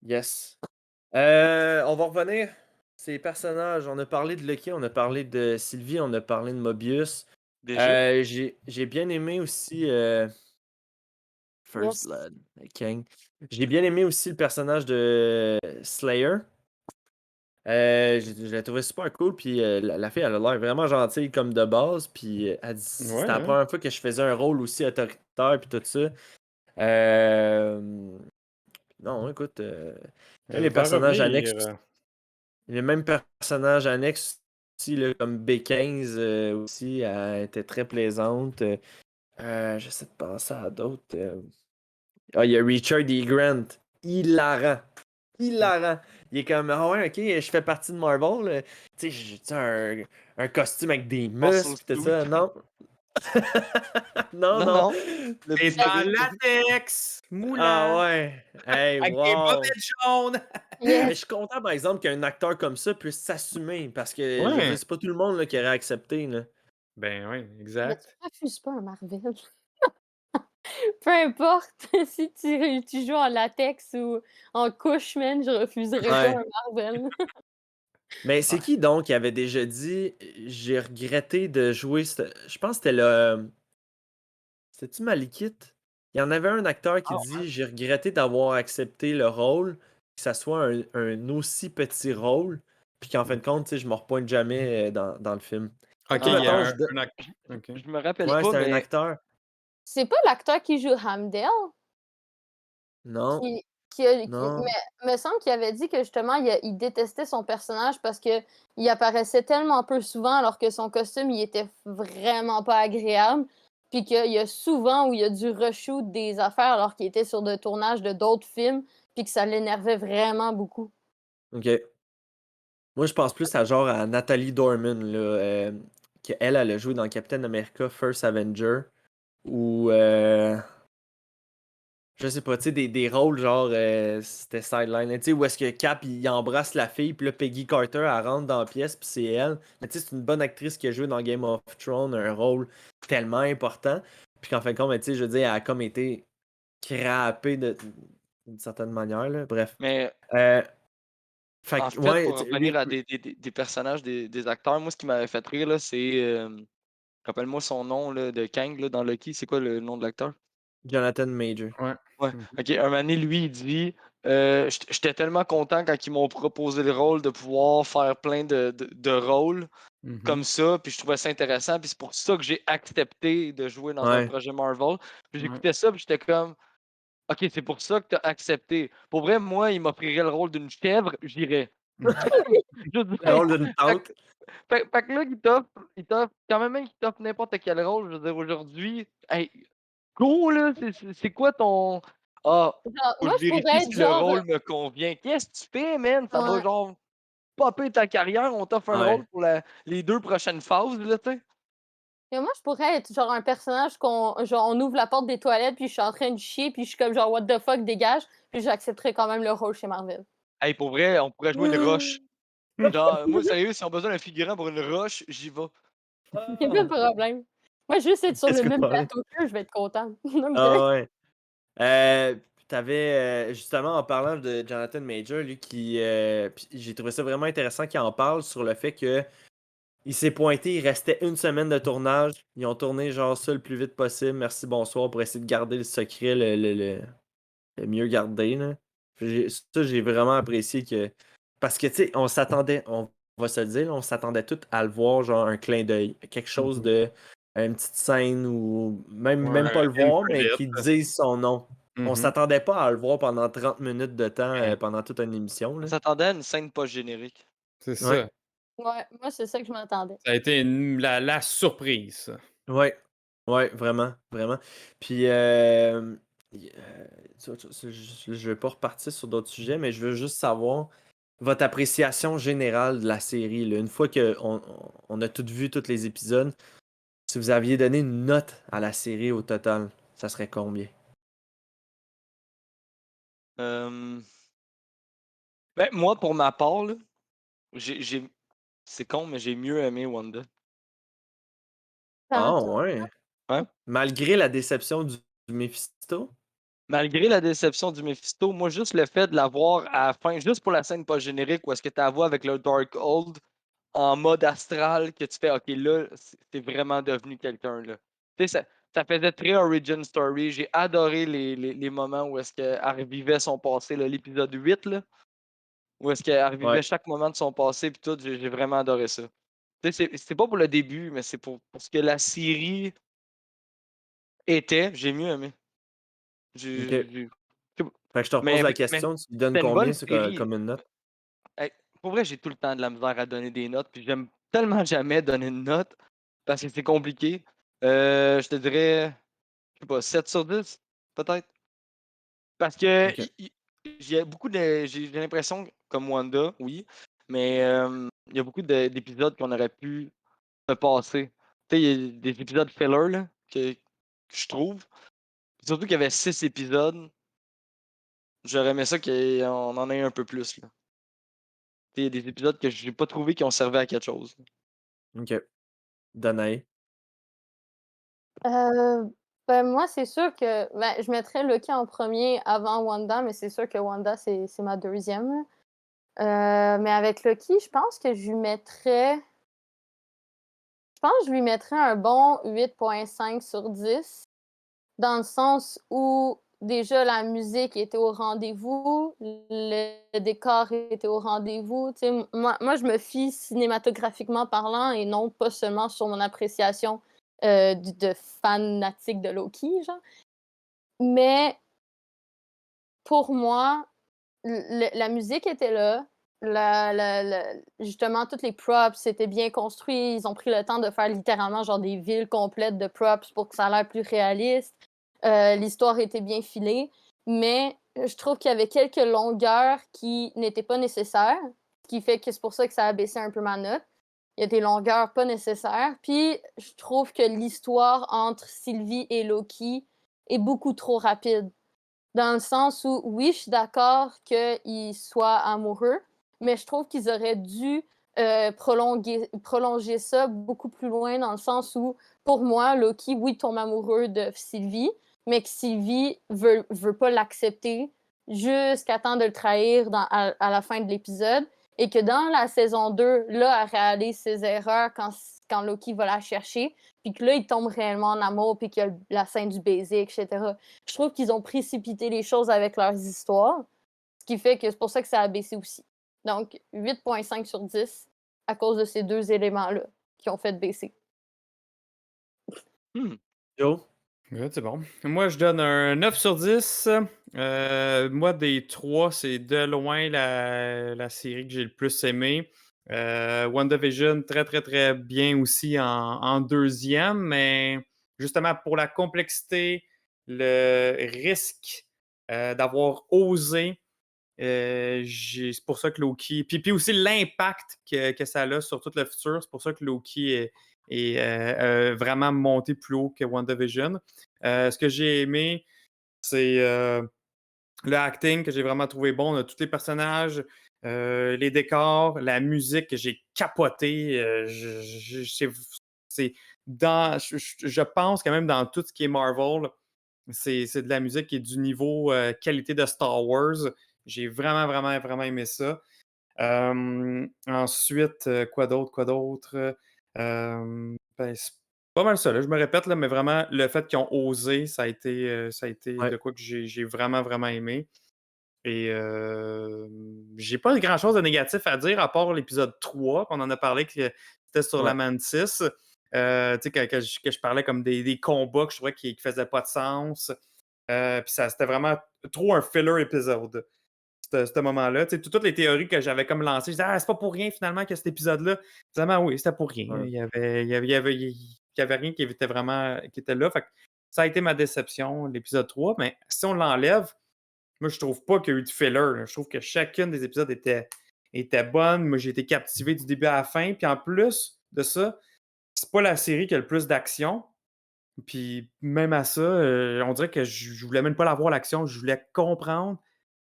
Yes. On va revenir. Ces personnages, on a parlé de Loki, on a parlé de Sylvie, on a parlé de Mobius. Déjà? J'ai bien aimé aussi First Yes. Blood, King. J'ai bien aimé aussi le personnage de Slayer. Je l'ai trouvé super cool, puis la fille, elle a l'air vraiment gentille comme de base, puis elle dit Ouais, c'était la hein. première fois que je faisais un rôle aussi autoritaire, puis tout ça. Euh, Non, écoute, Elle les va personnages revenir. annexes, les mêmes personnages annexes aussi, là, comme B15 aussi, elle était très plaisante. J'essaie de penser à d'autres. Ah, il y a Richard E. Grant. Hilarant. Hilarant. Il est comme, ah ouais, ok, je fais partie de Marvel. Tu sais, j'ai un costume avec des muscles, tout ça. Non. non, Non, non. non. Le T'es petit dans bébé. latex, moulant, Ah ouais. Hey, avec des wow. bobettes jaunes. Mais je Yes. suis content, par exemple, qu'un acteur comme ça puisse s'assumer. Parce que, je veux Ouais. dire, c'est pas tout le monde là, qui aurait accepté. Là. Ben oui, Mais exact. tu refuses pas un Marvel. Peu importe si tu joues en latex ou en couche, man, je refuserais pas Ouais. un Marvel. Mais c'est Ouais. qui donc qui avait déjà dit j'ai regretté de jouer. Je pense que c'était le. C'était-tu Malikit? Il y en avait un acteur qui Ah, dit j'ai regretté d'avoir accepté le rôle, que ça soit un aussi petit rôle, puis qu'en fin de compte, tu sais, je me repointe jamais dans le film. Ok, Tu sais, il y mettons, a je un acteur. Ok. Je me rappelle Ouais, pas, c'est un mais acteur. C'est pas l'acteur qui joue Hamdell Non, qui non. me semble qu'il avait dit que justement il détestait son personnage parce que il apparaissait tellement peu souvent alors que son costume il était vraiment pas agréable. Puis qu'il y a souvent où il a dû reshoot des affaires alors qu'il était sur le tournage de d'autres films, puis que ça l'énervait vraiment beaucoup. Ok. Moi, je pense plus à genre à Nathalie Dorman, là, qu'elle, elle a joué dans Captain America First Avenger, ou je sais pas, tu sais, des rôles genre c'était sideline, tu sais, où est-ce que Cap il embrasse la fille, puis là Peggy Carter elle rentre dans la pièce, puis c'est elle. Mais tu sais, c'est une bonne actrice qui a joué dans Game of Thrones, un rôle tellement important, puis qu'en fin de compte, ben, tu sais, je veux dire, elle a comme été crappée d'une certaine manière, là. Bref. Mais Fait en que, fait, ouais, pour revenir à des personnages, des acteurs, moi, ce qui m'avait fait rire, là, c'est. Rappelle-moi son nom là, de Kang là, dans Loki. C'est quoi le nom de l'acteur? Jonathan Major. Ouais. Ouais. Mhm. Ok, un moment donné, lui, il dit j'étais tellement content quand ils m'ont proposé le rôle de pouvoir faire plein de rôles Mhm. comme ça, puis je trouvais ça intéressant, puis c'est pour ça que j'ai accepté de jouer dans un Ouais. projet Marvel. Puis Ouais. j'écoutais ça, puis j'étais comme OK, c'est pour ça que tu as accepté. Pour vrai, moi, il m'offrirait le rôle d'une chèvre, j'irais. Je veux dire, Le rôle d'une fait, tante. que fait que là, il t'offre, quand même qu'il t'offre n'importe quel rôle, je veux dire, aujourd'hui, hey, go, là, c'est quoi ton. Ah, Genre, faut moi, que je je vérifie pourrais si être le genre. rôle me convient. Qu'est-ce que tu fais, man? Ça va Ouais. genre popper ta carrière, on t'offre un Ouais. rôle pour les 2 prochaines phases, là, tu sais. Et moi, je pourrais être genre un personnage genre, on ouvre la porte des toilettes, puis je suis en train de chier, puis je suis comme genre, what the fuck, dégage, puis j'accepterais quand même le rôle chez Marvel. Hey, pour vrai, on pourrait jouer une roche. Genre, moi, sérieux, si on a besoin d'un figurant pour une roche, j'y vais. Il y a pas de problème. Moi, juste être sur Qu'est-ce le que même pas? plateau qu'eux, je vais être contente. Donc, Ah ouais. T'avais, justement, en parlant de Jonathan Major, lui, puis j'ai trouvé ça vraiment intéressant qu'il en parle sur le fait que il s'est pointé, il restait une semaine de tournage. Ils ont tourné genre ça le plus vite possible. Merci, bonsoir, pour essayer de garder le secret le mieux gardé, là. Ça, j'ai vraiment apprécié que. Parce que, tu sais, on s'attendait, on va se le dire, là, on s'attendait tous à le voir, genre un clin d'œil. Quelque chose Mhm. de. Une petite scène ou même Ouais, pas le un end voir, mais credit. qu'il dise son nom. On Mhm. s'attendait pas à le voir pendant 30 minutes de temps, Ouais. pendant toute une émission, On là. s'attendait à une scène post-générique. C'est Ouais, ça. ouais, moi, c'est ça que je m'attendais. Ça a été la surprise, ça. ouais, ouais, vraiment, vraiment. Puis, je vais pas repartir sur d'autres sujets, mais je veux juste savoir votre appréciation générale de la série, là. Une fois qu'on a tout vu, tous les épisodes, si vous aviez donné une note à la série au total, ça serait combien? Euh, Ben, moi, pour ma part, là, j'ai c'est con, mais j'ai mieux aimé Wanda. Ah Tantôt. ouais. Ouais. Malgré la déception du Mephisto? Malgré la déception du Mephisto, moi, juste le fait de la voir à la fin, juste pour la scène post-générique où est-ce que tu la vois avec le Darkhold en mode astral, que tu fais, OK, là, c'est vraiment devenu quelqu'un, là. Tu sais, ça faisait très origin story. J'ai adoré les moments où est-ce qu'elle revivait son passé, là, l'épisode 8, là, où est-ce qu'elle Ouais. revivait chaque moment de son passé, puis tout, j'ai vraiment adoré ça. Tu sais, c'est pas pour le début, mais c'est pour ce que la série était, j'ai mieux aimé. Ok. J'ai- je sais pas. Fait que je te repose Mais, la mais question, tu lui donnes c'était une combien bonne ça, série. comme une note? Hey, pour vrai, j'ai tout le temps de la misère à donner des notes, puis j'aime tellement jamais donner une note parce que c'est compliqué. Je te dirais, je sais pas, 7 sur 10, peut-être. Parce que Ok. j'ai beaucoup de. J'ai l'impression, comme Wanda, oui, mais il y a beaucoup d'épisodes qu'on aurait pu se passer. Tu sais, il y a des épisodes filler là, que je trouve. Surtout qu'il y avait 6 épisodes. J'aurais aimé ça qu'on en ait un peu plus. Là. Tu sais, il y a des épisodes que j'ai pas trouvé qui ont servi à quelque chose. Ok. Danae. Euh, ben, moi, c'est sûr que je mettrais Loki en premier avant Wanda, mais c'est sûr que Wanda, c'est ma deuxième. Mais avec Loki, je pense que je lui mettrais. Je pense que je lui mettrais un bon 8,5 sur 10, dans le sens où déjà la musique était au rendez-vous, le décor était au rendez-vous. Tu sais, moi, je me fie cinématographiquement parlant et non pas seulement sur mon appréciation de fanatique de Loki, genre. Mais pour moi, la musique était là. Justement, toutes les props étaient bien construits. Ils ont pris le temps de faire littéralement genre des villes complètes de props pour que ça a l'air plus réaliste. L'histoire était bien filée. Mais je trouve qu'il y avait quelques longueurs qui n'étaient pas nécessaires. Ce qui fait que c'est pour ça que ça a baissé un peu ma note. Il y a des longueurs pas nécessaires. Puis je trouve que l'histoire entre Sylvie et Loki est beaucoup trop rapide. Dans le sens où, oui, je suis d'accord qu'ils soient amoureux, mais je trouve qu'ils auraient dû prolonger ça beaucoup plus loin, dans le sens où, pour moi, Loki, oui, tombe amoureux de Sylvie, mais que Sylvie veut pas l'accepter jusqu'à temps de le trahir à la fin de l'épisode. Et que dans la saison 2, là, elle réalise ses erreurs quand Loki va la chercher. Puis que là, il tombe réellement en amour, puis qu'il y a la scène du baiser, etc. Je trouve qu'ils ont précipité les choses avec leurs histoires. Ce qui fait que c'est pour ça que ça a baissé aussi. Donc, 8,5 sur 10 à cause de ces deux éléments-là qui ont fait baisser. Joe? Ouais, c'est bon. Moi, je donne un 9 sur 10. Moi, des trois, c'est de loin la série que j'ai le plus aimée. WandaVision, très, très, très bien aussi en deuxième, mais justement pour la complexité, le risque d'avoir osé, c'est pour ça que Loki. Puis aussi l'impact que ça a sur tout le futur. C'est pour ça que Loki est vraiment monté plus haut que WandaVision. Ce que j'ai aimé, c'est le acting que j'ai vraiment trouvé bon. On a tous les personnages, les décors, la musique que j'ai capoté. Je pense quand même dans tout ce qui est Marvel, c'est de la musique qui est du niveau qualité de Star Wars. J'ai vraiment, vraiment, vraiment aimé ça. Ensuite, quoi d'autre? C'est pas mal ça, là. Je me répète, là, mais vraiment, le fait qu'ils ont osé, ça a été Ouais. de quoi que j'ai vraiment, vraiment aimé. Et j'ai pas grand-chose de négatif à dire, à part l'épisode 3, qu'on en a parlé, que c'était sur la Ouais. Mantis. Tu sais, que je parlais comme des combats que je trouvais qui faisaient pas de sens. Puis c'était vraiment trop un filler épisode. Ce moment-là. Tu sais, toutes les théories que j'avais comme lancées, je disais, c'est pas pour rien finalement que cet épisode-là. Finalement, oui, c'était pour rien. Ouais. Il y avait rien qui était vraiment qui était là. Fait que ça a été ma déception, l'épisode 3. Mais si on l'enlève, moi, je trouve pas qu'il y a eu de filler, là. Je trouve que chacune des épisodes était bonne. Moi, j'ai été captivé du début à la fin. Puis en plus de ça, c'est pas la série qui a le plus d'action. Puis même à ça, on dirait que je voulais même pas la voir l'action. Je voulais comprendre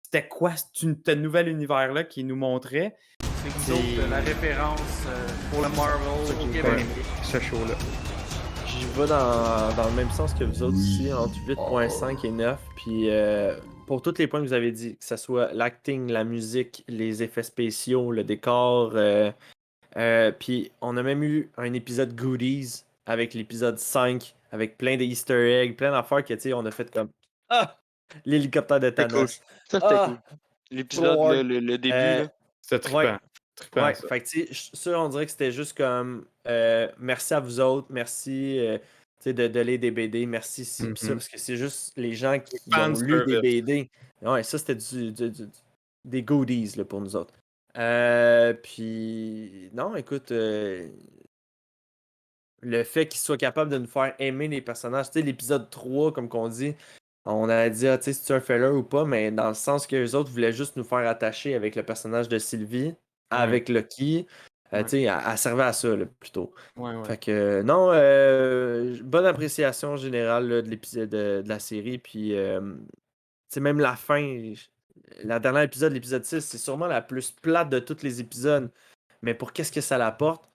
c'était quoi ce nouvel univers-là qui nous montrait. C'est nous autres, la référence pour le Marvel au Québec. Ce show-là. J'y vais dans le même sens que vous autres ici, entre 8.5 et 9. Puis pour tous les points que vous avez dit, que ce soit l'acting, la musique, les effets spéciaux, le décor, puis on a même eu un épisode Goodies avec l'épisode 5, avec plein d'Easter eggs, plein d'affaires que, tu sais, on a fait comme Ah! L'hélicoptère de C'était cool. Thanos. Ça, c'était cool. L'épisode, Thor. le début, Euh, là. C'était trippant. Ouais. Trippant, Ouais, ça. fait que tu sais, ça, on dirait que c'était juste comme merci à vous autres, merci tu sais, de lire des BD, merci ci pis ça, parce que c'est juste les gens qui Fan ont lu des service. BD. Ouais, ça c'était des goodies là, pour nous autres. Puis non, écoute, le fait qu'ils soient capables de nous faire aimer les personnages, tu sais, l'épisode 3, comme qu'on dit, on a dit, tu sais, si c'est un filler ou pas, mais dans le sens que les autres voulaient juste nous faire attacher avec le personnage de Sylvie, avec Loki. Tu sais, elle servait à ça, là, plutôt. Ouais. Fait que, non, bonne appréciation générale là, de l'épisode de la série. Puis, tu sais, même la fin, la dernière épisode, l'épisode 6, c'est sûrement la plus plate de tous les épisodes. Mais pour qu'est-ce que ça l'apporte,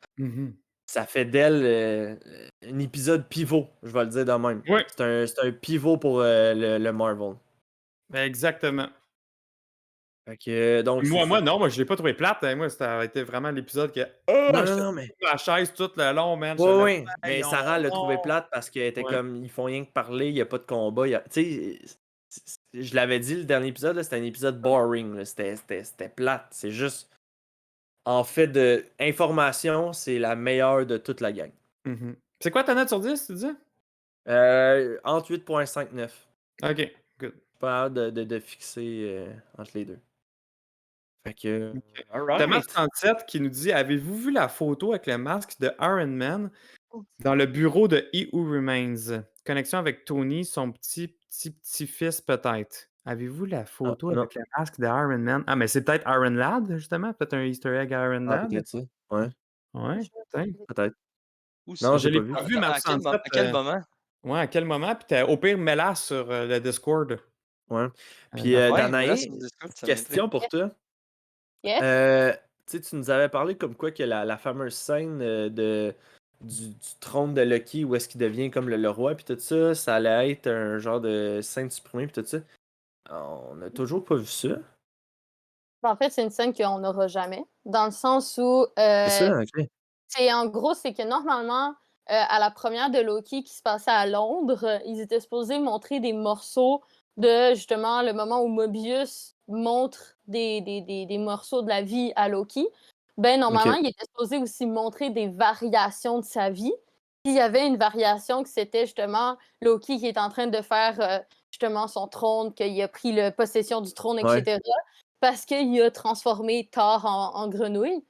ça fait d'elle un épisode pivot, je vais le dire de même. Ouais. C'est un pivot pour le Marvel. Exactement. Fait que, donc, Moi, je l'ai pas trouvé plate. Hein. Moi, ça a été vraiment l'épisode que. Non, mais. Ma chaise tout le long, man. Oui, mais Sarah l'a trouvé plate parce qu'elle était Ouais. comme, ils font rien que parler, il n'y a pas de combat. Tu sais, je l'avais dit le dernier épisode, là, c'était un épisode boring. Là, c'était plate. C'est juste. En fait, de information, c'est la meilleure de toute la gang. C'est quoi ta note sur 10, tu dis? Entre 8.5 et 9. Ok, good. Pas hâte de fixer entre les deux. Fait que. Thomas 37 qui nous dit avez-vous vu la photo avec le masque de Iron Man dans le bureau de He Who Remains? Connexion avec Tony, son petit-fils peut-être. Avez-vous la photo non. avec le masque de Iron Man? Ah, mais c'est peut-être Iron Lad, justement? Peut-être un Easter egg Iron Lad? Peut-être ça. Ouais. Ouais, Peut-être. Où Non, ça? j'ai Je l'ai pas vu. pas vu, mais À quel moment? Ouais, à quel moment? Puis au pire, mets-la sur le Discord. Ouais. Puis, Ouais, Danae, là, sur le Discord, ça question pour toi. Yes. Tu sais, tu nous avais parlé comme quoi que la fameuse scène du trône de Loki où est-ce qu'il devient comme le roi puis tout ça, ça allait être un genre de scène supprimée puis tout ça. On n'a toujours pas vu ça. En fait, c'est une scène qu'on n'aura jamais, dans le sens où, C'est ça, ok. en gros, c'est que normalement, à la première de Loki qui se passait à Londres, ils étaient supposés montrer des morceaux de, justement, le moment où Mobius montre des morceaux de la vie à Loki. Ben, normalement, il était supposé aussi montrer des variations de sa vie. Puis il y avait une variation que c'était justement Loki qui est en train de faire justement son trône, qu'il a pris la possession du trône, Ouais. etc. Parce qu'il a transformé Thor en grenouille.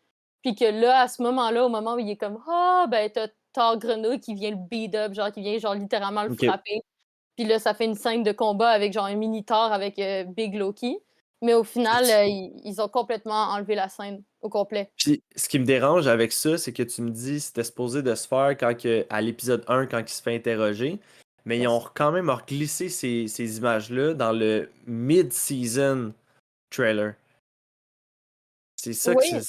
Puis que là, à ce moment-là, au moment où il est comme ah, ben, t'as Thor grenouille qui vient le beat up, genre, qui vient, genre, littéralement le Ok. frapper. Puis là, ça fait une scène de combat avec, genre, un mini Thor avec Big Loki. Mais au final, ils ont complètement enlevé la scène au complet. Puis ce qui me dérange avec ça, c'est que tu me dis c'était supposé de se faire à l'épisode 1 quand il se fait interroger. Mais ils ont quand même reglissé ces images-là dans le mid-season trailer. C'est ça que Oui,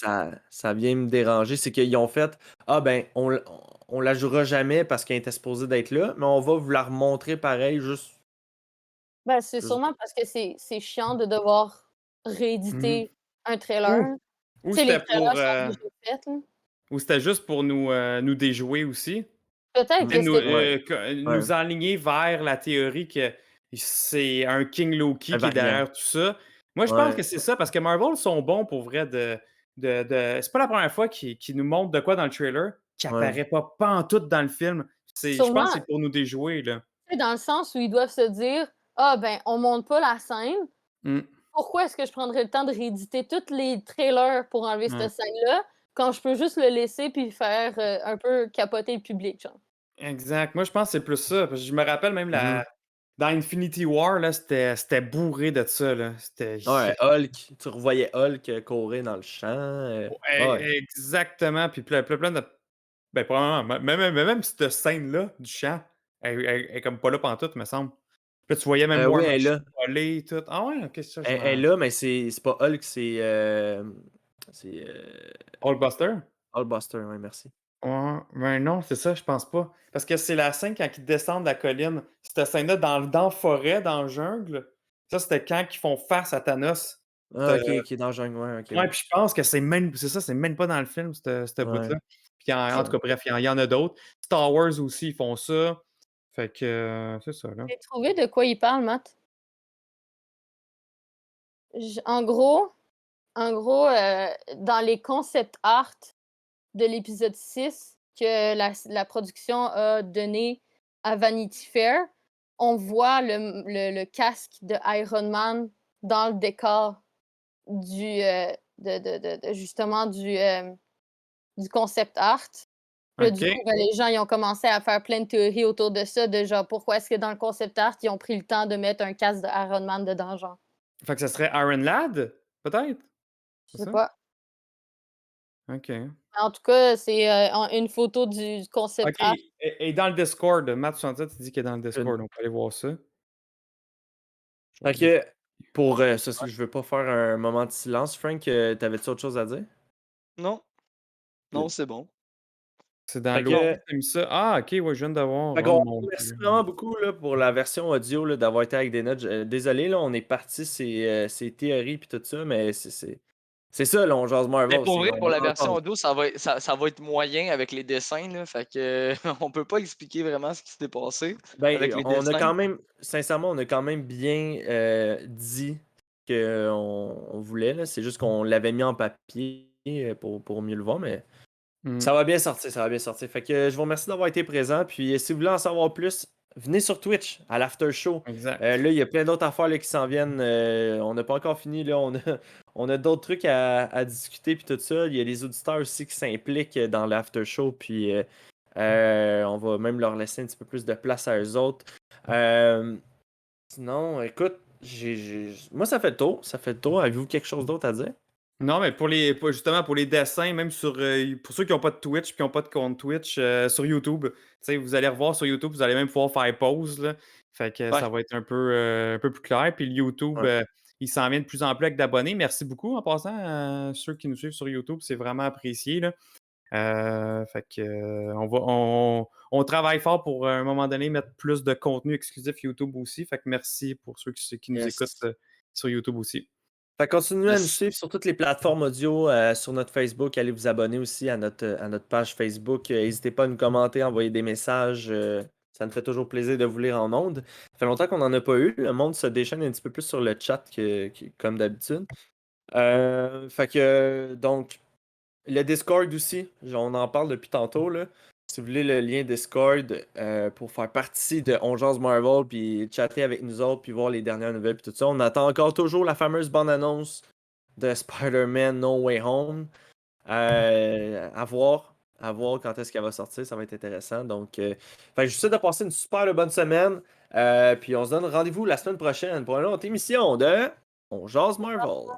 ça vient me déranger. C'est qu'ils ont fait ah ben on la jouera jamais parce qu'elle était supposée d'être là, mais on va vous la remontrer pareil, juste. ben, c'est juste- sûrement parce que c'est chiant de devoir Mhm. rééditer un Ou, trailer. ou Tu sais, les c'était pour, trailers sont déjà faits, là. ou c'était juste pour nous déjouer aussi. Peut-être Mm. que Nous, c'était Ouais, ouais. nous enligner vers la théorie que c'est un King Loki Un qui est variant. derrière tout ça. Moi, je pense que Ouais. c'est ça, parce que Marvel sont bons pour vrai c'est pas la première fois qu'ils nous montrent de quoi dans le trailer qui Ouais. apparaît pas pantoute dans le film. Je pense sûrement, que c'est pour nous déjouer, là. tu sais, dans le sens où ils doivent se dire ah, ben, on monte pas la scène. Mm. Pourquoi est-ce que je prendrais le temps de rééditer tous les trailers pour enlever Ouais. cette scène-là quand je peux juste le laisser puis faire un peu capoter le public, genre? Exact. Moi, je pense que c'est plus ça. Parce que je me rappelle même Mhm. dans Infinity War, là, c'était bourré de ça. Là. Ouais, Hulk, tu revoyais Hulk courir dans le champ. Ouais. Exactement. Puis plein de. Ben, probablement, même cette scène-là du chant, elle est comme pas là pantoute, me semble. Puis là, tu voyais même Oui, War elle est Machine là. voler, tout. Ah ouais, ok, c'est ça, je Elle est m'en. là, mais c'est pas Hulk, c'est Hulkbuster? Hulkbuster, ouais, merci. Ouais, ben non, c'est ça, je pense pas. Parce que c'est la scène quand ils descendent la colline. Cette scène-là dans la forêt, dans le jungle. Ça, c'était quand ils font face à Thanos. Ah, ok, dans le jungle, ouais, ok. Ouais, puis je pense que c'est même pas dans le film, cette Ouais. bout-là. Puis en tout cas, bref, il y en a d'autres. Star Wars aussi, ils font ça. Fait que c'est ça, là. J'ai trouvé de quoi il parle, Matt. En gros, dans les concept art de l'épisode 6 que la production a donné à Vanity Fair, on voit le casque de Iron Man dans le décor justement du concept art. Puis là, du OK. coup, ben, les gens ils ont commencé à faire plein de théories autour de ça, de genre pourquoi est-ce que dans le concept art, ils ont pris le temps de mettre un casque de Iron Man dedans, genre. Fait que ça serait Iron Lad, peut-être? Je C'est sais ça? pas. OK. En tout cas, c'est une photo du concept OK. art. Et dans le Discord, Matt67, il dit qu'il est dans le Une- Discord, on peut aller voir ça. Je vais Fait aller- que, pour ça, je veux pas faire un moment de silence. Frank, t'avais-tu autre chose à dire? Non, non, c'est bon. C'est dans Fait l'autre que, que t'as mis ça. Ah, OK, ouais, je viens d'avoir. fait Oh qu'on mon merci Dieu. vraiment beaucoup là, pour la version audio là, d'avoir été avec des notes. Désolé, là, on est parti ces théories puis tout ça, mais c'est ça, là, on jase Mais Marvel. pour vrai, On pour la va version entendre. audio, ça va être moyen avec les dessins, là. Fait que on peut pas expliquer vraiment ce qui s'était passé avec Ben, les on a dessins. quand même, sincèrement, on a quand même bien dit qu'on voulait. Là. C'est juste qu'on l'avait mis en papier pour mieux le voir, mais Hmm. ça va bien sortir, ça va bien sortir. Fait que je vous remercie d'avoir été présent. Puis si vous voulez en savoir plus, venez sur Twitch à l'after show. Exact. Là, il y a plein d'autres affaires là, qui s'en viennent. On n'a pas encore fini. Là. On a d'autres trucs à discuter puis tout ça. Il y a des auditeurs aussi qui s'impliquent dans l'after show. Puis on va même leur laisser un petit peu plus de place à eux autres. Sinon, écoute, moi ça fait le tour. Ça fait le tour. Avez-vous quelque chose d'autre à dire? Non, mais justement pour les dessins, même pour ceux qui n'ont pas de Twitch et qui n'ont pas de compte Twitch, sur YouTube, tu sais, vous allez revoir sur YouTube, vous allez même pouvoir faire pause, là. Fait que ça Ouais. va être un peu plus clair. Puis le YouTube, Ouais. il s'en vient de plus en plus avec d'abonnés. Merci beaucoup en passant à ceux qui nous suivent sur YouTube, c'est vraiment apprécié, là. Fait que on travaille fort pour à un moment donné mettre plus de contenu exclusif YouTube aussi. Fait que merci pour ceux qui nous Yes. écoutent sur YouTube aussi. Fait que continuez à nous Yes. suivre sur toutes les plateformes audio, sur notre Facebook. Allez vous abonner aussi à notre page Facebook. N'hésitez pas à nous commenter, envoyer des messages. Ça nous fait toujours plaisir de vous lire en ondes. Ça fait longtemps qu'on n'en a pas eu. Le monde se déchaîne un petit peu plus sur le chat comme d'habitude. Fait que, donc, le Discord aussi, on en parle depuis tantôt, là. Si vous voulez le lien Discord pour faire partie de On Jase Marvel, puis chatter avec nous autres, puis voir les dernières nouvelles, puis tout ça. On attend encore toujours la fameuse bande-annonce de Spider-Man No Way Home. À voir quand est-ce qu'elle va sortir, ça va être intéressant. Donc, fait que je vous souhaite de passer une super bonne semaine. Puis on se donne rendez-vous la semaine prochaine pour une autre émission de On Jase Marvel.